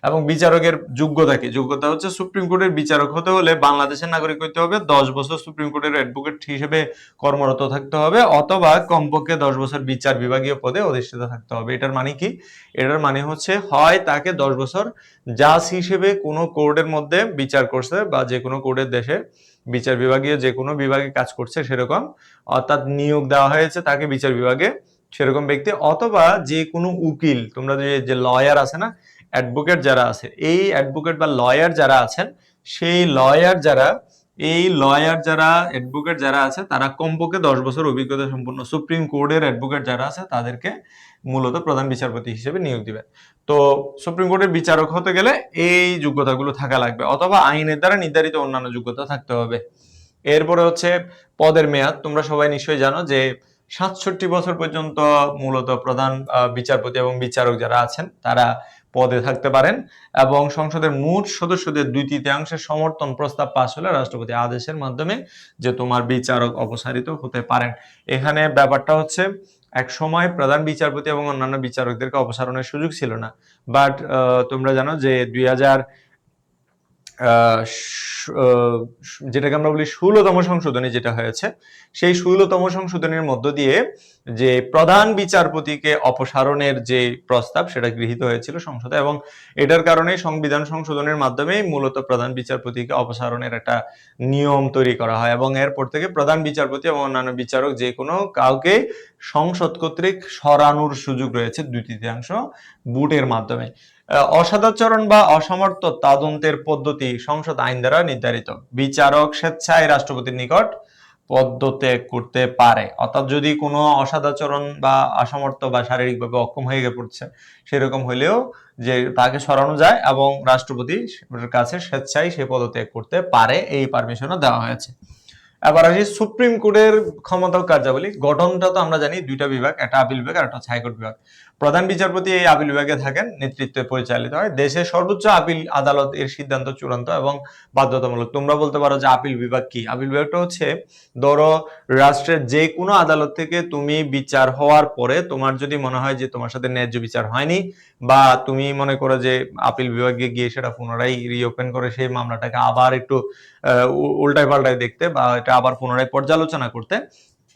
এবং বিচারকের যোগ্যতা কি? যোগ্যতা হচ্ছে সুপ্রিম কোর্টের বিচারক হতে হলে বাংলাদেশের নাগরিক হতে হবে, 10 বছর সুপ্রিম কোর্টের অ্যাডভোকেট হিসেবে কর্মরত থাকতে হবে, অথবা কমপক্ষে 10 বছর বিচার বিভাগীয় পদে অধিষ্ঠিত থাকতে হবে। এটার মানে কি? এটার মানে হচ্ছে হয় তাকে 10 বছর জাজ হিসেবে কোনো কোর্টের মধ্যে বিচার করছে, বা যে কোনো কোর্টের দেশে বিচার বিভাগীয় যে কোনো বিভাগে কাজ করছে সেরকম, অর্থাৎ নিয়োগ দেওয়া হয়েছে তাকে বিচার বিভাগে সেরকম ব্যক্তি, অথবা যে কোনো উকিল, তোমরা যে লয়ার আছে না, অ্যাডভোকেট যারা আছে, এই অ্যাডভোকেট বা লয়ার যারা আছেন, সেই লয়ার যারা অ্যাডভোকেট যারা আছে তারা কমপক্ষে 10 বছর অভিজ্ঞতা সম্পন্ন সুপ্রিম কোর্টের অ্যাডভোকেট যারা আছে তাদেরকে মূলত প্রধান বিচারপতি হিসেবে নিয়োগ দিবেন। তো সুপ্রিম কোর্টের বিচারক হতে গেলে এই যোগ্যতাগুলো থাকা লাগবে, অথবা আইনের দ্বারা নির্ধারিত অন্যান্য যোগ্যতা থাকতে হবে। এরপরে হচ্ছে পদের মেয়াদ। তোমরা সবাই নিশ্চয়ই জানো যে 67 বছর পর্যন্ত মূলত প্রধান বিচারপতি এবং বিচারক যারা আছেন তারা পদে থাকতে পারেন, এবং সংসদের মোট সদস্যদের 2/3 সমর্থন প্রস্তাব পাস হলে রাষ্ট্রপতি আদেশের মাধ্যমে যে তোমার বিচারক অপসারিত হতে পারেন। এখানে ব্যাপারটা হচ্ছে এক সময় প্রধান বিচারপতি এবং অন্যান্য বিচারকদেরকে অপসারণের সুযোগ ছিল না, বাট তোমরা জানো যে 2000 যেটাকে আমরা বলি 16তম সংশোধনী যেটা হয়েছে, সেই 16তম সংশোধনীর মধ্য দিয়ে যে প্রধান বিচারপতিকে অপসারণের যে প্রস্তাব সেটা গৃহীত হয়েছিল সংসদে, এবং এটার কারণে সংবিধান সংশোধনের মাধ্যমে মূলত প্রধান বিচারপতিকে অপসারণের একটা নিয়ম তৈরি করা হয়, এবং এরপর থেকে প্রধান বিচারপতি এবং অন্যান্য বিচারক যে কোনো কাউকে সংসদ কর্তৃক সরানোর সুযোগ রয়েছে 2/3 ভোটের মাধ্যমে। অসদাচরণ বা অসমর্থ তদন্তের পদ্ধতি সংসদ আইন দ্বারা নির্ধারিত। বিচারক স্বেচ্ছায় রাষ্ট্রপতির নিকট পদত্যাগ করতে পারে। অর্থাৎ যদি কোনো অসদাচরণ বা অসামর্থ্য বা শারীরিকভাবে অক্ষম হয়ে পড়ছে সেরকম হলেও যে তাকে সরানো যায় এবং রাষ্ট্রপতির কাছে স্বেচ্ছায় সে পদত্যাগ করতে পারে, এই পারমিশনও দেওয়া হয়েছে। এবার আসি সুপ্রিম কোর্টের ক্ষমতা ও কার্যাবলী। গঠনটা তো আমরা জানি দুইটা বিভাগ, একটা আপিল বিভাগ আর একটা হচ্ছে হাইকোর্ট বিভাগ। প্রধান বিচারপতি এই আপিল বিভাগে থাকেন, নেতৃত্বে পরিচালিত হয়। দেশের সর্বোচ্চ আপিল আদালত এর সিদ্ধান্ত চূড়ান্ত এবং বাধ্যতামূলক। তোমরা বলতে পারো যে আপিল বিভাগ কি? আপিল বিভাগটা হচ্ছে, ধরো রাষ্ট্রের যে কোনো আদালত থেকে তুমি বিচার হওয়ার পরে তোমার যদি মনে হয় যে তোমার সাথে ন্যায্য বিচার হয়নি, বা তুমি মনে করো যে আপিল বিভাগে গিয়ে সেটা পুনরায় রিওপেন করে সেই মামলাটাকে আবার একটু উল্টায় পাল্টায় দেখতে বা এটা আবার পুনরায় পর্যালোচনা করতে,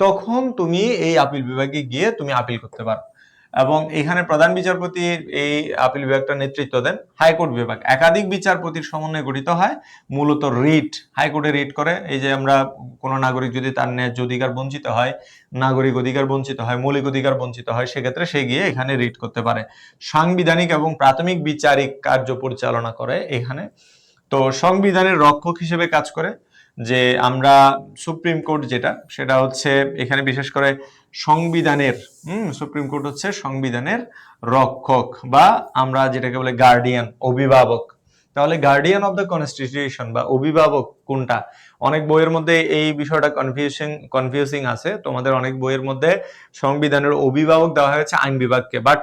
তখন তুমি এই আপিল বিভাগে গিয়ে তুমি আপিল করতে পারো। এবং এখানে প্রধান বিচারপতি এই আপিল বিভাগটা নেতৃত্ব দেন। হাইকোর্ট বিভাগ একাধিক বিচারপতির সমন্বয়ে গঠিত হয়, মূলত রিট, হাইকোর্টে রিট করে। এই যে আমরা কোন নাগরিক যদি তার ন্যায্য অধিকার বঞ্চিত হয়, নাগরিক অধিকার বঞ্চিত হয়, মৌলিক অধিকার বঞ্চিত হয়, সেক্ষেত্রে সে গিয়ে এখানে রিট করতে পারে। সাংবিধানিক এবং প্রাথমিক বিচারিক কার্য পরিচালনা করে এখানে। তো সংবিধানের রক্ষক হিসেবে কাজ করে। যে আমরা সুপ্রিম কোর্ট যেটা, সেটা হচ্ছে এখানে বিশেষ করে সংবিধানের সুপ্রিম কোর্ট হচ্ছে সংবিধানের রক্ষক, বা আমরা যেটাকে বলে গার্ডিয়ান, অভিভাবক। তাহলে গার্ডিয়ান অফ দ্য কনস্টিটিউশন বা অভিভাবক কোনটা? অনেক বইয়ের মধ্যে এই বিষয়টা কনফিউজিং আছে। তোমাদের অনেক বইয়ের মধ্যে সংবিধানের অভিভাবক দেওয়া হয়েছে আইন বিভাগকে, বাট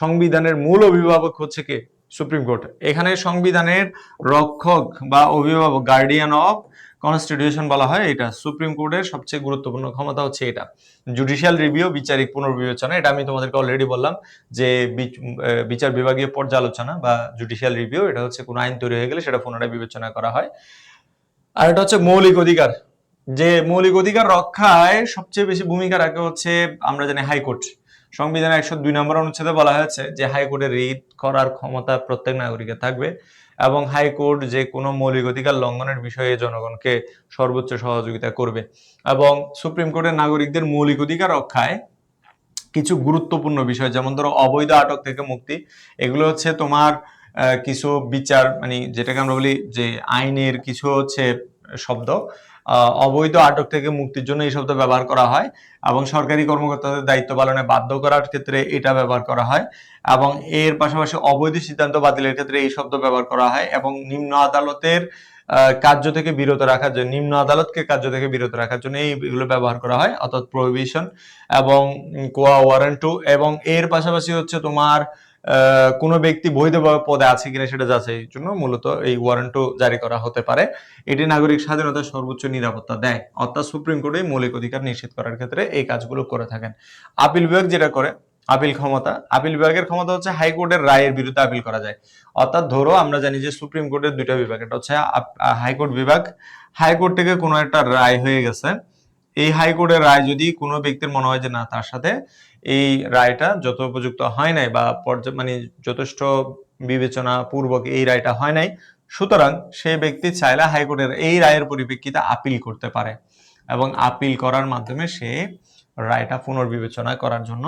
সংবিধানের মূল অভিভাবক হচ্ছে কে? Supreme court. এখানে সংবিধানের রক্ষক বা অভিভাবক, গার্ডিয়ান অফ কনস্টিটিউশন বলা হয় এটা। সুপ্রিম কোর্টের সবচেয়ে গুরুত্বপূর্ণ ক্ষমতা হচ্ছে এটা। জুডিশিয়াল রিভিউ, বিচারিক পুনর্বিবেচনা, এটা আমি তোমাদেরকে অলরেডি বললাম যে বিচার বিভাগীয় পর্যালোচনা বা জুডিশিয়াল রিভিউ, এটা হচ্ছে কোনো আইন তৈরি হয়ে গেলে সেটা পুনরায় বিবেচনা করা হয়। আর এটা হচ্ছে মৌলিক অধিকার, যে মৌলিক অধিকার রক্ষায় সবচেয়ে বেশি ভূমিকা রাখে হচ্ছে আমরা জানি হাইকোর্ট। সংবিধানের 102 নম্বর অনুচ্ছেদে বলা হয়েছে যে হাইকোর্টে রিট করার ক্ষমতা প্রত্যেক নাগরিকের থাকবে, এবং হাইকোর্ট যে কোনো মৌলিক অধিকার লঙ্ঘনের বিষয়ে জনগণকে সর্বোচ্চ সহযোগিতা করবে। এবং সুপ্রিম কোর্টের নাগরিকদের মৌলিক অধিকার রক্ষায় কিছু গুরুত্বপূর্ণ বিষয়, যেমন ধরো অবৈধ আটক থেকে মুক্তি, এগুলো হচ্ছে তোমার কিছু বিচার, মানে যেটাকে আমরা বলি যে আইনের কিছু হচ্ছে শব্দ, অবৈধ আটক থেকে মুক্তির জন্য এই শব্দ ব্যবহার করা হয়, এবং সরকারি কর্মকর্তাদের দায়িত্ব পালনে বাধ্য করার ক্ষেত্রে এটা ব্যবহার করা হয়, এবং এর পাশাপাশি অবৈধ সিদ্ধান্ত বাতিলের ক্ষেত্রে এই শব্দ ব্যবহার করা হয়, এবং নিম্ন আদালতের কার্য থেকে বিরত রাখার জন্য, নিম্ন আদালতকে কার্য থেকে বিরত রাখার জন্য এইগুলো ব্যবহার করা হয়, অর্থাৎ প্রহিবিশন এবং কোয়া ওয়ারেন্ট। এবং এর পাশাপাশি হচ্ছে তোমার কোনো ব্যক্তি বৈধভাবে পদে আছে কিনা সেটা যাচাইয়ের জন্য মূলত এই ওয়ারেন্টও জারি করা হতে পারে। এটি নাগরিক স্বাধীনতার সর্বোচ্চ নিরাপত্তা দেয়। অর্থাৎ সুপ্রিম কোর্টে মৌলিক অধিকার নিশ্চিত করার ক্ষেত্রে এই কাজগুলো করে থাকেন। আপিল বিভাগ যেটা করে, আপিল ক্ষমতা, আপিল বিভাগের ক্ষমতা হচ্ছে হাইকোর্টের রায়ের বিরুদ্ধে আপিল করা যায়। অর্থাৎ ধরো আমরা জানি যে সুপ্রিম কোর্টের দুইটা বিভাগ, এটা হচ্ছে হাইকোর্ট বিভাগ। হাইকোর্ট থেকে কোনো একটা রায় হয়ে গেছে, এই হাইকোর্টের রায় যদি কোনো ব্যক্তির মনে হয় যে না, তার সাথে এই রায়টা যথোপযুক্ত হয় নাই বা মানে যথেষ্ট বিবেচনা পূর্বক এই রায়টা হয় নাই, সুতরাং সেই ব্যক্তি চাইলে হাইকোর্টের এই রায়ের পরিপ্রেক্ষিতে আপিল করতে পারে, এবং আপিল করার মাধ্যমে সে রায়টা পুনর্বিবেচনা করার জন্য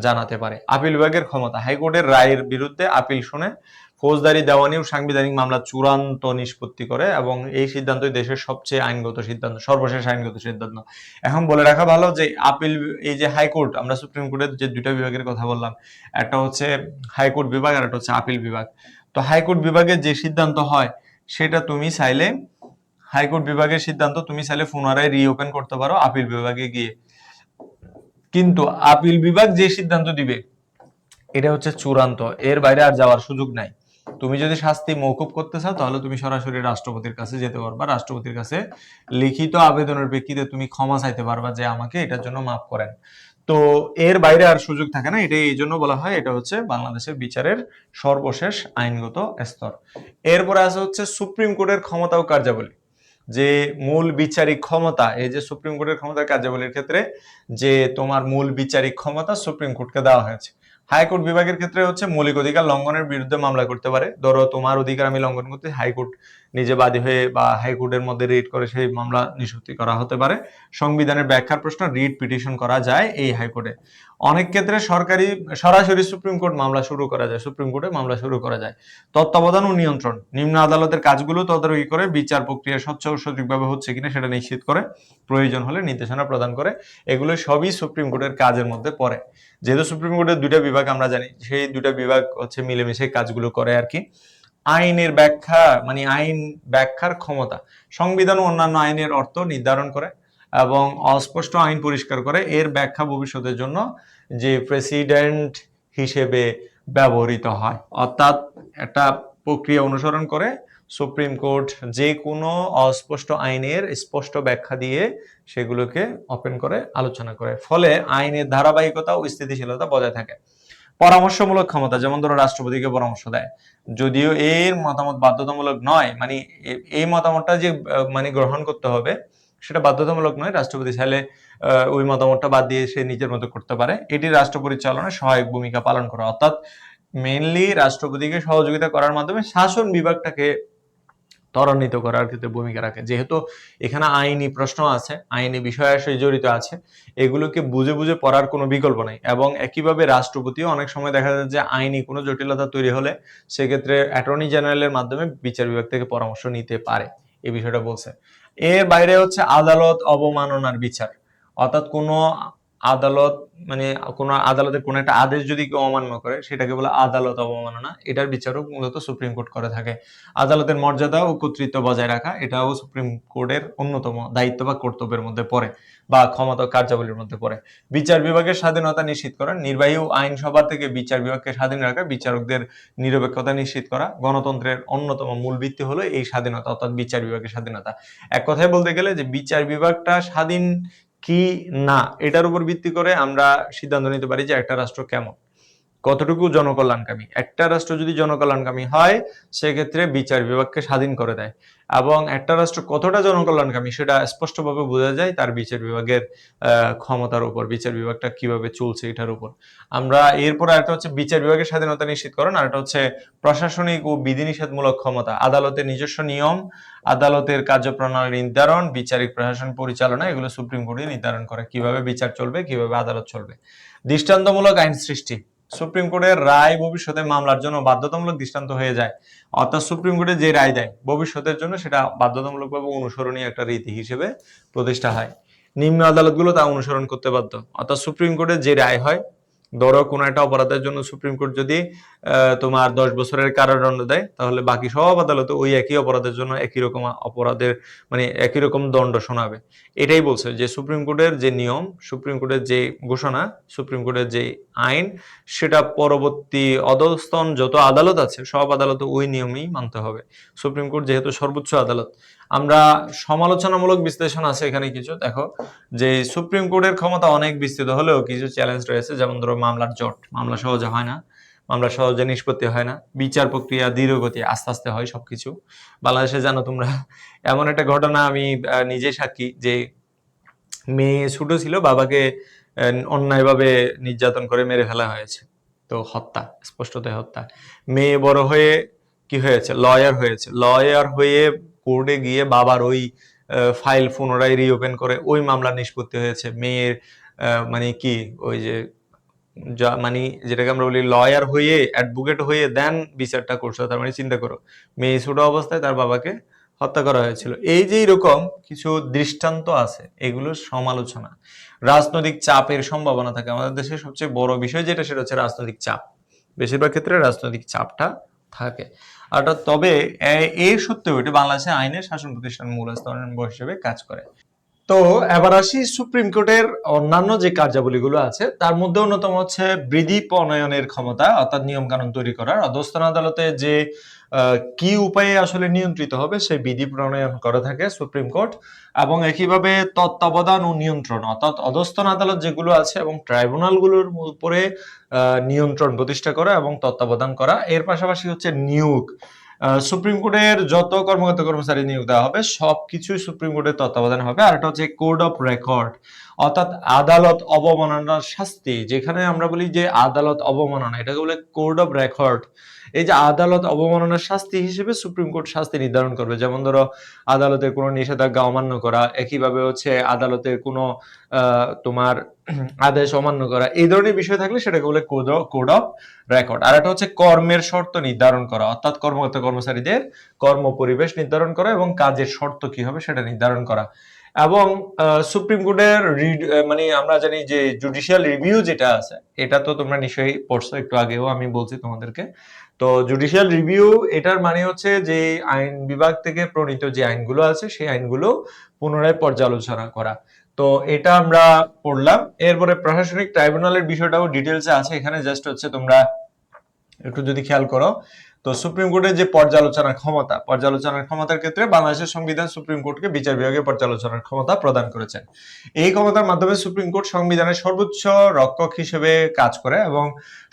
জানাতে পারে। আপিল বিভাগের ক্ষমতা, হাইকোর্টের রায়ের বিরুদ্ধে আপিল শুনে ফৌজদারি, দেওয়ানি ও সাংবিধানিক মামলা চূড়ান্ত নিষ্পত্তি করে, এবং এই সিদ্ধান্তই দেশের সবচেয়ে আইনগত সিদ্ধান্ত, সর্বশেষ আইনগত সিদ্ধান্ত। এখন বলে রাখা ভালো যে আপিল, এই যে হাইকোর্ট, আমরা সুপ্রিম কোর্টের যে দুইটা বিভাগের কথা বললাম, একটা হচ্ছে হাইকোর্ট বিভাগ আর একটা হচ্ছে আপিল বিভাগ। তো হাইকোর্ট বিভাগের যে সিদ্ধান্ত হয় সেটা তুমি চাইলে, হাইকোর্ট বিভাগের সিদ্ধান্ত তুমি চাইলে পুনরায় রিওপেন করতে পারো আপিল বিভাগে গিয়ে। কিন্তু আপিল বিভাগ যে সিদ্ধান্ত দিবে এটা হচ্ছে চূড়ান্ত, এর বাইরে আর যাওয়ার সুযোগ নাই। তুমি যদি শাস্তি মওকুফ করতে চাও তাহলে তুমি সরাসরি রাষ্ট্রপতির কাছে যেতে পারবা, রাষ্ট্রপতির কাছে লিখিত আবেদনের প্রেক্ষিতে তুমি ক্ষমা চাইতে পারবা যে আমাকে এটার জন্য মাফ করেন। তো এর বাইরে আর সুযোগ থাকে না। এটা এই জন্য বলা হয় এটা হচ্ছে বাংলাদেশের বিচারের সর্বশেষ আইনগত স্তর। এরপরে আছে হচ্ছে সুপ্রিম কোর্টের ক্ষমতা ও কার্যাবলী। যে মূল বিচারিক ক্ষমতা, এই যে সুপ্রিম কোর্টের ক্ষমতা কার্যাবলীর ক্ষেত্রে যে তোমার মূল বিচারিক ক্ষমতা সুপ্রিম কোর্টকে দেওয়া হয়েছে। হাইকোর্ট বিভাগের ক্ষেত্রে হচ্ছে মৌলিক অধিকার লঙ্ঘনের বিরুদ্ধে মামলা করতে পারে। ধরো তোমার অধিকার আমি লঙ্ঘন করতে, হাইকোর্ট নিজে বাদী হয়ে বা হাইকোর্টের মধ্যে রিট করে সেই মামলা নিষ্পত্তি করা হতে পারে। সংবিধানের ব্যাখ্যার প্রশ্ন রিট পিটিশন করা যায় এই হাইকোর্টে। অনেক ক্ষেত্রে সরাসরি সুপ্রিম কোর্ট মামলা শুরু করা যায়, সুপ্রিম কোর্টে মামলা শুরু করা যায়। তত্ত্বাবধান ও নিয়ন্ত্রণ, নিম্ন আদালতের কাজগুলো তদারকি করে বিচার প্রক্রিয়া স্বচ্ছ ও সঠিকভাবে হচ্ছে কিনা সেটা নিশ্চিত করে, প্রয়োজন হলে নির্দেশনা প্রদান করে। এগুলো সবই সুপ্রিম কোর্টের কাজের মধ্যে পড়ে। যেহেতু সুপ্রিম কোর্টের দুইটা বিভাগ আমরা জানি, সেই দুইটা বিভাগ হচ্ছে মিলেমিশে কাজগুলো করে আর কি। আইনের ব্যাখ্যা মানে আইন ব্যাখ্যার ক্ষমতা, সংবিধান ও অন্যান্য আইনের অর্থ নির্ধারণ করে এবং অস্পষ্ট আইন পরিষ্কার করে। এর ব্যাখ্যা ভবিষ্যতের জন্য যে প্রেসিডেন্ট হিসেবে ব্যবহৃত হয়, অর্থাৎ একটা প্রক্রিয়া অনুসরণ করে সুপ্রিম কোর্ট যে কোনো অস্পষ্ট আইনের স্পষ্ট ব্যাখ্যা দিয়ে সেগুলোকে ওপেন করে আলোচনা করে, ফলে আইনের ধারাবাহিকতা ও স্থিতিশীলতা বজায় থাকে। পরামর্শমূলক ক্ষমতা, যেমন ধরো রাষ্ট্রপতিকে পরামর্শ দেয়, যদিও এর মতামত বাধ্যতামূলক নয়, মানে এই মতামতটা যে মানে গ্রহণ করতে হবে সেটা বাধ্যতামূলক নয়। রাষ্ট্রপতি চাইলে ওই মতামতটা বাদ দিয়ে সে নিজের মতো করতে পারে। এটি রাষ্ট্র পরিচালনায় সহায়ক ভূমিকা পালন করে, অর্থাৎ মেইনলি রাষ্ট্রপতিকে সহযোগিতা করার মাধ্যমে শাসন বিভাগটাকে ত্বরান্বিত করার ক্ষেত্রে ভূমিকা রাখে। যেহেতু এখানে আইনি প্রশ্ন আছে, আইনি বিষয় জড়িত আছে, এগুলোকে বুঝে বুঝে পড়ার কোনো বিকল্প নেই। এবং একইভাবে রাষ্ট্রপতিও অনেক সময় দেখা যায় যে আইনি কোনো জটিলতা তৈরি হলে সেক্ষেত্রে অ্যাটর্নি জেনারেলের মাধ্যমে বিচার বিভাগ থেকে পরামর্শ নিতে পারে, এই বিষয়টা বলছে। এর বাইরে হচ্ছে আদালত অবমাননার বিচার, অর্থাৎ কোনো আদালত মানে কোনো আদালতের কোনো একটা আদেশ যদি কেউ অমান্য করে সেটাকে বলে আদালত অবমাননা। এটার বিচারক মূলত সুপ্রিম কোর্ট করে থাকে। আদালতের মর্যাদা ও কর্তৃত্ব বজায় রাখা, এটাও সুপ্রিম কোর্টের অন্যতম দায়িত্ব বা কর্তব্যের মধ্যে পড়ে বা ক্ষমতা কার্যাবলীর মধ্যে পড়ে। বিচার বিভাগের স্বাধীনতা নিশ্চিত করা, নির্বাহী ও আইনসভা থেকে বিচার বিভাগকে স্বাধীন রাখা, বিচারকদের নিরপেক্ষতা নিশ্চিত করা। গণতন্ত্রের অন্যতম মূল ভিত্তি হলো এই স্বাধীনতা, অর্থাৎ বিচার বিভাগের স্বাধীনতা। এক কথায় বলতে গেলে যে বিচার বিভাগটা স্বাধীন কি না এটার উপর ভিত্তি করে আমরা সিদ্ধান্ত নিতে পারি যে একটা রাষ্ট্র কেমন, কতটুকু জনকল্যাণকামী। একটা রাষ্ট্র যদি জনকল্যাণকামী হয় সেক্ষেত্রে বিচার বিভাগকে স্বাধীন করে দেয়, এবং একটা রাষ্ট্র কতটা জনকল্যাণকামী সেটা স্পষ্টভাবে বোঝা যায় তার বিচার বিভাগের ক্ষমতার উপর, বিচার বিভাগটা কিভাবে চলছে এটার উপর। আমরা এরপর আরেকটা হচ্ছে বিচার বিভাগের স্বাধীনতা নিশ্চিতকরণ, আর একটা হচ্ছে প্রশাসনিক ও বিধিনিষেধমূলক ক্ষমতা, আদালতের নিজস্ব নিয়ম, আদালতের কার্যপ্রণালী নির্ধারণ, বিচারিক প্রশাসন পরিচালনা, এগুলো সুপ্রিম কোর্টই নির্ধারণ করে কিভাবে বিচার চলবে, কিভাবে আদালত চলবে। দৃষ্টান্তমূলক আইন সৃষ্টি, সুপ্রিম কোর্টের রায় ভবিষ্যতে মামলার জন্য বাধ্যতামূলক দৃষ্টান্ত হয়ে যায়, অর্থাৎ সুপ্রিম কোর্টে যে রায় দেয় ভবিষ্যতের জন্য সেটা বাধ্যতামূলকভাবে অনুসরণীয় একটা রীতি হিসেবে প্রতিষ্ঠা হয়। নিম্ন আদালতগুলো তা অনুসরণ করতে বাধ্য, অর্থাৎ সুপ্রিম কোর্টের যে রায় হয়, ধরো কোনো একটা অপরাধের জন্য সুপ্রিম কোর্ট যদি তোমার 10 বছরের কারাদণ্ড দেয়, তাহলে বাকি সব আদালতে ওই একই অপরাধের জন্য একই রকম অপরাধের মানে একই রকম দণ্ড শোনাবে। এটাই বলছে যে সুপ্রিম কোর্টের যে নিয়ম, সুপ্রিম কোর্টের যে ঘোষণা, সুপ্রিম কোর্টের যে আইন, সেটা পরবর্তী অধস্তন যত আদালত আছে সব আদালতে ওই নিয়মেই মানতে হবে। সুপ্রিম কোর্ট যেহেতু সর্বোচ্চ আদালত। আমরা সমালোচনামূলক বিশ্লেষণ আছে এখানে কিছু, দেখো যে সুপ্রিম কোর্টের ক্ষমতা অনেক বিস্তৃত হলেও কিছু চ্যালেঞ্জ রয়েছে, যেমন ধরো মামলার জট, মামলা সহজে হয় না, মামলা সহজে নিষ্পত্তি হয় না, বিচার প্রক্রিয়া ধীরগতি, আস্তে আস্তে হয় সবকিছু। বাংলাদেশে জানো তোমরা, এমন একটা ঘটনা আমি নিজে সাক্ষী, যে মেয়ে ছোট ছিল, বাবাকে অন্যায়ভাবে নির্যাতন করে মেরে ফেলা হয়েছে, তো হত্যা, স্পষ্টতই হত্যা। মেয়ে বড় হয়ে কি হয়েছে, লয়ার হয়েছে, লয়ার হয়ে কোর্টে গিয়ে বাবার ওই ফাইল পুনরায় রিওপেন করে ওই মামলা নিষ্পত্তি হয়েছে। মেয়ের মানে কি ওই যে মানে যেটাকে আমরা বলি লয়ার হয়ে, অ্যাডভোকেট হয়ে দেন বিচারটা করছো, তার মানে চিন্তা করো মেয়ে ছোট অবস্থায় তার বাবাকে হত্যা করা হয়েছিল। এই যে এরকম কিছু দৃষ্টান্ত আছে, এগুলো সমালোচনা। রাজনৈতিক চাপের সম্ভাবনা থাকে, আমাদের দেশে সবচেয়ে বড় বিষয় যেটা সেটা হচ্ছে রাজনৈতিক চাপ, বেশিরভাগ ক্ষেত্রে রাজনৈতিক চাপটা থাকে। আর তবে এই সত্ত্বেও এটি বাংলাদেশে আইনের শাসন প্রতিষ্ঠান মূল স্তম্ভ হিসেবে কাজ করে। তো এবার আসি সুপ্রিম কোর্টের অন্যান্য যে কার্যাবলীগুলো আছে, তার মধ্যে অন্যতম হচ্ছে বিধি প্রণয়নের ক্ষমতা, অর্থাৎ নিয়ম কানুন তৈরি করার। অধস্তন আদালতে যে কি উপায়ে আসলে নিয়ন্ত্রিত হবে সেই বিধি প্রণয়ন করে থাকে সুপ্রিম কোর্ট। এবং একইভাবে তত্ত্বাবধান ও নিয়ন্ত্রণ, অর্থাৎ অধস্তন আদালত যেগুলো আছে এবং ট্রাইব্যুনালগুলোর উপরে নিয়ন্ত্রণ প্রতিষ্ঠা করা এবং তত্ত্বাবধান করা। এর পাশাপাশি হচ্ছে নিয়োগ, সুপ্রিম কোর্টের যত কর্মকর্তা কর্মচারী নিয়োগ দেওয়া হবে সবকিছু সুপ্রিম কোর্টের তত্ত্বাবধানে হবে। আর এটা হচ্ছে কোড অফ রেকর্ড, অর্থাৎ আদালত অবমাননার শাস্তি, যেখানে আমরা বলি যে আদালত অবমাননা, এটাকে বলে কোড অফ রেকর্ড। এই যে আদালত অবমাননার শাস্তি হিসেবে সুপ্রিম কোর্ট শাস্তি নির্ধারণ করবে, যেমন ধরো আদালতের কোনো নিষেধাজ্ঞা অমান্য করা, একইভাবে হচ্ছে আদালতের কোনো তোমার আদেশ অমান্য করা, এই ধরনের বিষয় থাকলে সেটাকে বলে কোড অফ রেকর্ড। আর এটা হচ্ছে কর্মের শর্ত নির্ধারণ করা, অর্থাৎ কর্মকর্তা কর্মচারীদের কর্ম পরিবেশ নির্ধারণ করা এবং কাজের শর্ত কি হবে সেটা নির্ধারণ করা। এবং সুপ্রিম কোর্টের মানে আমরা জানি যে জুডিশিয়াল রিভিউ যেটা আছে, এটা তো তোমরা নিশ্চয়ই পড়ছো, একটু আগেও আমি বলছি তোমাদেরকে। তো জুডিশিয়াল রিভিউ এটার মানে হচ্ছে যে আইন বিভাগ থেকে প্রণীত যে আইনগুলো আছে সেই আইনগুলো পুনরায় পর্যালোচনা করা। তো এটা আমরা পড়লাম। এরপরে প্রশাসনিক ট্রাইব্যুনালের বিষয়টাও ডিটেলসে আছে, এখানে জাস্ট হচ্ছে তোমরা একটু যদি খেয়াল করো, তো সুপ্রিম কোর্টের যে পর্যালোচনার ক্ষমতার ক্ষেত্রে বাংলাদেশের সংবিধান সুপ্রিম কোর্টকে বিচার বিভাগের পর্যালোচনার ক্ষমতা প্রদান করেছেন। এই ক্ষমতার মাধ্যমে সুপ্রিম কোর্ট সংবিধানের সর্বোচ্চ রক্ষক হিসেবে কাজ করে এবং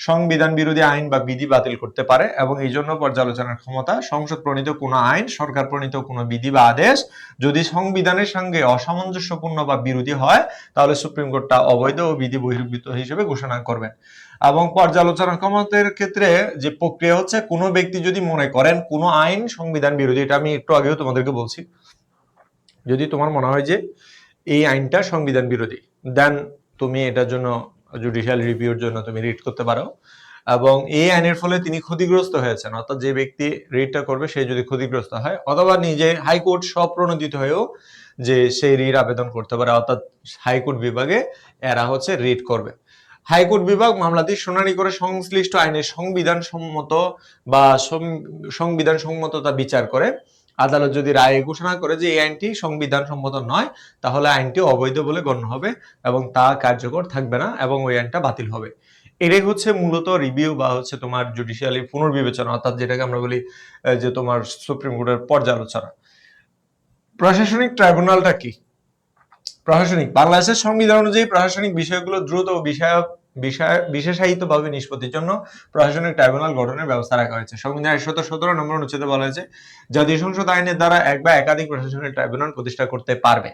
সংবিধান বিরোধী আইন বা বিধি বাতিল করতে পারে, এবং এই জন্য পর্যালোচনার ক্ষমতা সংসদ প্রণীত কোনো আইন, সরকার প্রণীত কোনো বিধি বা আদেশ যদি সংবিধানের সঙ্গে অসামঞ্জস্যপূর্ণ বা বিরোধী হয়, তাহলে সুপ্রিম কোর্ট তা অবৈধ ও বিধি বহির্ভূত হিসেবে ঘোষণা করবেন। এবং পর্যালোচনা ক্ষমতার ক্ষেত্রে যে প্রক্রিয়া হচ্ছে, কোনো ব্যক্তি যদি মনে করেন কোনো আইন সংবিধান বিরোধী, এটা আমি একটু আগেও তোমাদেরকে বলছি, যদি তোমার মনে হয় যে এই আইনটা সংবিধান বিরোধী, দেন তুমি এটার জন্য জুডিশিয়াল রিভিউর জন্য তুমি রিট করতে পারো। এবং এই আইনের ফলে তিনি ক্ষতিগ্রস্ত হয়েছেন, অর্থাৎ যে ব্যক্তি রিটটা করবে সে যদি ক্ষতিগ্রস্ত হয়, অথবা নিজে হাইকোর্ট স্বপ্রণোদিত হয়েও যে সেই রিট আবেদন করতে পারে, অর্থাৎ হাইকোর্ট বিভাগে এরা হচ্ছে রিট করবে। হাইকোর্ট বিভাগ মামলাটি শুনানি করে সংশ্লিষ্ট আইনের সংবিধান সম্মত বা সংবিধান সম্মততা বিচার করে। আদালত যদি রায় ঘোষণা করে যে এই আইনটি সংবিধান সম্মত নয়, তাহলে আইনটি অবৈধ বলে গণ্য হবে এবং তা কার্যকর থাকবে না এবং ওই আইনটা বাতিল হবে। এটাই হচ্ছে মূলত রিভিউ বা হচ্ছে তোমার জুডিশিয়ালি পুনর্বিবেচনা, অর্থাৎ যেটাকে আমরা বলি যে তোমার সুপ্রিম কোর্টের পর্যালোচনা। প্রশাসনিক ট্রাইব্যুনালটা কি? বাংলাদেশের সংবিধান অনুযায়ী প্রশাসনিক বিষয়গুলো দ্রুত ও বিশেষায়িতভাবে নিষ্পত্তির জন্য প্রশাসনিক ট্রাইব্যুনাল গঠনের ব্যবস্থা রাখা হয়েছে। সংবিধানের 117 নম্বর অনুচ্ছেদে বলা হয়েছে, জাতীয় সংসদ আইনের দ্বারা এক বা একাধিক প্রশাসনিক ট্রাইব্যুনাল প্রতিষ্ঠা করতে পারবে।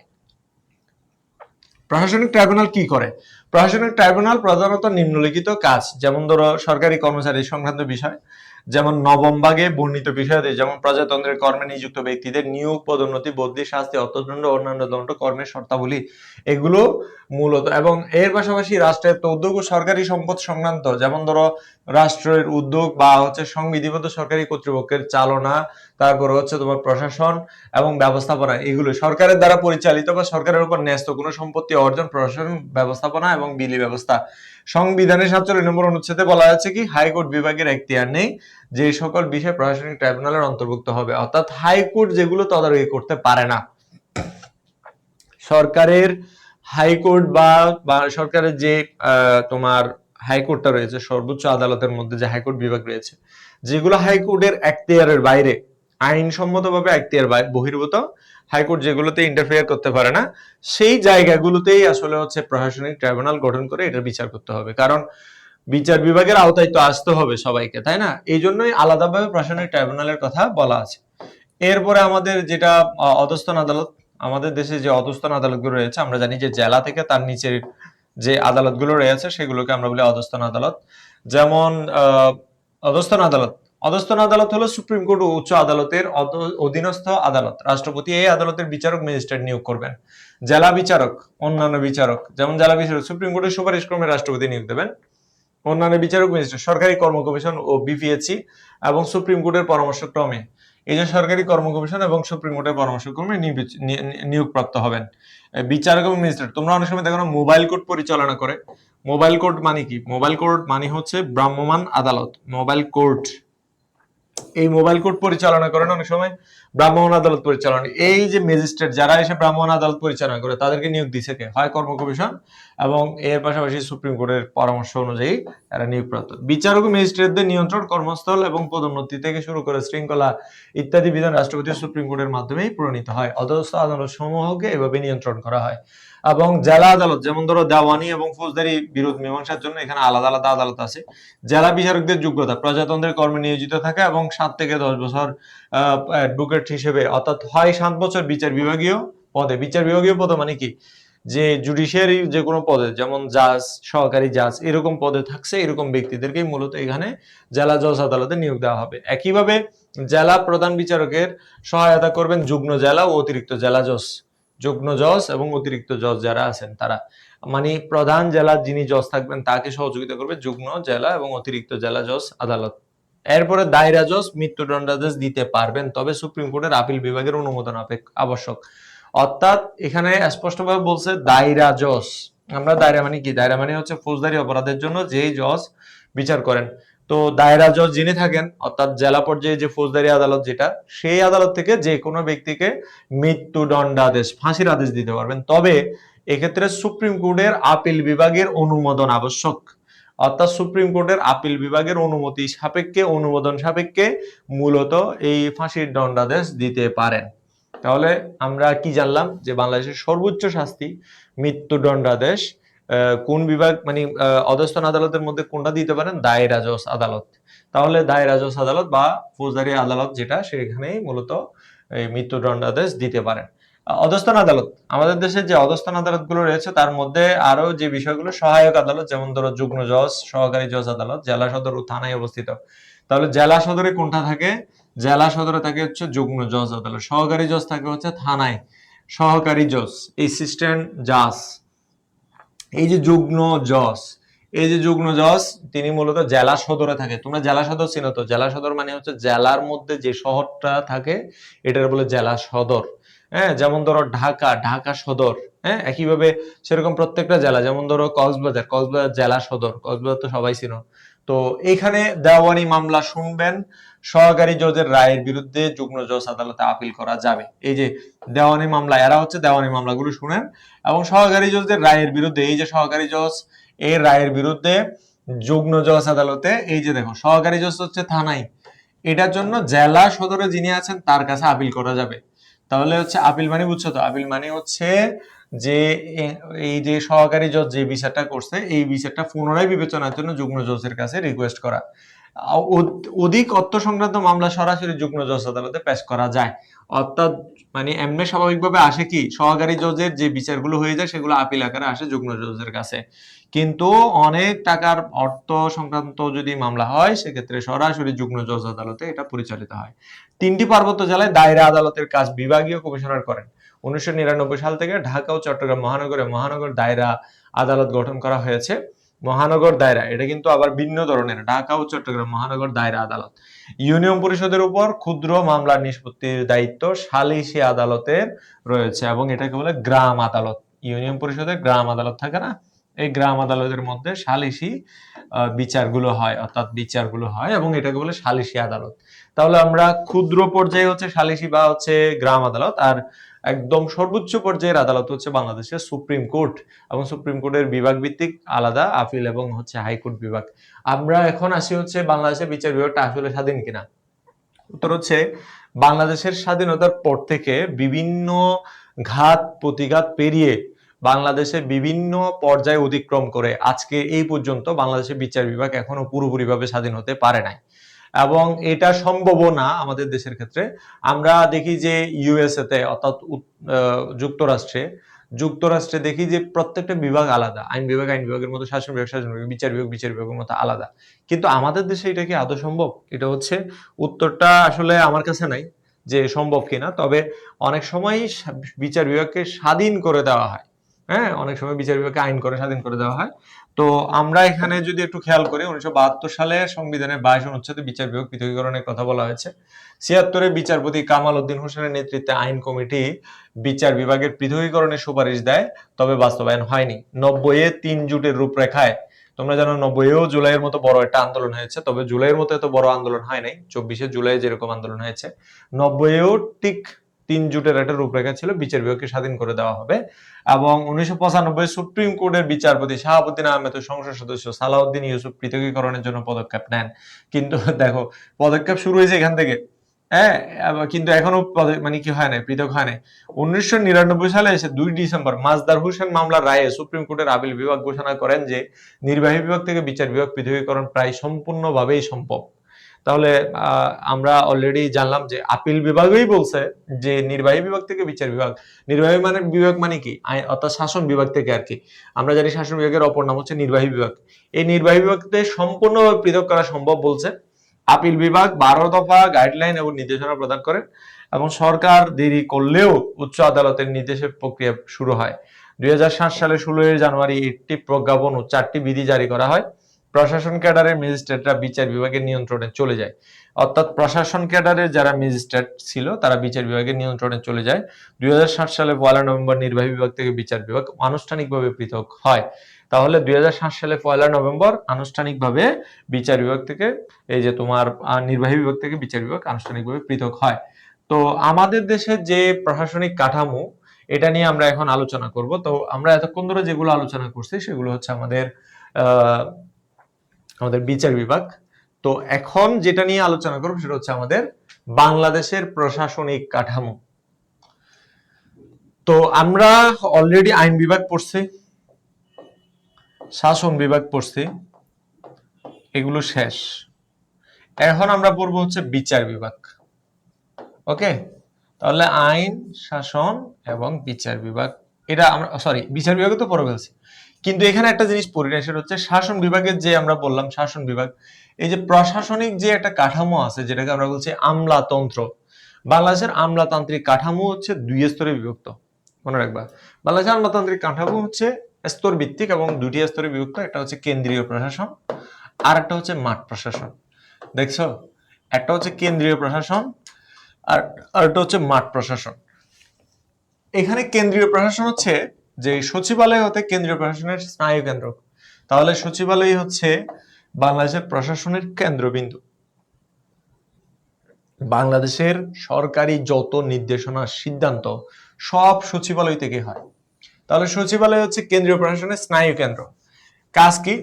প্রশাসনিক ট্রাইব্যুনাল কি করে? প্রশাসনিক ট্রাইব্যুনাল প্রধানত নিম্নলিখিত কাজ, যেমন ধরো সরকারি কর্মচারী সংক্রান্ত বিষয়, যেমন নবম ভাগে বর্ণিত বিষয়াদি, যেমন প্রজাতন্ত্রের কর্মে নিযুক্ত ব্যক্তিদের নিয়োগ, পদোন্নতি, বদলি, শাস্তি, অর্থদণ্ড, অন্যান্য দণ্ড, কর্মের শর্তাবলী, এগুলো মূলত। এবং এর পাশাপাশি রাষ্ট্রের উদ্যোগ ও সরকারি সম্পদ সংক্রান্ত, যেমন ধরো রাষ্ট্রের উদ্যোগ বা হচ্ছে সংবিধিবদ্ধ সরকারি কর্তৃপক্ষের চালনা, তারপর হচ্ছে তোমার প্রশাসন এবং ব্যবস্থাপনা, এগুলো সরকারের দ্বারা পরিচালিত বা সরকারের উপর ন্যস্ত কোনো সম্পত্তি অর্জন, প্রশাসন, ব্যবস্থাপনা এবং বিলি ব্যবস্থা। সংবিধানের 47 নম্বর অনুচ্ছেদে বলা আছে কি, হাইকোর্ট বিভাগের এখতিয়ার নেই যে সকল বিষয় প্রশাসনিক ট্রাইব্যুনালের অন্তর্ভুক্ত হবে, অর্থাৎ হাইকোর্ট যেগুলো তদারকি করতে পারে না। সরকারের হাইকোর্ট বা সরকারের যে তোমার হাইকোর্টটা রয়েছে, সর্বোচ্চ আদালতের মধ্যে যে হাইকোর্ট বিভাগ রয়েছে, যেগুলো হাইকোর্টের এখতিয়ারের বাইরে, আইনসম্মতভাবে এখতিয়ার বহির্ভূত, হাইকোর্ট যেগুলোতে ইন্টারফেয়ার করতে পারে না, সেই জায়গাগুলোতেই আসলে হচ্ছে প্রশাসনিক ট্রাইব্যুনাল গঠন করে এটা বিচার করতে হবে। কারণ বিচার বিভাগের আওতায় তো আসতে হবে সবাইকে, তাই না? এই জন্যই আলাদাভাবে প্রশাসনিক ট্রাইব্যুনালের কথা বলা আছে। এরপরে আমাদের যেটা অধস্তন আদালত, আমাদের দেশে যে অধস্তন আদালতগুলো রয়েছে, আমরা জানি যে জেলা থেকে তার নিচের যে আদালতগুলো রয়েছে সেগুলোকে আমরা বলি অধস্তন আদালত। যেমন অধস্তন আদালত হলো সুপ্রিম কোর্ট ও উচ্চ আদালতের অধীনস্থ আদালত। রাষ্ট্রপতি এই আদালতের বিচারক ম্যাজিস্ট্রেট নিয়োগ করবেন। জেলা বিচারক, অন্যান্য বিচারক, যেমন জেলা বিচারক সুপ্রিম কোর্টের সুপারিশ ক্রমে রাষ্ট্রপতি নিয়োগ দেবেন। অন্যান্য বিচারক ম্যাজিস্ট্রেট সরকারি কর্ম কমিশন ও বিপিএসসি এবং সুপ্রিম কোর্টের পরামর্শক্রমে, এই যে সরকারি কর্ম কমিশন এবং সুপ্রিম কোর্টের পরামর্শক্রমে নিয়োগপ্রাপ্ত হবেন। বিচারক এবং ম্যাজিস্ট্রেট, তোমরা অনেক সময় দেখো না মোবাইল কোর্ট পরিচালনা করে। মোবাইল কোর্ট মানে কি? মোবাইল কোর্ট মানে হচ্ছে ভ্রাম্যমাণ আদালত, মোবাইল কোর্ট। এই মোবাইল কোর্ট পরিচালনা করেন অনেক সময় ভ্রাম্যমাণ আদালত পরিচালনা। এই যে ম্যাজিস্ট্রেট যারা এসে ভ্রাম্যমাণ আদালত পরিচালনা করে, তাদেরকে নিয়োগ দিচ্ছে কে? হয় কর্ম কমিশন এবং এর পাশাপাশি সুপ্রিম কোর্টের পরামর্শ অনুযায়ী এরা নিয়োগপ্রাপ্ত। বিচারক ও ম্যাজিস্ট্রেটদের নিয়ন্ত্রণ, কর্মস্থল এবং পদোন্নতি থেকে শুরু করে শৃঙ্খলা ইত্যাদি বিধান রাষ্ট্রপতি সুপ্রিম কোর্টের মাধ্যমেই প্রণীত হয়। অধস্তন আদালত সমূহকে এভাবে নিয়ন্ত্রণ করা হয়। এবং জেলা আদালত, যেমন ধরো দেওয়ানি এবং ফৌজদারি বিরোধ মীমাংসার জন্য এখানে আলাদা আলাদা আদালত আছে। জেলা বিচারকদের যোগ্যতা, প্রজাতন্ত্রের কর্মে নিয়োজিত থাকা এবং 7 থেকে 10 বছর অ্যাডভোকেট হিসেবে, অর্থাৎ হয় 7 বছর বিচার বিভাগীয় পদে। বিচার বিভাগীয় পদ মানে কি? যে জুডিশিয়ারি যে কোনো পদে, যেমন জাজ, সহকারী জাজ এরকম পদে থাকছে, এরকম ব্যক্তিদেরকেই মূলত এখানে জেলা জজ আদালতে নিয়োগ দেওয়া হবে। একইভাবে জেলা প্রধান বিচারকের সহায়তা করবেন যুগ্ম জেলা ও অতিরিক্ত জেলা জজ। যুগ্ম জজ এবং অতিরিক্ত জজ যারা আছেন তারা, মানে প্রধান জেলার যিনি জজ থাকবেন তাকে সহযোগিতা করবে যুগ্ম জেলা এবং অতিরিক্ত জেলা জজ আদালত। এরপরে দায়রা জজ মৃত্যুদণ্ডাদেশ দিতে পারবেন, তবে সুপ্রিম কোর্টের আপিল বিভাগের অনুমোদন আবশ্যক। অর্থাৎ এখানে স্পষ্টভাবে বলছে দায়রা জজ। আমরা দায়রা মানে কি, দায়রা মানে হচ্ছে ফৌজদারি অপরাধের জন্য যেই জজ বিচার করেন। তো দায়রা জজ যিনি থাকেন, অর্থাৎ জেলা পর্যায়ে যে ফৌজদারি আদালত যেটা, সেই আদালত থেকে যে কোনো ব্যক্তিকে মৃত্যুদণ্ডাদেশ, ফাঁসির আদেশ দিতে পারবেন। তবে এক্ষেত্রে সুপ্রিম কোর্টের আপিল বিভাগের অনুমোদন আবশ্যক। অর্থাৎ সুপ্রিম কোর্টের আপিল বিভাগের অনুমতি সাপেক্ষে, অনুমোদন সাপেক্ষে মূলত এই ফাঁসির দণ্ডাদেশ দিতে পারেন। তাহলে আমরা কি জানলাম, যে বাংলাদেশের সর্বোচ্চ শাস্তি মৃত্যুদণ্ডাদেশ কোন বিভাগ, মানে অধস্তন আদালতের মধ্যে কোনটা দিতে পারেন, দায়রা জজ আদালত। তাহলে দায়রা জজ আদালত বা ফৌজদারি আদালত যেটা, সেখানেই মূলত এই মৃত্যুদণ্ডাদেশ দিতে পারেন। অধস্তন আদালত, আমাদের দেশে যে অধস্তন আদালত গুলো রয়েছে তার মধ্যে আরো যে বিষয়গুলো, সহায়ক আদালত, যেমন ধরো যুগ্ম জজ, সহকারী জজ আদালত, জেলা সদর ও থানায় অবস্থিত। তাহলে জেলা সদরে কোনটা থাকে, জেলা সদরে থাকে হচ্ছে যুগ্ম জজ আদালত, সহকারী জজ থাকে হচ্ছে থানায়, সহকারী জজ, অ্যাসিস্ট্যান্ট জাজ। এই যে যুগ্ম জজ, এই যে যুগ্ম জজ তিনি মূলত জেলা সদরে থাকে। তোমরা জেলা সদর চিনো তো? জেলা সদর মানে হচ্ছে জেলার মধ্যে যে শহরটা থাকে এটার বলে জেলা সদর। হ্যাঁ, যেমন ধরো ঢাকা, ঢাকা সদর। হ্যাঁ, একইভাবে সেরকম প্রত্যেকটা জেলা, যেমন ধরো কক্সবাজার, কক্সবাজার জেলা সদর, কক্সবাজার তো সবাই চিনো। তো এখানে দেওয়ানি মামলা শুনবেন, সহকারী জজের রায়ের বিরুদ্ধে যুগ্ম জজ আদালতে আপিল করা যাবে। এই যে দেওয়ানি মামলা, এরা হচ্ছে দেওয়ানি মামলাগুলো শুনেন, এবং সহকারী জজের রায়ের বিরুদ্ধে, এই যে সহকারী জজ এর রায়ের বিরুদ্ধে যুগ্ম জজ আদালতে, এই যে দেখো সহকারী জজ হচ্ছে থানায়, এটার জন্য জেলা সদরে যিনি আছেন তার কাছে আপিল করা যাবে। তাহলে হচ্ছে আপিল মানে বুঝছো তো? আপিল মানে হচ্ছে যে এই যে সহকারী জজ যে বিচারটা করছে, এই বিচারটা পুনরায় বিবেচনার জন্য যুগ্ম জজের কাছে রিকোয়েস্ট করা। অধিক অর্থ সংক্রান্ত মামলা সরাসরি যুগ্ম জজ আদালতে পেশ করা যায়। অর্থাৎ মানে এমনি স্বাভাবিকভাবে আসে কি, সহকারী জজের যে বিচারগুলো হয়ে যায় সেগুলো আপিল আকারে আসে যুগ্ম জজের কাছে। কিন্তু অনেক টাকার অর্থ সংক্রান্ত যদি মামলা হয় সেক্ষেত্রে সরাসরি যুগ্ম জজ আদালতে এটা পরিচালিত হয়। 3টি পার্বত্য জেলায় দায়রা আদালতের কাজ বিভাগীয় কমিশনার করেন। 1999 সাল থেকে ঢাকা ও চট্টগ্রাম মহানগরে মহানগর দায়রা আদালত গঠন করা হয়েছে। মহানগর দায়রা, এটা কিন্তু আবার ভিন্ন ধরনের, ঢাকা ও চট্টগ্রাম মহানগর দায়রা আদালত। ইউনিয়ন পরিষদের উপর ক্ষুদ্র মামলা নিষ্পত্তির দায়িত্ব সালিসি আদালতের রয়েছে, এবং এটাকে বলে গ্রাম আদালত। ইউনিয়ন পরিষদের গ্রাম আদালত থাকে না, এই গ্রাম আদালতের মধ্যে সালিসি বিচারগুলো হয়, অর্থাৎ বিচারগুলো হয়, এবং এটাকে বলে সালিসি আদালত। তাহলে আমরা ক্ষুদ্র পর্যায়ে হচ্ছে সালিসি বা হচ্ছে গ্রাম আদালত, আর একদম সর্বোচ্চ পর্যায়ের আদালত হচ্ছে বাংলাদেশের সুপ্রিম কোর্ট, এবং সুপ্রিম কোর্টের বিভাগ ভিত্তিক আলাদা আপিল এবং হচ্ছে হাইকোর্ট বিভাগ। আমরা এখন আসি হচ্ছে বাংলাদেশের বিচার বিভাগটা আসলে স্বাধীন কিনা। উত্তর হচ্ছে বাংলাদেশের স্বাধীনতার পর থেকে বিভিন্ন ঘাত প্রতিঘাত পেরিয়ে বাংলাদেশের বিভিন্ন পর্যায়ে অতিক্রম করে আজকে এই পর্যন্ত বাংলাদেশের বিচার বিভাগ এখনো পুরোপুরিভাবে স্বাধীন হতে পারে নাই, এবং এটা সম্ভবও না আমাদের দেশের ক্ষেত্রে। আমরা দেখি যে ইউএসএ তে, অর্থাৎ যুক্তরাষ্ট্রে দেখি যে প্রত্যেকটা বিভাগ আলাদা, আইন বিভাগের মতো, শাসন বিভাগ, বিচার বিভাগের মতো আলাদা। কিন্তু আমাদের দেশে এটা কি আদৌ সম্ভব? এটা হচ্ছে উত্তরটা আসলে আমার কাছে নাই যে সম্ভব কিনা। তবে অনেক সময় বিচার বিভাগকে স্বাধীন করে দেওয়া হয়। হ্যাঁ, অনেক সময় বিচার বিভাগকে আইন করে স্বাধীন করে দেওয়া হয়। তো আমরা এখানে যদি একটু খেয়াল করি, 1972 সালে সংবিধানের 22 অনুচ্ছেদে বিচার বিভাগ পৃথকীকরণের কথা বলা হয়েছে। 76-এ বিচারপতি কামাল উদ্দিন হোসেনের নেতৃত্বে আইন কমিটি বিচার বিভাগের পৃথকীকরণের সুপারিশ দেয়, তবে বাস্তবায়ন হয়নি। 90-এ 3 জোটের রূপরেখায়, তোমরা জানো 90-এও জুলাইয়ের মতো বড় একটা আন্দোলন হয়েছে, তবে জুলাইয়ের মতো এত বড় আন্দোলন হয় নাই। 24শে জুলাই যেরকম আন্দোলন হয়েছে, 90-এও ঠিক 3 জোটের একটা রূপরেখা ছিল, বিচার বিভাগকে স্বাধীন করে দেওয়া হবে। এবং 1995 সুপ্রিম কোর্টের বিচারপতি শাহাবুদ্দিন আহমেদ ও সংসদ সদস্য সালাউদ্দিন ইউসুফ পৃথকীকরণের জন্য পদক্ষেপ নেন। কিন্তু দেখো, পদক্ষেপ শুরু হয়েছে এখান থেকে, হ্যাঁ, কিন্তু এখনো মানে কি হয় না, পৃথক হয় না। 1999 সালে এসে 2 ডিসেম্বর মাজদার হোসেন মামলার রায়ে সুপ্রিম কোর্টের আপিল বিভাগ ঘোষণা করেন যে নির্বাহী বিভাগ থেকে বিচার বিভাগ পৃথকীকরণ প্রায় সম্পূর্ণভাবেই সম্ভব। তাহলে আমরা অলরেডি জানলাম যে আপিল বিভাগই বলছে যে নির্বাহী বিভাগ থেকে বিচার বিভাগ, নির্বাহী বিভাগ মানে কি, অর্থাৎ শাসন বিভাগ থেকে আর কি। আমরা জানি শাসন বিভাগের অপর নাম হচ্ছে নির্বাহী বিভাগ। এই নির্বাহী বিভাগকে সম্পূর্ণভাবে পৃথক করা সম্ভব বলছে। আপিল বিভাগ 12 দফা গাইডলাইন এবং নির্দেশনা প্রদান করেন এবং সরকার দেরি করলেও উচ্চ আদালতের নির্দেশের প্রক্রিয়া শুরু হয়। 2007 সালে 16 জানুয়ারি একটি প্রজ্ঞাপন ও 4টি বিধি জারি করা হয়। প্রশাসন ক্যাডারের ম্যাজিস্ট্রেটরা বিচার বিভাগের নিয়ন্ত্রণে চলে যায়, অর্থাৎ প্রশাসন ক্যাডারের যারা ম্যাজিস্ট্রেট ছিল তারা বিচার বিভাগের নিয়ন্ত্রণে চলে যায়। 2007 সালে 1 নভেম্বর নির্বাহী বিভাগ থেকে বিচার বিভাগ আনুষ্ঠানিকভাবে পৃথক হয়। তাহলে 2007 সালে 1 নভেম্বর আনুষ্ঠানিকভাবে বিচার বিভাগ থেকে এই যে তোমার নির্বাহী বিভাগ থেকে বিচার বিভাগ আনুষ্ঠানিকভাবে পৃথক হয়। তো আমাদের দেশের যে প্রশাসনিক কাঠামো, এটা নিয়ে আমরা এখন আলোচনা করব। তো আমরা এতক্ষণ ধরে যেগুলো আলোচনা করছি সেগুলো হচ্ছে আমাদের বিচার বিভাগ। তো এখন যেটা নিয়ে আলোচনা করব সেটা হচ্ছে আমাদের বাংলাদেশের প্রশাসনিক কাঠামো। তো আমরা অলরেডি আইন বিভাগ পড়ছি, শাসন বিভাগ পড়ছি, এগুলো শেষ। এখন আমরা পড়বো হচ্ছে বিচার বিভাগ। ওকে, তাহলে আইন, শাসন এবং বিচার বিভাগ, এটা আমরা বিচার বিভাগে তো পড়ে ফেলছি, কিন্তু এখানে একটা জিনিস পড়ি না, সেটা হচ্ছে শাসন বিভাগের যে আমরা বললাম শাসন বিভাগ, এই যে প্রশাসনিক যে একটা কাঠামো আছে যেটাকে আমরা বলছি আমলাতন্ত্র। বাংলাদেশের আমলাতান্ত্রিক কাঠামো হচ্ছে 2 স্তরে বিভক্ত, মনে রাখবা। বাংলাদেশের আমলাতান্ত্রিক কাঠামো হচ্ছে স্তর ভিত্তিক এবং 2টি স্তরে বিভক্ত। একটা হচ্ছে কেন্দ্রীয় প্রশাসন আর একটা হচ্ছে মাঠ প্রশাসন। দেখছো, একটা হচ্ছে কেন্দ্রীয় প্রশাসন আর একটা হচ্ছে মাঠ প্রশাসন। এখানে কেন্দ্রীয় প্রশাসন হচ্ছে যে সচিবালয় হতে কেন্দ্রীয় প্রশাসনের স্নায়ু কেন্দ্র। তাহলে সচিবালয় হচ্ছে বাংলাদেশের প্রশাসনের কেন্দ্রবিন্দু। বাংলাদেশের সরকারি যত নির্দেশনা সিদ্ধান্ত সব সচিবালয় থেকে হয়। তাহলে সচিবালয় হচ্ছে কেন্দ্রীয় প্রশাসনের স্নায়ু কেন্দ্র। কাজ কি?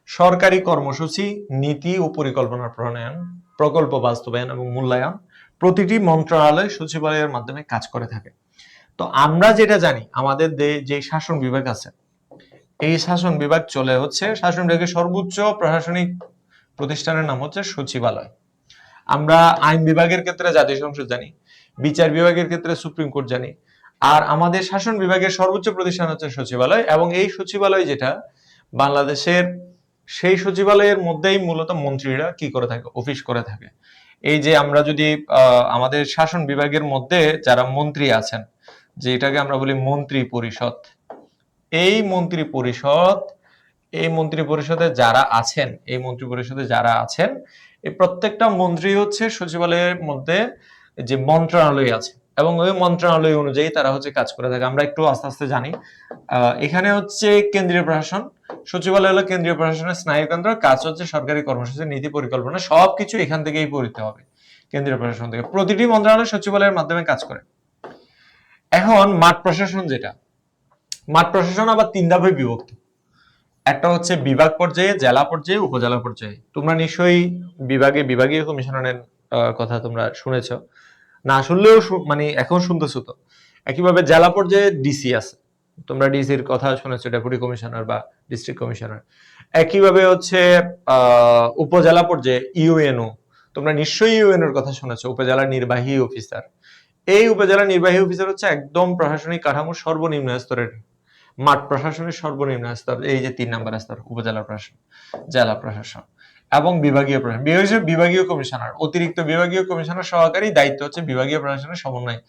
সরকারি কর্মসূচি, নীতি ও পরিকল্পনা প্রণয়ন, প্রকল্প বাস্তবায়ন এবং মূল্যায়ন প্রতিটি মন্ত্রণালয় সচিবালয়ের মাধ্যমে কাজ করে থাকে। তো আমরা যেটা জানি, আমাদের যে শাসন বিভাগ আছে, এই শাসন বিভাগ চলে হচ্ছে, শাসন বিভাগের সর্বোচ্চ প্রশাসনিক প্রতিষ্ঠানের নাম হচ্ছে সচিবালয়। আমরা আইন বিভাগের ক্ষেত্রে জাতীয় সংসদ জানি, বিচার বিভাগের ক্ষেত্রে সুপ্রিম কোর্ট জানি, আর আমাদের শাসন বিভাগের সর্বোচ্চ প্রতিষ্ঠান হচ্ছে সচিবালয়। এবং এই সচিবালয় যেটা বাংলাদেশের, সেই সচিবালয়ের মধ্যেই মূলত মন্ত্রীরা কি করে থাকে, অফিস করে থাকে। এই যে আমরা যদি আমাদের শাসন বিভাগের মধ্যে যারা মন্ত্রী আছেন, যে এটাকে আমরা বলি মন্ত্রী পরিষদ, এই মন্ত্রী পরিষদে যারা আছেন, এই প্রত্যেকটা মন্ত্রী হচ্ছে সচিবালয়ের মধ্যে যে মন্ত্রণালয় আছে এবং ওই মন্ত্রণালয় অনুযায়ী তারা হচ্ছে কাজ করে থাকে। আমরা একটু আস্তে আস্তে জানি। এখানে হচ্ছে কেন্দ্রীয় প্রশাসন, সচিবালয় হলো কেন্দ্রীয় প্রশাসনের স্নায়ু কেন্দ্র। কাজ হচ্ছে সরকারি কর্মসূচি, নীতি, পরিকল্পনা সবকিছু এখান থেকেই পড়তে হবে, কেন্দ্রীয় প্রশাসন থেকে। প্রতিটি মন্ত্রণালয় সচিবালয়ের মাধ্যমে কাজ করে। এখন মাঠ প্রশাসন, যেটা মাঠ প্রশাসন আবার 3 ধাপে বিভক্ত। একটা হচ্ছে বিভাগ পর্যায়ে, জেলা পর্যায়ে, উপজেলা পর্যায়ে। তোমরা নিশ্চয়ই বিভাগীয় কমিশনারের কথা তোমরা শুনেছো, না শুনলেও মানে এখন শুনতেছো। তো একইভাবে জেলা পর্যায়ে ডিসি আছে, তোমরা ডিসির কথা শুনেছো, ডেপুটি কমিশনার বা ডিস্ট্রিক্ট কমিশনার। একইভাবে হচ্ছে উপজেলা পর্যায়ে ইউএনও, তোমরা নিশ্চয়ই ইউএনও এর কথা শুনেছো, উপজেলা নির্বাহী অফিসার। এই উপজেলা নির্বাহী অফিসার হচ্ছে একদম প্রশাসনিক কাঠামোর সর্বনিম্ন স্তরের। মাঠ প্রশাসনের সর্বনিম্ন স্তর এই যে 3 নম্বর স্তর, উপজেলা প্রশাসন, জেলা প্রশাসন এবং বিভাগীয় প্রশাসন। বিভাগীয় কমিশনার, অতিরিক্ত বিভাগীয় কমিশনার সহকারী দায়িত্ব হচ্ছে বিভাগীয় প্রশাসনের সমন্বয়।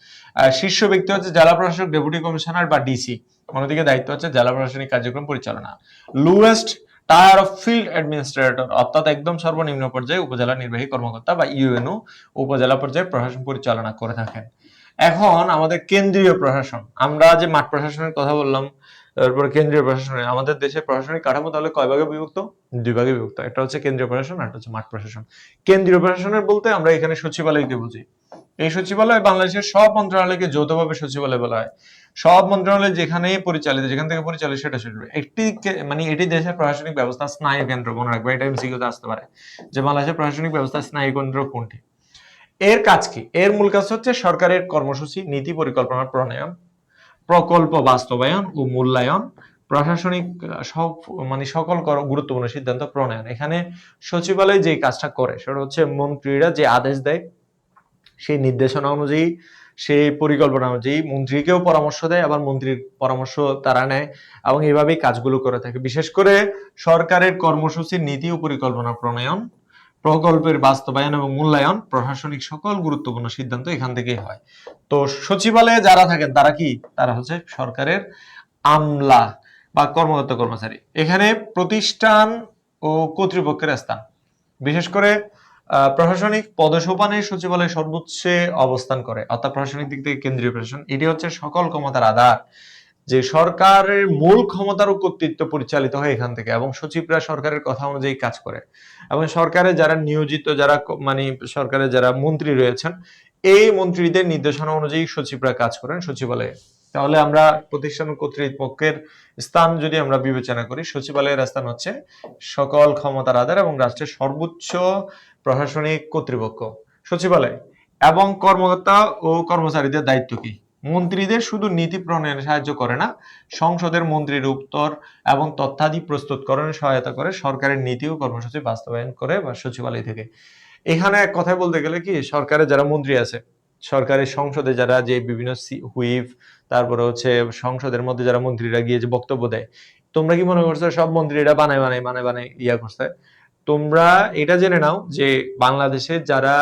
শীর্ষ ব্যক্তি হচ্ছে জেলা প্রশাসক, ডেপুটি কমিশনার বা ডিসি। অন্যদিকে দায়িত্ব হচ্ছে জেলা প্রশাসনিক কার্যক্রম পরিচালনা। Lowest tyre of field administrator, অর্থাৎ একদম সর্বনিম্ন পর্যায়ে উপজেলা নির্বাহী কর্মকর্তা বা ইউএনও উপজেলা পর্যায়ে প্রশাসন পরিচালনা করে থাকেন। এখন আমাদের কেন্দ্রীয় প্রশাসন, আমরা যে মাঠ প্রশাসনের কথা বললাম, তারপর কেন্দ্রীয় প্রশাসনের, আমাদের দেশের প্রশাসনিক কাঠামো তাহলে কয় ভাগে বিভক্ত? 2 ভাগে বিভক্ত। একটা হচ্ছে কেন্দ্রীয় প্রশাসন আর একটা হচ্ছে মাঠ প্রশাসন। কেন্দ্রীয় প্রশাসনের বলতে আমরা এখানে সচিবালয়কে বুঝি। এই সচিবালয় বাংলাদেশের সব মন্ত্রণালয়কে যৌথভাবে সচিবালয় বলা হয়। সব মন্ত্রণালয় যেখান থেকে পরিচালিত সেটা সচিবালয়। এটি দেশের প্রশাসনিক ব্যবস্থা স্নায়ু কেন্দ্র। মনে রাখবে, এটা এমসিকিউতে আসতে পারে যে বাংলাদেশের প্রশাসনিক ব্যবস্থা স্নায়ু কেন্দ্র কোনটি। এর কাজ কি? এর মূল কাজ হচ্ছে সরকারের কর্মসূচি, নীতি, পরিকল্পনা প্রণয়ন, প্রকল্প বাস্তবায়ন ও মূল্যায়ন, প্রশাসনিক মানে সকল গুরুত্বপূর্ণ সিদ্ধান্ত প্রণয়ন। এখানে সচিবালয় যে কাজটা করে সেটা হচ্ছে মন্ত্রীরা যে আদেশ দেয় সেই নির্দেশনা অনুযায়ী, সেই পরিকল্পনা অনুযায়ী মন্ত্রীকেও পরামর্শ দেয়, আবার মন্ত্রীর পরামর্শ তারা নেয় এবং এইভাবেই কাজগুলো করে থাকে। বিশেষ করে সরকারের কর্মসূচির নীতি ও পরিকল্পনা প্রণয়ন, প্রকল্পের বাস্তবায়ন এবং মূল্যায়ন, প্রশাসনিক সকল গুরুত্বপূর্ণ সিদ্ধান্ত এখান থেকেই হয়। তো সচিবালয়ে যারা থাকেন তারা কি, তারা হচ্ছে সরকারের আমলা বা কর্মকর্তা কর্মচারী। এখানে প্রতিষ্ঠান ও কর্তৃপক্ষের স্থান, বিশেষ করে প্রশাসনিক পদসোপানে সচিবালয় সর্বোচ্চে অবস্থান করে, অর্থাৎ প্রশাসনিক দিক থেকে কেন্দ্রীয় প্রশাসন এটি হচ্ছে সকল ক্ষমতার আধার, যে সরকারের মূল ক্ষমতার ও কর্তৃত্ব পরিচালিত হয় এখান থেকে, এবং সচিবরা সরকারের কথা অনুযায়ী কাজ করে। এবং সরকারে যারা নিয়োজিত, যারা মানে সরকারে যারা মন্ত্রী রয়েছেন, এই মন্ত্রীদের নির্দেশনা অনুযায়ী সচিবরা কাজ করেন সচিবালয়ে। তাহলে আমরা প্রতিষ্ঠান কর্তৃপক্ষের স্থান যদি আমরা বিবেচনা করি, সচিবালয়ের স্থান হচ্ছে সকল ক্ষমতার আধার এবং রাষ্ট্রের সর্বোচ্চ প্রশাসনিক কর্তৃপক্ষ সচিবালয়। এবং কর্মকর্তা ও কর্মচারীদের দায়িত্ব কি? মন্ত্রীদের শুধু নীতি প্রণয়নে সাহায্য করে না, সংসদের মন্ত্রীর উত্তর এবং তথ্যাদি প্রস্তুতকরণে সহায়তা করে, সরকারের নীতি ও কর্মসূচি বাস্তবায়ন করে বা সচিবালয় থেকে। এখানে এক কথায় বলতে গেলে কি, সরকারের যারা মন্ত্রী আছে, সরকারের সংসদে যারা যে বিভিন্ন হুইপ, তারপরে হচ্ছে সংসদের মধ্যে যারা মন্ত্রীরা গিয়ে যে বক্তব্য দেয়, তোমরা কি মনে করছো সব মন্ত্রীরা বানায় ইয়া করছে? তোমরা এটা জেনে নাও যে বাংলাদেশে যারা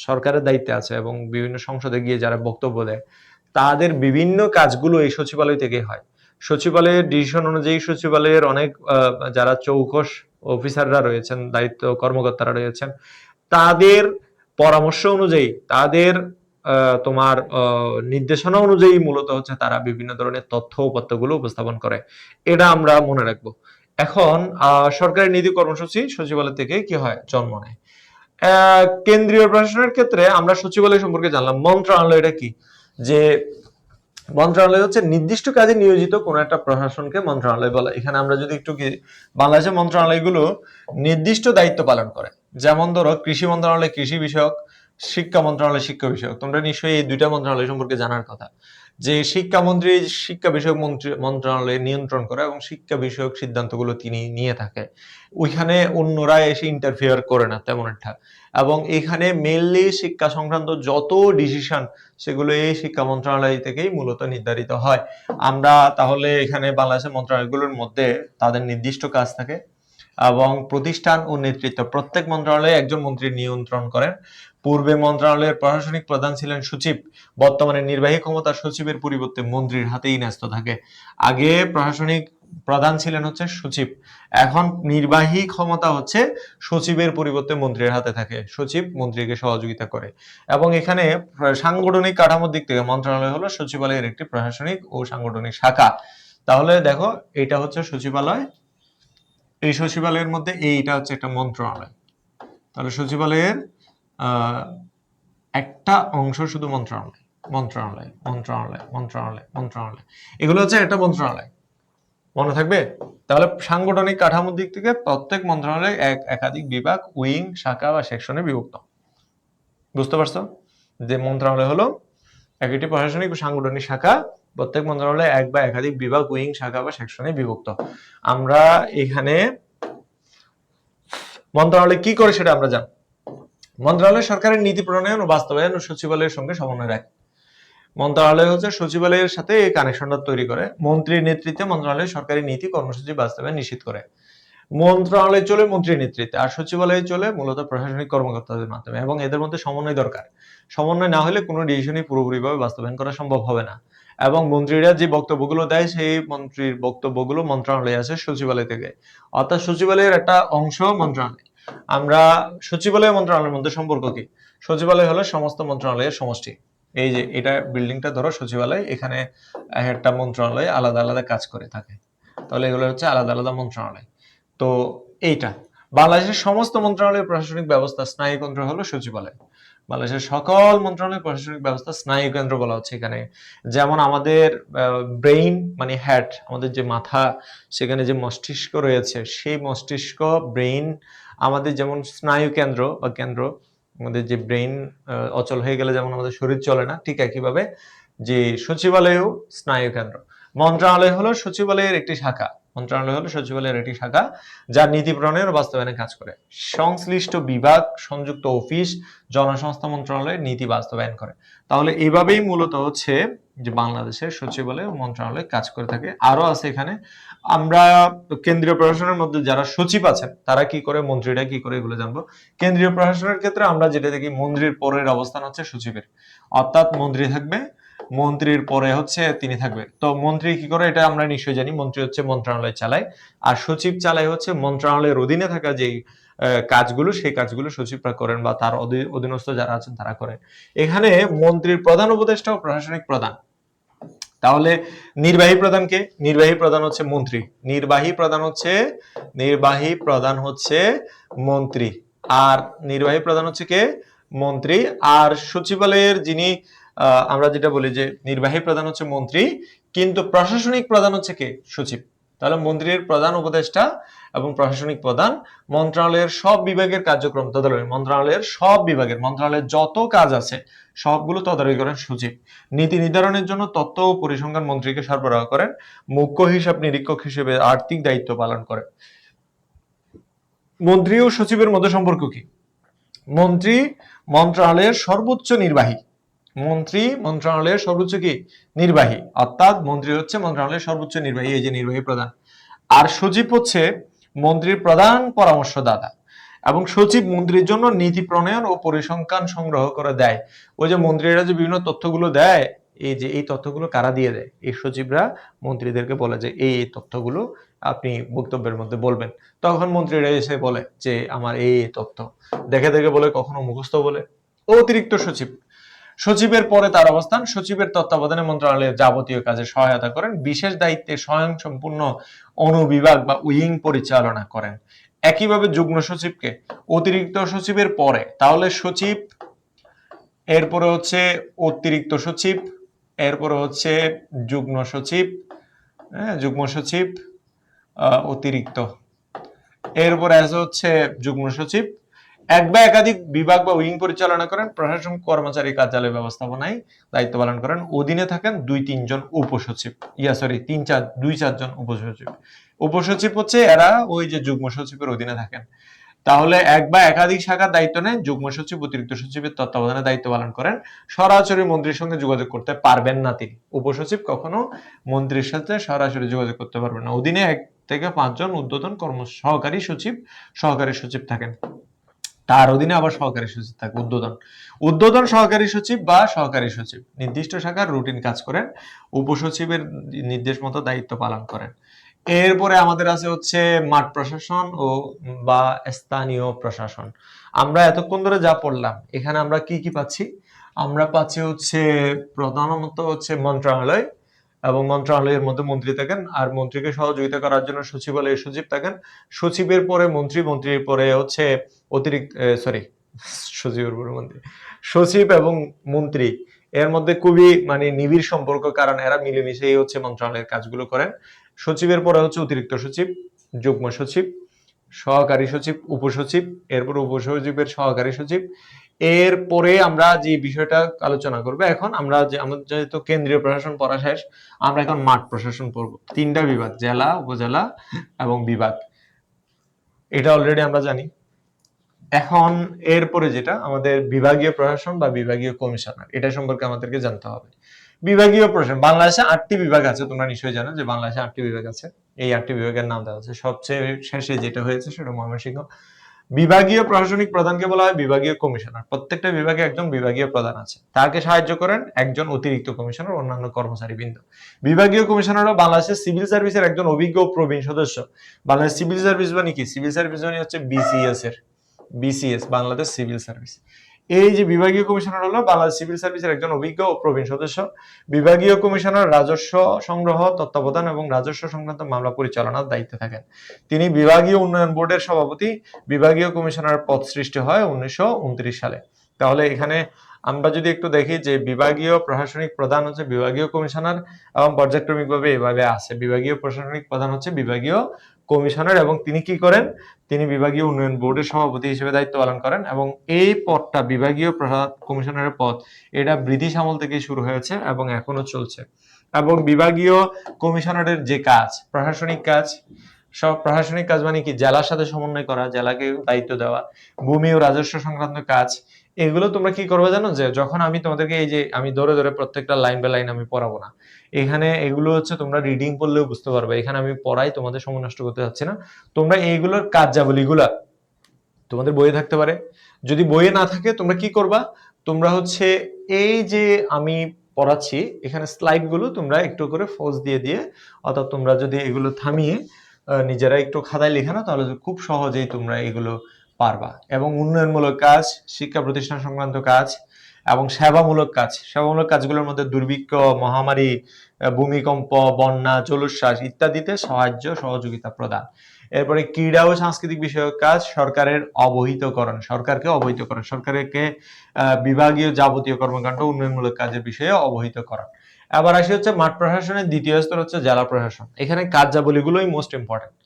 সরকারের দায়িত্বে আছে এবং বিভিন্ন সংসদে গিয়ে যারা বক্তব্য দেয়, তাদের বিভিন্ন কাজগুলো এই সচিবালয় থেকে হয়। সচিবালয়ের ডিসিশন অনুযায়ী সচিবালয়ের অনেক যারা চৌকস অফিসাররা রয়েছেন, দায়িত্ব কর্মকর্তারা রয়েছেন, তাদের পরামর্শ অনুযায়ী, তাদের তোমার নির্দেশনা অনুযায়ী মূলত হচ্ছে তারা বিভিন্ন ধরনের তথ্য উপাত্তগুলো উপস্থাপন করে। এটা আমরা মনে রাখবো। এখন সরকারি নীতি কর্মসূচি সচিবালয় থেকে কি হয়, জন্ম নেয়। কেন্দ্রীয় প্রশাসনের ক্ষেত্রে আমরা সচিবালয় সম্পর্কে জানলাম। মন্ত্রণালয়টা কি? যে মন্ত্রণালয় হচ্ছে নির্দিষ্ট কাজে নিয়োজিত কোন একটা প্রশাসনকে মন্ত্রণালয় বলে। এখানে আমরা যদি একটু কি, বাংলাদেশের মন্ত্রণালয়গুলো নির্দিষ্ট দায়িত্ব পালন করে। যেমন ধরো কৃষি মন্ত্রণালয় কৃষি বিষয়ক, শিক্ষা মন্ত্রণালয় শিক্ষা বিষয়ক। তোমরা নিশ্চয়ই এই দুইটা মন্ত্রণালয় সম্পর্কে জানার কথা, যে শিক্ষামন্ত্রী শিক্ষা বিষয়ক মন্ত্রণালয় নিয়ন্ত্রণ করে এবং শিক্ষা বিষয়ক সিদ্ধান্তগুলো তিনি নিয়ে থাকে। ওইখানে অন্যরা এসে ইন্টারফিয়ার করে না তেমন একটা। এবং এখানে মেইনলি শিক্ষা সংক্রান্ত যত ডিসিশন, সেগুলো এই শিক্ষা মন্ত্রণালয় থেকেই মূলত নির্ধারিত হয়। আমরা তাহলে এখানে বাংলাদেশের মন্ত্রণালয়গুলোর মধ্যে তাদের নির্দিষ্ট কাজ থাকে এবং প্রতিষ্ঠান ও নেতৃত্ব, প্রত্যেক মন্ত্রণালয়ে একজন মন্ত্রী নিয়ন্ত্রণ করেন। পূর্বে মন্ত্রণালয়ের প্রশাসনিক প্রধান ছিলেন সচিব, বর্তমানে নির্বাহী ক্ষমতা সচিবের পরিবর্তে মন্ত্রীর হাতেই ন্যস্ত থাকে। আগে প্রশাসনিক প্রধান ছিলেন হচ্ছে সচিব, এখন নির্বাহী ক্ষমতা হচ্ছে সচিবের পরিবর্তে মন্ত্রীর হাতে থাকে। সচিব মন্ত্রীকে সহযোগিতা করে। এবং এখানে সাংগঠনিক কাঠামোর দিক থেকে মন্ত্রণালয় হলো সচিবালয়ের একটি প্রশাসনিক ও সাংগঠনিক শাখা। তাহলে দেখো, এটা হচ্ছে সচিবালয়, এই সচিবালয়ের মধ্যে এইটা হচ্ছে একটা মন্ত্রণালয়। তাহলে সচিবালয়ের একটা অংশ শুধু মন্ত্রণালয়, মন্ত্রণালয় মন্ত্রণালয় মন্ত্রণালয় মন্ত্রণালয়, এগুলো হচ্ছে একটা মন্ত্রণালয়, মনে থাকবে। তাহলে সাংগঠনিক কাঠামোর দিক থেকে প্রত্যেক মন্ত্রণালয় একাধিক বিভাগ, উইং, শাখা বা সেকশনে বিভক্ত। বুঝতে পারছো যে মন্ত্রণালয় হলো একটি প্রশাসনিক ও সাংগঠনিক শাখা, প্রত্যেক মন্ত্রণালয় এক বা একাধিক বিভাগ, উইং, শাখা বা সেকশনে বিভক্ত। আমরা এখানে মন্ত্রণালয় কি করে সেটা আমরা জানি। মন্ত্রণালয় সরকারের নীতি প্রণয়ন ও বাস্তবায়ন ও সচিবালয়ের সঙ্গে সমন্বয় রাখে। মন্ত্রণালয় হচ্ছে সচিবালয়ের সাথে এই কানেকশনটা তৈরি করে। মন্ত্রীর নেতৃত্বে মন্ত্রণালয় সরকারি নীতি কর্মসূচি বাস্তবায়ন নিশ্চিত করে। মন্ত্রণালয় চলে মন্ত্রীর নেতৃত্বে, আর সচিবালয় চলে মূলত প্রশাসনিক কর্মকর্তাদের মাধ্যমে, এবং এদের মধ্যে সমন্বয় দরকার। সমন্বয় না হলে কোনো ডিসিশনই পুরোপুরিভাবে বাস্তবায়ন করা সম্ভব হবে না। এবং মন্ত্রীরা যে বক্তব্যগুলো দেয়, সেই মন্ত্রীর বক্তব্যগুলো মন্ত্রণালয়ে আসে সচিবালয় থেকে, অর্থাৎ সচিবালয়ের একটা অংশ মন্ত্রণালয়। আমরা সচিবালয় মন্ত্রণালয়ের মধ্যে সম্পর্ক কি? সচিবালয় হলো সমস্ত মন্ত্রণালয়ের সমষ্টি। এই যে এটা বিল্ডিংটা ধরো সচিবালয়, এখানে একটা মন্ত্রণালয় আলাদা আলাদা কাজ করে থাকে, তাহলে এগুলো হচ্ছে আলাদা আলাদা মন্ত্রণালয়। তো এইটা বাংলাদেশের সমস্ত মন্ত্রণালয়ের প্রশাসনিক ব্যবস্থা স্নায়ু কেন্দ্র হলো সচিবালয়। বাংলাদেশের সকল মন্ত্রণালয়ের প্রশাসনিক ব্যবস্থা স্নায়ু কেন্দ্র বলা হচ্ছে এখানে। যেমন আমাদের ব্রেইন মানে হেড, আমাদের যে মাথা, সেখানে যে মস্তিষ্ক রয়েছে, সেই মস্তিষ্ক ব্রেইন আমাদের যেমন স্নায়ু কেন্দ্র বা কেন্দ্র, আমাদের যে ব্রেইন অচল হয়ে গেলে যেমন আমাদের শরীর চলে না, ঠিক একইভাবে যে সচিবালয়েও স্নায়ু কেন্দ্র। মন্ত্রণালয় হলো সচিবালয়ের একটি শাখা, মন্ত্রণালয় হলো সচিবালয়ের একটি শাখা যা নীতি প্রণয়ন ও বাস্তবায়নে কাজ করে। সংশ্লিষ্ট বিভাগ, সংযুক্ত অফিস, জনসংস্থা মন্ত্রণালয়ের নীতি বাস্তবায়ন করে। তাহলে এইভাবেই মূলত হচ্ছে যে বাংলাদেশের সচিবালয় ও মন্ত্রণালয় কাজ করে থাকে। আরো আছে এখানে, আমরা কেন্দ্রীয় প্রশাসনের মধ্যে যারা সচিব আছেন তারা কি করে, মন্ত্রীরা কি করে, এগুলো জানবো। কেন্দ্রীয় প্রশাসনের ক্ষেত্রে আমরা যেটা দেখি, মন্ত্রীর পরের অবস্থান হচ্ছে সচিবের, অর্থাৎ মন্ত্রী থাকবে, মন্ত্রীর পরে হচ্ছে তিনি থাকবে। তো মন্ত্রী কি করে এটা আমরা নিশ্চয়ই জানি, মন্ত্রী হচ্ছে মন্ত্রণালয় চালায়, আর সচিব চালায় হচ্ছে মন্ত্রণালয়ের অধীনে থাকা যেই কাজগুলো, সেই কাজগুলো সচিবরা করেন বা তার অধীনস্থ যারা আছেন তারা করেন। এখানে মন্ত্রীর প্রধান উপদেষ্টা ও প্রশাসনিক প্রধান। তাহলে নির্বাহী প্রধান কে? নির্বাহী প্রধান হচ্ছে মন্ত্রী, নির্বাহী প্রধান হচ্ছে মন্ত্রী, আর নির্বাহী প্রধান হচ্ছে কে? মন্ত্রী। আর সচিবালয়ের যিনি আমরা যেটা বলি যে নির্বাহী প্রধান হচ্ছে মন্ত্রী, কিন্তু প্রশাসনিক প্রধান হচ্ছে কে? সচিব। তাহলে মন্ত্রীর প্রধান উপদেষ্টা এবং প্রশাসনিক প্রধান মন্ত্রণালয়ের সব বিভাগের কার্যক্রম তদারকি, মন্ত্রণালয়ের যত কাজ আছে সবগুলো তদারকি করেন সচিব। নীতি নির্ধারণের জন্য তথ্য ও পরিসংখ্যান মন্ত্রীকে সরবরাহ করেন। মুখ্য হিসাব নিরীক্ষক হিসেবে আর্থিক দায়িত্ব পালন করেন। মন্ত্রী ও সচিবের মধ্যে সম্পর্ক কি? মন্ত্রী মন্ত্রণালয়ের সর্বোচ্চ নির্বাহী, অর্থাৎ মন্ত্রী হচ্ছে মন্ত্রণালয়ের সর্বোচ্চ নির্বাহী, এই যে নির্বাহী প্রধান। আর সচিব হচ্ছে মন্ত্রীর প্রধান পরামর্শদাতা, এবং সচিব মন্ত্রীর জন্য নীতি প্রণয়ন ও পরিসংখ্যান সংগ্রহ করে দেয়। ওই যে মন্ত্রীরা যে বিভিন্ন তথ্যগুলো দেয়, এই যে এই তথ্যগুলো কারা দিয়ে দেয়? এই সচিবরা মন্ত্রীদেরকে বলে যে এই তথ্যগুলো আপনি বক্তব্যের মধ্যে বলবেন। তখন মন্ত্রীরা এসে বলে যে আমার এই তথ্য দেখে দেখে বলে, কখনো মুখস্থ বলে। অতিরিক্ত সচিব, সচিবের পরে তার অবস্থান, সচিবের তত্ত্বাবধানে মন্ত্রণালয়ের যাবতীয় কাজে সহায়তা করেন, বিশেষ দায়িত্বে স্বয়ংসম্পূর্ণ অনুবিভাগ বা উইং পরিচালনা করেন। একইভাবে যুগ্ম সচিবকে অতিরিক্ত সচিবের পরে, তাহলে সচিব, এরপরে হচ্ছে অতিরিক্ত সচিব, এরপরে হচ্ছে যুগ্ম সচিব, যুগ্ম সচিব, অতিরিক্ত, এরপরে আছে হচ্ছে যুগ্ম সচিব। এক বা একাধিক বিভাগ বা উইং পরিচালনা করেন, প্রশাসন কর্মচারী কার্যালয় ব্যবস্থাপনায় দায়িত্ব পালন করেন। অধীনে থাকেন 2-3 জন উপসচিব, 2-4 জন উপসচিব। উপসচিব হচ্ছে এরা ওই যে যুগ্ম সচিবের অধীনে থাকেন। তাহলে এক বা একাধিক শাখার দায়িত্ব নেন। যুগ্ম সচিব অতিরিক্ত সচিবের তত্ত্বাবধানে দায়িত্ব পালন করেন। সরাসরি মন্ত্রীর সঙ্গে যোগাযোগ করতে পারবেন না তিনি। উপসচিব কখনো মন্ত্রীর সাথে সরাসরি যোগাযোগ করতে পারবেন না। অধীনে 1 থেকে 5 জন ঊর্ধ্বতন সহকারী সচিব থাকেন। তার অধীনে আবার সহকারী সচিব থাকে, ঊর্ধ্বতন সহকারী সচিব বা সহকারী সচিব নির্দিষ্ট শাখার রুটিন কাজ করেন, উপসচিবের নির্দেশ মতো দায়িত্ব পালন করেন। এরপরে আমাদের আছে হচ্ছে মাঠ প্রশাসন ও বা স্থানীয় প্রশাসন। আমরা এতক্ষণ ধরে যা পড়লাম, এখানে আমরা কি কি পাচ্ছি? আমরা পাচ্ছি হচ্ছে প্রধানত হচ্ছে মন্ত্রণালয়, এবং মন্ত্রণালয়ের মধ্যে মন্ত্রী থাকেন, আর মন্ত্রীকে সহযোগিতা করার জন্য সচিবালয়ে সচিব থাকেন। সচিবের পরে মন্ত্রী, মন্ত্রীর পরে হচ্ছে সচিবের পরে মন্ত্রী, সচিব এবং মন্ত্রী এর মধ্যে খুবই মানে নিবিড় সম্পর্ক, কারণ এরা মিলেমিশেই হচ্ছে মন্ত্রণালয়ের কাজগুলো করেন। সচিবের পরে হচ্ছে অতিরিক্ত সচিব, যুগ্ম সচিব, সহকারী সচিব, উপসচিব, এরপর উপসচিবের সহকারী সচিব। এরপরে আমরা যে বিষয়টা আলোচনা করবো, এখন আমরা যে আমাদের যেহেতু কেন্দ্রীয় প্রশাসন পড়া শেষ, আমরা এখন মাঠ প্রশাসন পড়বো। 3টা বিভাগ, জেলা, উপজেলা এবং বিভাগ, এটা অলরেডি আমরা জানি। এখন এরপরে যেটা আমাদের বিভাগীয় প্রশাসন বা বিভাগীয় কমিশনার, এটা সম্পর্কে আমাদেরকে জানতে হবে। বিভাগীয় প্রশাসন, বাংলাদেশে 8টি বিভাগ আছে, তোমরা নিশ্চয়ই জানো যে বাংলাদেশে 8টি বিভাগ আছে। এই 8টি বিভাগের নাম দেওয়া আছে, সবচেয়ে শেষে যেটা হয়েছে সেটা ময়মনসিংহ। বিভাগীয় প্রশাসনিক প্রধানকে বলা হয় বিভাগীয় কমিশনার। প্রত্যেকটা বিভাগে একজন বিভাগীয় প্রধান আছে, তাকে সাহায্য করেন একজন অতিরিক্ত কমিশনার, অন্যান্য কর্মচারীবৃন্দ। বিভাগীয় কমিশনার বাংলাদেশের সিভিল সার্ভিসের একজন অভিজ্ঞ ও প্রবীণ সদস্য। বাংলাদেশ সিভিল সার্ভিস মানে কি? সিভিল সার্ভিস মানে হচ্ছে বিসিএস, বাংলাদেশ সিভিল সার্ভিস। এই যে বিভাগীয় কমিশনার হলো বাংলাদেশ সিভিল সার্ভিসের একজন অভিজ্ঞ ও প্রবীণ সদস্য। বিভাগীয় কমিশনার রাজস্ব সংগ্রহ, তত্ত্বাবধান এবং রাজস্ব সংক্রান্ত মামলা পরিচালনার দায়িত্বে থাকেন। তিনি বিভাগীয় উন্নয়ন বোর্ডের সভাপতি। বিভাগীয় কমিশনার পদ সৃষ্টি হয় 1929 সালে। তাহলে এখানে আমরা যদি একটু দেখি যে বিভাগীয় প্রশাসনিক প্রধান হচ্ছে বিভাগীয় কমিশনার, এবং পর্যায়ক্রমিকভাবে এভাবে আছে। বিভাগীয় প্রশাসনিক প্রধান হচ্ছে বিভাগীয় কমিশনার, এবং তিনি কি করেন? তিনি বিভাগীয় উন্নয়ন বোর্ডের সভাপতি হিসেবে দায়িত্ব পালন করেন। এবং এই পদটা, বিভাগীয় কমিশনারের পদ, এটা ব্রিটিশ আমল থেকে শুরু হয়েছে এবং এখনো চলছে। এবং বিভাগীয় কমিশনারের যে কাজ, প্রশাসনিক কাজ, সব প্রশাসনিক কাজ মানে কি, জেলার সাথে সমন্বয় করা, জেলাকে দায়িত্ব দেওয়া, ভূমি ও রাজস্ব সংক্রান্ত কাজ, এগুলো তোমরা কি করবে জানো, যে যখন আমি তোমাদেরকে এই যে আমি ধরে ধরে প্রত্যেকটা লাইন বাই লাইন আমি পড়াবো না, এখানে এগুলো হচ্ছে তোমরা রিডিং পড়লেও বুঝতে পারবে, এখানে আমি পড়াই, তোমাদের সময় নষ্ট করতে যাচ্ছি না। তোমরা এইগুলোর কার্যাবলীগুলা তোমাদের বইয়ে থাকতে পারে, যদি বইয়ে না থাকে তোমরা কি করবা, তোমরা হচ্ছে এই যে আমি পড়াচ্ছি এখানে স্লাইড গুলো তোমরা একটু করে ফোজ দিয়ে দিয়ে, অর্থাৎ তোমরা যদি এগুলো থামিয়ে নিজেরা একটু খাতায় লেখা না, তাহলে খুব সহজেই তোমরা এগুলো পারবা। এবং উন্নয়নমূলক কাজ, শিক্ষা প্রতিষ্ঠান সংক্রান্ত কাজ এবং সেবামূলক কাজ, সেবামূলক কাজগুলোর মধ্যে দুর্ভিক্ষ, মহামারী, ভূমিকম্প, বন্যা, জলোচ্ছ্বাস ইত্যাদিতে সাহায্য সহযোগিতা প্রদান। এরপরে ক্রীড়া ও সাংস্কৃতিক বিষয়ক কাজ, সরকারের অবহিতকরণ, সরকারকে অবহিতকরণ, সরকারকে বিভাগীয় যাবতীয় কর্মকাণ্ড উন্নয়নমূলক কাজের বিষয়ে অবহিতকরণ। আবার আসি হচ্ছে মাঠ প্রশাসনের দ্বিতীয় স্তর হচ্ছে জেলা প্রশাসন। এখানে কার্যাবলীগুলোই মোস্ট ইম্পর্টেন্ট,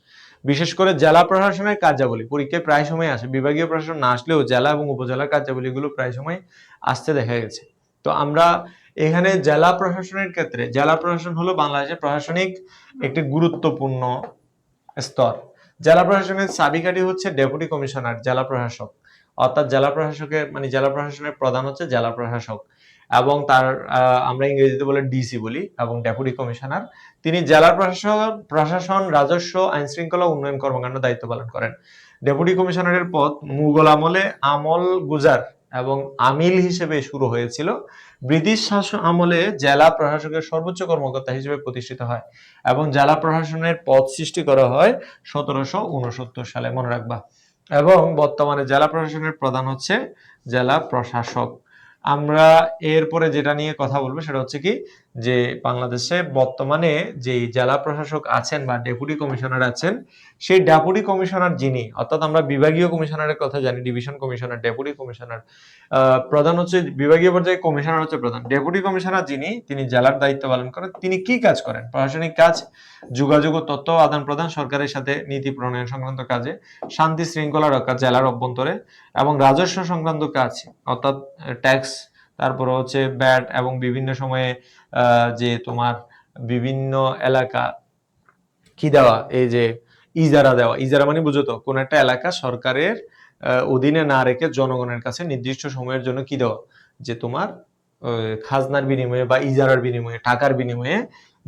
বিশেষ করে জেলা প্রশাসনের কার্যাবলী পরীক্ষায় প্রায় সময় আসে, বিভাগীয় প্রশাসন না আসলেও জেলা এবং উপজেলার কার্যাবলীগুলো প্রায় সময় আসতে দেখা গেছে। তো আমরা এখানে জেলা প্রশাসনের ক্ষেত্রে, জেলা প্রশাসন হলো বাংলাদেশের প্রশাসনিক একটি গুরুত্বপূর্ণ স্তর। জেলা প্রশাসনের চাবিকাঠি হচ্ছে ডেপুটি কমিশনার, জেলা প্রশাসক, অর্থাৎ জেলা প্রশাসকের মানে জেলা প্রশাসনের প্রধান হচ্ছে জেলা প্রশাসক, এবং তার আমরা ইংরেজিতে বলে ডিসি বলি, এবং ডেপুটি কমিশনার তিনি জেলার প্রশাসন, রাজস্ব, আইন শৃঙ্খলা উন্নয়ন কর্মকাণ্ড দায়িত্ব পালন করেন। ডেপুটি কমিশনারের পদ মুঘল আমলে আমল গুজার এবং আমিল হিসেবে শুরু হয়েছিল। ব্রিটিশ শাসন আমলে জেলা প্রশাসকের সর্বোচ্চ কর্মকর্তা হিসেবে প্রতিষ্ঠিত হয় এবং জেলা প্রশাসনের পদ সৃষ্টি করা হয় 1769 সালে, মনে রাখবা। এবং বর্তমানে জেলা প্রশাসনের প্রধান হচ্ছে জেলা প্রশাসক। আমরা এরপরে যেটা নিয়ে কথা বলবো সেটা হচ্ছে কি, যে বাংলাদেশে বর্তমানে যে জেলা প্রশাসক আছেন বা ডেপুটি কমিশনার আছেন, সেই ডেপুটি কমিশনার যিনি, অর্থাৎ আমরা বিভাগীয় কমিশনারের কথা জানি, ডিভিশন কমিশনার, ডেপুটি কমিশনার, প্রধান হচ্ছে বিভাগীয় পর্যায়ে, কমিশনার হচ্ছে প্রধান। ডেপুটি কমিশনার যিনি, তিনি জেলার দায়িত্ব পালন করেন। তিনি কি কাজ করেন? প্রশাসনিক কাজ, যোগাযোগ ও তথ্য আদান প্রদান, সরকারের সাথে নীতি প্রণয়ন সংক্রান্ত কাজে, শান্তি শৃঙ্খলা রক্ষা জেলার অভ্যন্তরে, এবং রাজস্ব সংক্রান্ত কাজ, অর্থাৎ ট্যাক্স, তারপরে হচ্ছে ব্যাট, এবং বিভিন্ন সময়ে যে তোমার বিভিন্ন এলাকা কি দেওয়া, এই যে ইজারা দেওয়া, ইজারা মানে বুঝো তো, কোন একটা এলাকা সরকারের অধীনে না রেখে জনগণের কাছে নির্দিষ্ট সময়ের জন্য কি দেওয়া, যে তোমার খাজনার বিনিময়ে বা ইজারার বিনিময়ে, টাকার বিনিময়ে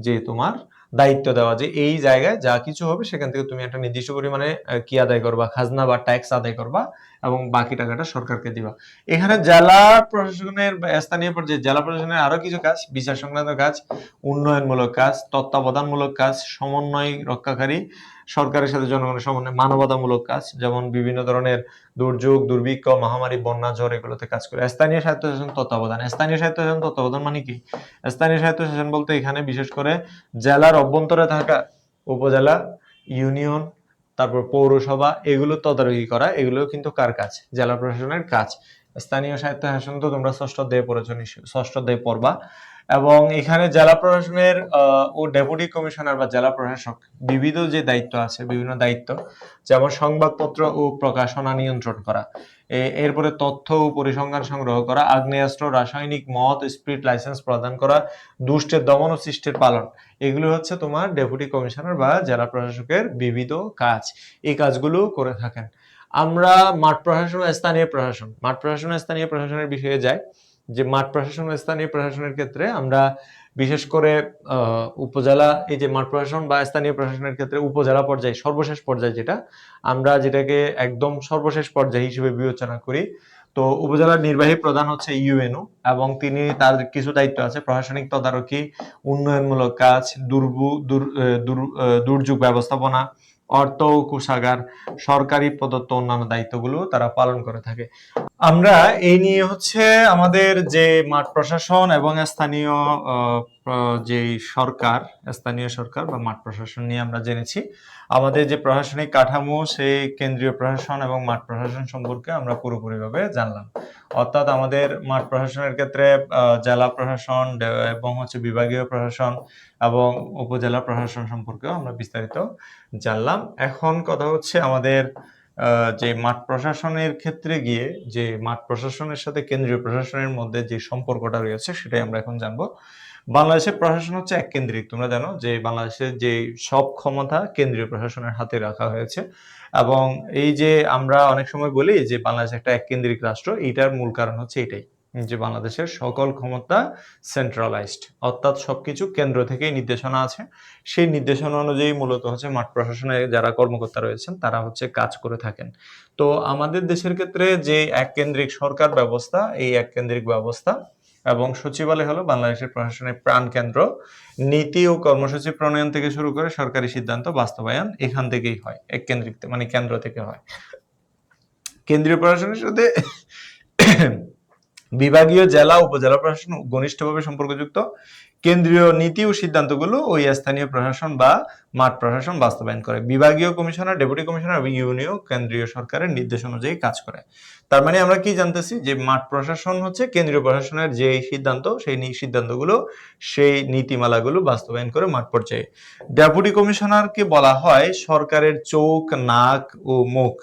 যে তোমার দায়িত্ব দেওয়া, যে এই জায়গায় যা কিছু হবে সেখান থেকে তুমি একটা নির্দিষ্ট পরিমাণে কি আদায় করবা, খাজনা বা ট্যাক্স আদায় করবা, এবং বাকি টাকাটা সরকারকে দিবা। এখানে জেলা প্রশাসনের স্থানীয় পর্যায়ে জেলা প্রশাসনের আরো কিছু কাজ, বিচার সংক্রান্ত কাজ, উন্নয়নমূলক কাজ, তত্ত্বাবধানমূলক কাজ, সমন্বয় রক্ষাকারী, সরকারের সাথে জনগণের সমন্বয়, মানবতামূলক কাজ, যেমন বিভিন্ন ধরনের দুর্যোগ, দুর্ভিক্ষ, মহামারী, বন্যা, ঝড়, এগুলোতে কাজ করে। স্থানীয় স্বায়ত্তশাসন তত্ত্বাবধান। স্থানীয় স্বায়ত্তশাসন তত্ত্বাবধান মানে কি? স্থানীয় স্বায়ত্তশাসন বলতে এখানে বিশেষ করে জেলার অভ্যন্তরে থাকা উপজেলা, ইউনিয়ন, তারপর পৌরসভা, এগুলো তদারকি করা, এগুলো কিন্তু কার কাজ? জেলা প্রশাসনের কাজ। স্থানীয় স্বায়ত্তশাসন তো তোমরা ষষ্ঠ অধ্যায়ে পড়েছো নিশ্চয়ই, ষষ্ঠ অধ্যায়ে পড়বা। এবং এখানে জেলা প্রশাসনের ও ডেপুটি কমিশনার বা জেলা প্রশাসক বিবিধ যে দায়িত্ব আছে, বিভিন্ন দায়িত্ব, যেমন সংবাদপত্র ও প্রকাশনা নিয়ন্ত্রণ করা, এরপরে তথ্য ও পরিসংখ্যান সংগ্রহ করা, আগ্নেয়াস্ত্র, রাসায়নিক, মদ, স্পিরিট লাইসেন্স প্রদান করা, দুষ্টের দমন ও সৃষ্টির পালন, এগুলো হচ্ছে তোমার ডেপুটি কমিশনার বা জেলা প্রশাসকের বিবিধ কাজ। এই কাজগুলো করে থাকেন। আমরা মাঠ প্রশাসন ও স্থানীয় প্রশাসন, মাঠ প্রশাসন ও স্থানীয় প্রশাসনের বিষয়ে যাই। যে মাঠ প্রশাসন ও স্থানীয় প্রশাসনের ক্ষেত্রে আমরা বিশেষ করে উপজেলা, এই যে মাঠ প্রশাসন বা স্থানীয় প্রশাসনের ক্ষেত্রে উপজেলা পর্যায়ে, সর্বশেষ পর্যায়ে যেটা আমরা যেটাকে একদম সর্বশেষ পর্যায় হিসেবে বিবেচনা করি, তো উপজেলার নির্বাহী প্রধান হচ্ছে ইউএনও, এবং তিনি, তার কিছু দায়িত্ব আছে, প্রশাসনিক তদারকি, উন্নয়নমূলক কাজ, দুর্যোগ ব্যবস্থাপনা, অর্থ ও কোষাগার, সরকারি প্রদত্ত অন্যান্য দায়িত্বগুলো তারা পালন করে থাকে। আমরা এই নিয়ে হচ্ছে আমাদের যে মাঠ প্রশাসন এবং স্থানীয় যে সরকার, স্থানীয় সরকার বা মাঠ প্রশাসন নিয়ে আমরা জেনেছি। আমাদের যে প্রশাসনিক কাঠামো, সেই কেন্দ্রীয় প্রশাসন এবং মাঠ প্রশাসন সম্পর্কে আমরা পুরোপুরিভাবে জানলাম। অর্থাৎ আমাদের মাঠ প্রশাসনের ক্ষেত্রে জেলা প্রশাসন এবং হচ্ছে বিভাগীয় প্রশাসন এবং উপজেলা প্রশাসন সম্পর্কেও আমরা বিস্তারিত জানলাম। এখন কথা হচ্ছে আমাদের যে মাঠ প্রশাসনের ক্ষেত্রে গিয়ে যে মাঠ প্রশাসনের সাথে কেন্দ্রীয় প্রশাসনের মধ্যে যে সম্পর্কটা রয়েছে সেটাই আমরা এখন জানবো। বাংলাদেশের প্রশাসন হচ্ছে এককেন্দ্রিক। তোমরা জানো যে বাংলাদেশের যে সব ক্ষমতা কেন্দ্রীয় প্রশাসনের হাতে রাখা হয়েছে, এবং এই যে আমরা অনেক সময় বলি যে বাংলাদেশ একটা এককেন্দ্রিক রাষ্ট্র, এইটার মূল কারণ হচ্ছে এটাই, যে বাংলাদেশের সকল ক্ষমতা সেন্ট্রালাইজড, অর্থাৎ সবকিছু কেন্দ্র থেকেই নির্দেশনা আছে। সেই নির্দেশনা অনুযায়ী মূলত হচ্ছে মাঠ প্রশাসনে যারা কর্মকর্তা রয়েছেন তারা হচ্ছে কাজ করে থাকেন। তো আমাদের দেশের ক্ষেত্রে যে এককেন্দ্রিক সরকার ব্যবস্থা, এই এককেন্দ্রিক ব্যবস্থা এবং সচিবালয় হলো বাংলাদেশের প্রশাসনের প্রাণকেন্দ্র। নীতি ও কর্মসূচি প্রণয়ন থেকে শুরু করে সরকারি সিদ্ধান্ত বাস্তবায়ন এখান থেকেই হয়, এককেন্দ্রিক মানে কেন্দ্র থেকে হয়। কেন্দ্রীয় প্রশাসনের সাথে বিভাগীয় জেলা উপজেলা প্রশাসন ঘনিষ্ঠভাবে সম্পর্কযুক্ত। কেন্দ্রীয় নীতি ও সিদ্ধান্তগুলো ওই স্থানীয় প্রশাসন বা মাঠ প্রশাসন বাস্তবায়ন করে। বিভাগীয় কমিশনার, ডেপুটি কমিশনার এবং ইউনিও কেন্দ্রীয় সরকারের নির্দেশ অনুযায়ী কাজ করে। তার মানে আমরা কি জানতেছি, যে মাঠ প্রশাসন হচ্ছে কেন্দ্রীয় প্রশাসনের যে সিদ্ধান্ত, সেই সিদ্ধান্তগুলো, সেই নীতিমালাগুলো বাস্তবায়ন করে মাঠ পর্যায়ে। ডেপুটি কমিশনারকে বলা হয় সরকারের চোখ, নাক ও মুখ,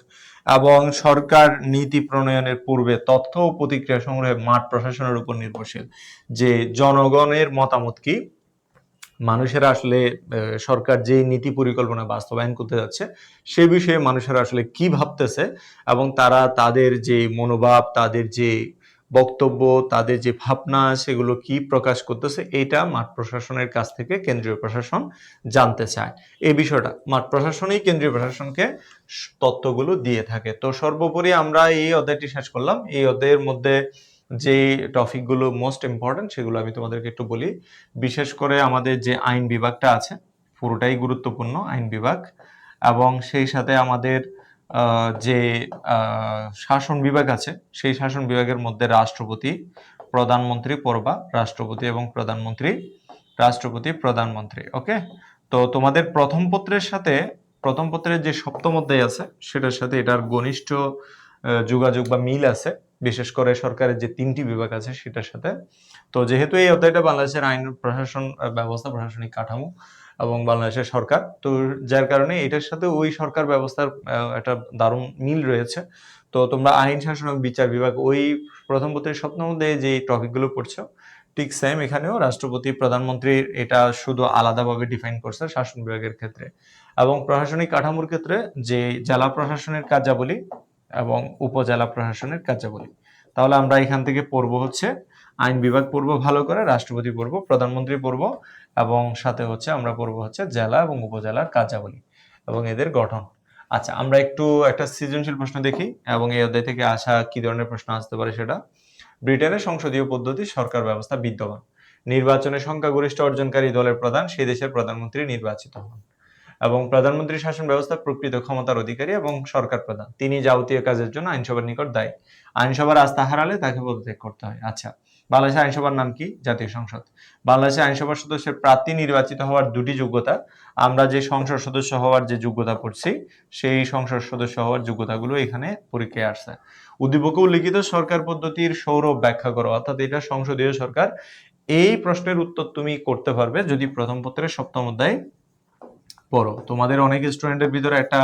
এবং সরকার নীতি প্রণয়নের পূর্বে তথ্য ও প্রতিক্রিয়া সংগ্রহে মাঠ প্রশাসনের উপর নির্ভরশীল। যে জনগণের মতামত কি, মানুষেরা আসলে সরকার যে নীতি পরিকল্পনা বাস্তবায়ন করতে যাচ্ছে সে বিষয়ে মানুষেরা আসলে কি ভাবতেছে, এবং তারা তাদের যে মনোভাব, তাদের যে বক্তব্য, তাদের যে ভাবনা, সেগুলো কি প্রকাশ করতেছে, এটা মাঠ প্রশাসনের কাছ থেকে কেন্দ্রীয় প্রশাসন জানতে চায়। এই বিষয়টা মাঠ প্রশাসনই কেন্দ্রীয় প্রশাসনকে তথ্যগুলো দিয়ে থাকে। তো সর্বোপরি আমরা এই অধ্যায়টি শেষ করলাম। এই অধ্যায়ের মধ্যে যে টপিকগুলো মোস্ট ইম্পর্টেন্ট সেগুলো আমি তোমাদেরকে একটু বলি। বিশেষ করে আমাদের যে আইন বিভাগটা আছে পুরোটাই গুরুত্বপূর্ণ, আইন বিভাগ, এবং সেই সাথে আমাদের যে শাসন বিভাগ আছে সেই শাসন বিভাগের মধ্যে রাষ্ট্রপতি, প্রধানমন্ত্রী পড়বা, রাষ্ট্রপতি এবং প্রধানমন্ত্রী, রাষ্ট্রপতি প্রধানমন্ত্রী। ওকে, তো তোমাদের প্রথম পত্রের সাথে, প্রথম পত্রের যে সপ্তম অধ্যায় আছে সেটার সাথে এটার ঘনিষ্ঠ যোগাযোগ বা মিল আছে, বিশেষ করে সরকারের যে তিনটি বিভাগ আছে সেটার সাথে। তো যেহেতু এই অধ্যায়টা বাংলাদেশের আইন প্রশাসন ব্যবস্থা, প্রশাসনিক কাঠামো এবং বাংলাদেশের সরকার, তো যার কারণে এটার সাথে ওই সরকার ব্যবস্থার একটা দারুণ মিল রয়েছে। তো তোমরা আইন শাসন এবং বিচার বিভাগ ওই প্রথম পত্রের সপ্তম অধ্যায়ে যে টপিকগুলো পড়ছো ঠিক সেম এখানেও রাষ্ট্রপতি প্রধানমন্ত্রীর এটা শুধু আলাদাভাবে ডিফাইন করছে শাসন বিভাগের ক্ষেত্রে। এবং প্রশাসনিক কাঠামোর ক্ষেত্রে যে জেলা প্রশাসনের কার্যাবলী এবং উপজেলা প্রশাসনের কার্যাবলী। তাহলে আমরা এখান থেকে পড়বো হচ্ছে আইন বিভাগ পড়বো ভালো করে, রাষ্ট্রপতি পড়বো, প্রধানমন্ত্রী পড়বো, এবং সাথে হচ্ছে আমরা পড়বো হচ্ছে জেলা এবং উপজেলার কার্যাবলী এবং এদের গঠন। আচ্ছা, আমরা একটু একটা সৃজনশীল প্রশ্ন দেখি এবং এই অধ্যায় থেকে আসা কি ধরনের প্রশ্ন আসতে পারে সেটা। ব্রিটেনের সংসদীয় পদ্ধতি সরকার ব্যবস্থা বিদ্যমান। নির্বাচনে সংখ্যাগরিষ্ঠ অর্জনকারী দলের প্রধান সেই দেশের প্রধানমন্ত্রী নির্বাচিত হন, এবং প্রধানমন্ত্রী শাসন ব্যবস্থার প্রকৃত ক্ষমতার অধিকারী এবং সরকার প্রধান। তিনি যাবতীয় কাজের জন্য আইনসভার নিকট দায়ী। আইনসভার আস্থা হারালে তাকে পদত্যাগ করতে হয়। আচ্ছা, বাংলাদেশের আইনসভার নাম কি? জাতীয় সংসদ। বাংলাদেশের আইনসভার সদস্যের প্রার্থী নির্বাচিত হওয়ার দুটি যোগ্যতা। আমরা যে সংসদ সদস্য হওয়ার যে যোগ্যতা পড়ছি সেই সংসদ সদস্য হওয়ার যোগ্যতাগুলো এখানে পরীক্ষায় আসছে। উদ্দীপকে উল্লিখিত সরকার পদ্ধতির সৌরভ ব্যাখ্যা করো, অর্থাৎ এটা সংসদীয় সরকার। এই প্রশ্নের উত্তর তুমি করতে পারবে যদি প্রথম পত্রের সপ্তম অধ্যায় পড়ো। তোমাদের অনেক স্টুডেন্টের ভিতরে একটা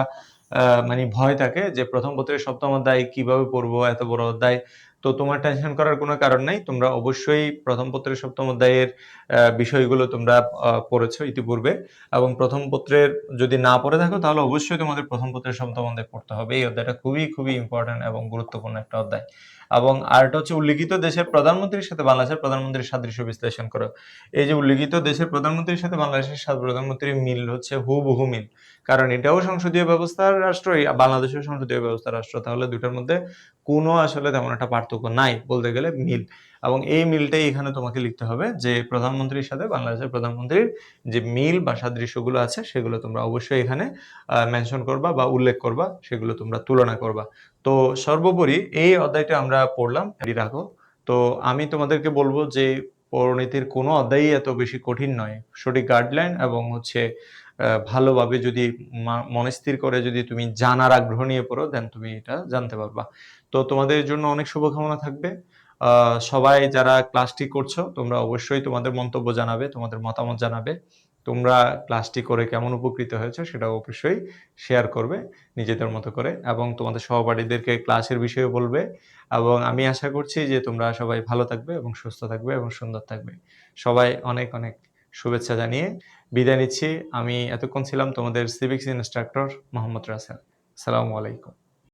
মানে ভয় থাকে যে প্রথম পত্রের সপ্তম অধ্যায় কিভাবে পড়বো, এত বড় অধ্যায়। তো তোমার টেনশন করার কোনো কারণ নাই, তোমরা অবশ্যই প্রথম পত্রের সপ্তম অধ্যায়ের বিষয়গুলো তোমরা পড়েছো ইতিপূর্বে, এবং প্রথম পত্রের যদি না পড়ে থাকো তাহলে অবশ্যই তোমাদের প্রথম পত্রের সপ্তম অধ্যায় পড়তে হবে। এই অধ্যায়টা খুবই খুবই ইম্পর্টেন্ট এবং গুরুত্বপূর্ণ একটা অধ্যায়। এবং আরেকটা হচ্ছে উল্লিখিত দেশের প্রধানমন্ত্রীর সাথে বাংলাদেশের প্রধানমন্ত্রীর সাদৃশ্য বিশ্লেষণ করো। এই যে উল্লিখিত দেশের প্রধানমন্ত্রীর সাথে বাংলাদেশের প্রধানমন্ত্রীর মিল হচ্ছে হুবহু মিল, কারণ এটাও সংসদীয় ব্যবস্থার রাষ্ট্র, বাংলাদেশের সংসদীয় ব্যবস্থার রাষ্ট্র। তাহলে দুটার মধ্যে কোনো আসলে তেমন একটা পার্থক্য নাই, বলতে গেলে মিল। এবং এই মিলটাই এখানে তোমাকে লিখতে হবে, যে প্রধানমন্ত্রীর সাথে বাংলাদেশের প্রধানমন্ত্রীর যে মিল বা সাদৃশ্যগুলো আছে সেগুলো তোমরা অবশ্যই এখানে মেনশন করবা বা উল্লেখ করবা, সেগুলো তোমরা তুলনা করবা। তো সর্বোপরি এই অধ্যায়টা আমরা পড়লাম, রাখো। তো আমি তোমাদেরকে বলবো যে পৌরনীতির কোনো অধ্যায়ই এত বেশি কঠিন নয়। সঠিক গাইডলাইন এবং হচ্ছে ভালোভাবে যদি মনস্থির করে যদি তুমি জানার আগ্রহ নিয়ে পড়ো, দেন তুমি এটা জানতে পারবা। তো তোমাদের জন্য অনেক শুভকামনা থাকবে। সবাই যারা ক্লাসটি করছো তোমরা অবশ্যই তোমাদের মন্তব্য জানাবে, তোমাদের মতামত জানাবে। তোমরা ক্লাসটি করে কেমন উপকৃত হয়েছে সেটা অবশ্যই শেয়ার করবে নিজেদের মতো করে, এবং তোমাদের সহপাঠীদেরকে ক্লাসের বিষয়ে বলবে। এবং আমি আশা করছি যে তোমরা সবাই ভালো থাকবে এবং সুস্থ থাকবে এবং সুন্দর থাকবে। সবাই অনেক অনেক শুভেচ্ছা জানিয়ে বিদায় নিচ্ছি। আমি এতক্ষণ ছিলাম তোমাদের সিভিক্স ইনস্ট্রাক্টর মোহাম্মদ রাসেল। আসসালামু আলাইকুম।